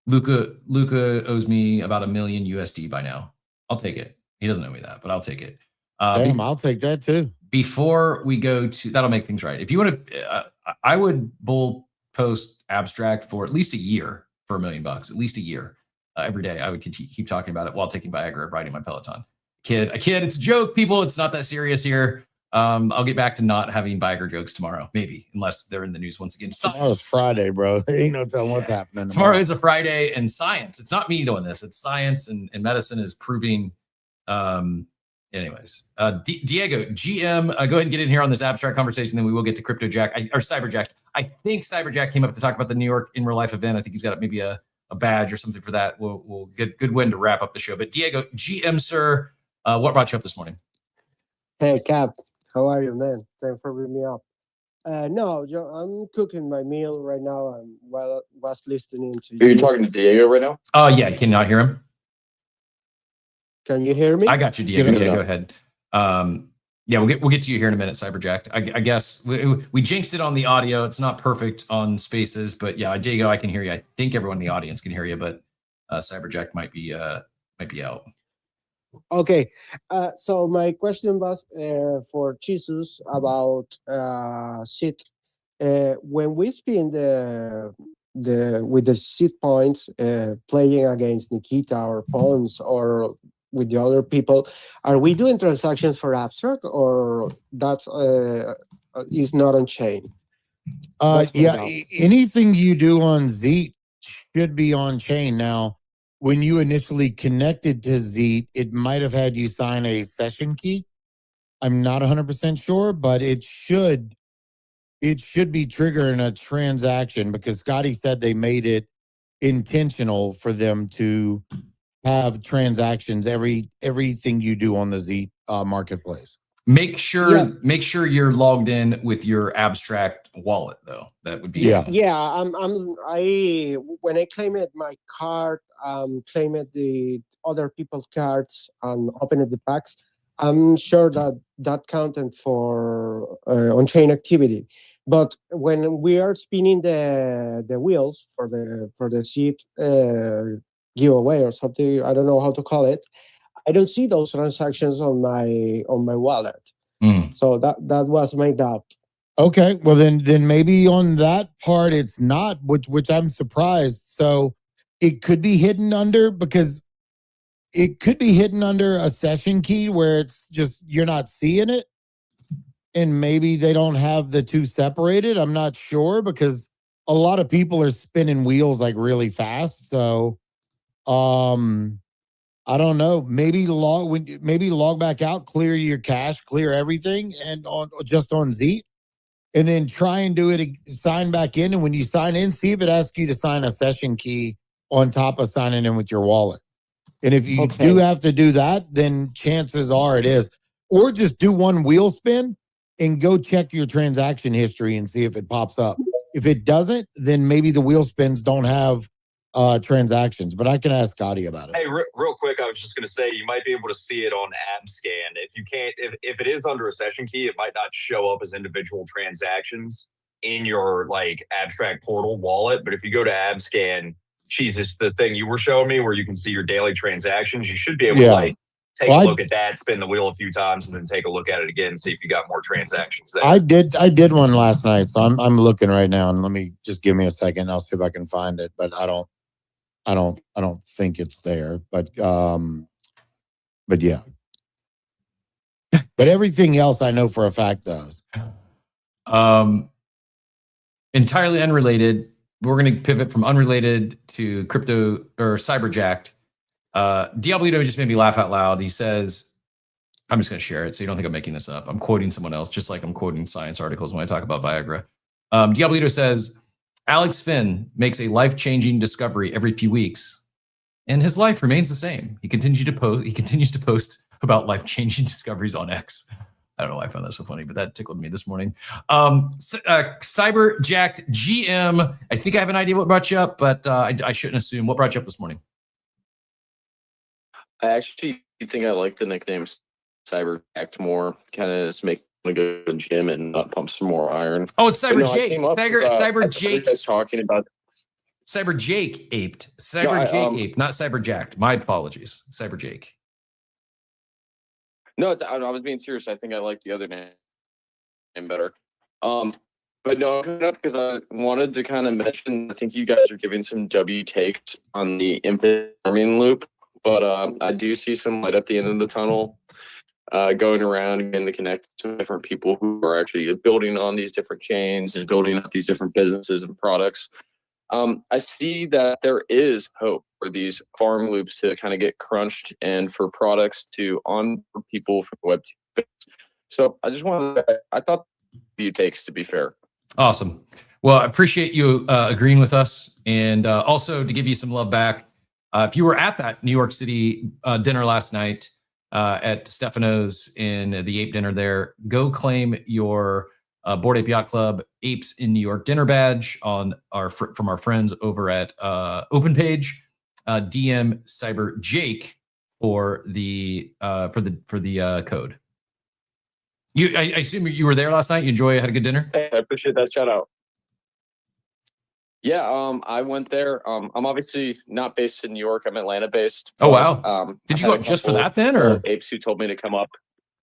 Luca owes me about $1 million USD by now. I'll take it. He doesn't owe me that, but I'll take it. I'll take that too. Before we go to, that'll make things right. If you want to, I would bull post abstract for at least a year for $1 million, at least a year. Every day I would keep talking about it while taking Viagra, riding my Peloton. Kid, it's a joke, people. It's not that serious here. I'll get back to not having Viagra jokes tomorrow, maybe, unless they're in the news once again. Tomorrow's Friday, bro. Ain't no telling what's happening. Tomorrow is a Friday, and science. It's not me doing this. It's science, and medicine is proving. Anyways, Diego, GM, go ahead and get in here on this abstract conversation. Then we will get to Crypto Jack or Cyberjack. I think Cyberjack came up to talk about the New York in real life event. I think he's got maybe a badge or something for that. We'll get good win to wrap up the show. But Diego, GM, sir, what brought you up this morning? Hey, Cap. How are you, man? Thanks for bringing me up. No, Joe, I'm cooking my meal right now. While was listening to you. Are you talking to Diego right now? Oh, yeah. Can you not hear him? Can you hear me? I got you, Diego. Yeah, go ahead. Yeah, we'll get to you here in a minute, Cyberjack. I guess we jinxed it on the audio. It's not perfect on Spaces, but yeah, Diego, I can hear you. I think everyone in the audience can hear you, but Cyberjack might be out. Okay. So my question was for Jesus about seed. When we spin with the seed points, playing against Nikita or Pons or with the other people, are we doing transactions for abstract, or that's is not on chain? Yeah, anything you do on Zeet should be on chain. Now, when you initially connected to Zeet, it might have had you sign a session key. I'm not 100% sure, but it should be triggering a transaction, because Scotty said they made it intentional for them to have transactions everything you do on the Zeet marketplace. Make sure you're logged in with your abstract wallet, though. That would be yeah. When I claimed my card, claimed the other people's cards, and opened the packs, I'm sure that counted for on-chain activity. But when we are spinning the wheels for the seed giveaway or something. I don't know how to call it. I don't see those transactions on my wallet. So that was my doubt. Okay, well then maybe on that part it's not, which I'm surprised. So it could be hidden under, because it could be hidden under a session key where it's just you're not seeing it, and maybe they don't have the two separated. I'm not sure, because a lot of people are spinning wheels like really fast. So I don't know. Maybe log back out, clear your cache, clear everything, and just on Zeet, and then try and do it. Sign back in, and when you sign in, see if it asks you to sign a session key on top of signing in with your wallet. And if you do have to do that, then chances are it is. Or just do one wheel spin and go check your transaction history and see if it pops up. If it doesn't, then maybe the wheel spins don't have transactions, but I can ask Scotty about it. Hey, real quick, I was just going to say you might be able to see it on AppScan. If you can't, if it is under a session key, it might not show up as individual transactions in your like abstract portal wallet. But if you go to AppScan, Jesus, the thing you were showing me where you can see your daily transactions, you should be able to like take a look at that, spin the wheel a few times, and then take a look at it again, see if you got more transactions there. I did one last night, so I'm looking right now, and let me just give me a second. I'll see if I can find it, but I don't think it's there, but yeah. But everything else I know for a fact does. Entirely unrelated. We're going to pivot from unrelated to crypto or cyberjacked. Diablito just made me laugh out loud. He says, I'm just going to share it so you don't think I'm making this up. I'm quoting someone else, just like I'm quoting science articles when I talk about Viagra. Diablito says, Alex Finn makes a life-changing discovery every few weeks, and his life remains the same. He continues to post about life-changing discoveries on X. I don't know why I found that so funny, but that tickled me this morning. Cyberjacked GM. I think I have an idea what brought you up, but I shouldn't assume. What brought you up this morning? I actually think I like the nickname Cyberjacked more. Kind of just make a good gym and pump some more iron. Oh, it's Cyber Jake. Cyber Jake. You guys talking about Cyber Jake aped. Cyber Jake aped, not Cyberjacked. My apologies. Cyber Jake. No, I was being serious. I think I like the other name better. But no, I'm coming up because I wanted to kind of mention, I think you guys are giving some W takes on the infinite farming loop, but I do see some light at the end of the tunnel going around and to connect to different people who are actually building on these different chains and building up these different businesses and products. I see that there is hope for these farm loops to kind of get crunched and for products to onboard people from Web 2. So I just I thought you takes, to be fair. Awesome. Well, I appreciate you agreeing with us, and also to give you some love back. If you were at that New York City dinner last night at Stefano's in the Ape Dinner there, go claim your Board Ape Yacht Club Apes in New York dinner badge from our friends over at OpenPage. DM Cyber Jake for the code. I assume you were there last night. You had a good dinner. Hey, I appreciate that shout out. Yeah, I went there. I'm obviously not based in New York. I'm Atlanta based. Oh wow! Did you go just for that then, or apes who told me to come up?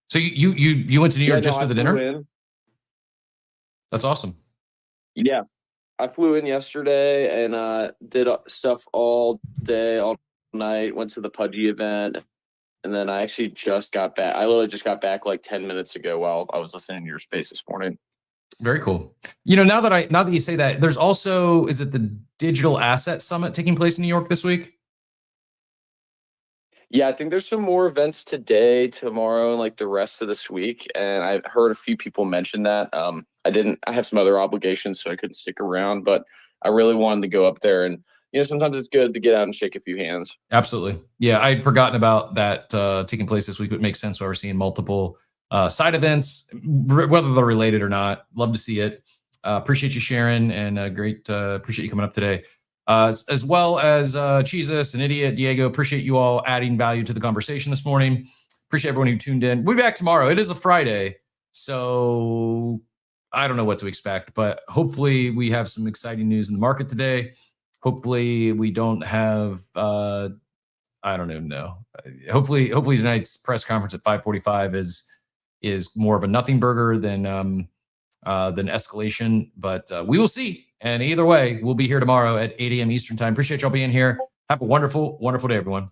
So you went to New York just for the dinner? In. That's awesome. Yeah, I flew in yesterday and did stuff all day, all night. Went to the Pudgy event, and then I actually just got back. I literally just got back like 10 minutes ago while I was listening to your space this morning. Very cool. You know, now that you say that, there's also, is it the Digital Asset Summit taking place in New York this week? Yeah, I think there's some more events today, tomorrow, and like the rest of this week. And I've heard a few people mention that. I have some other obligations, so I couldn't stick around, but I really wanted to go up there. And, you know, sometimes it's good to get out and shake a few hands. Absolutely. Yeah, I'd forgotten about that taking place this week. It makes sense why we're seeing multiple side events, whether they're related or not. Love to see it. Appreciate you sharing, and appreciate you coming up today. As well as Jesus and Idiot, Diego, appreciate you all adding value to the conversation this morning. Appreciate everyone who tuned in. We'll be back tomorrow. It is a Friday, so I don't know what to expect, but hopefully we have some exciting news in the market today. hopefully we don't have I don't even know. Hopefully tonight's press conference at 5:45 is more of a nothing burger than escalation, but we will see. And either way, we'll be here tomorrow at 8 a.m. Eastern time. Appreciate y'all being here. Have a wonderful, wonderful day, everyone.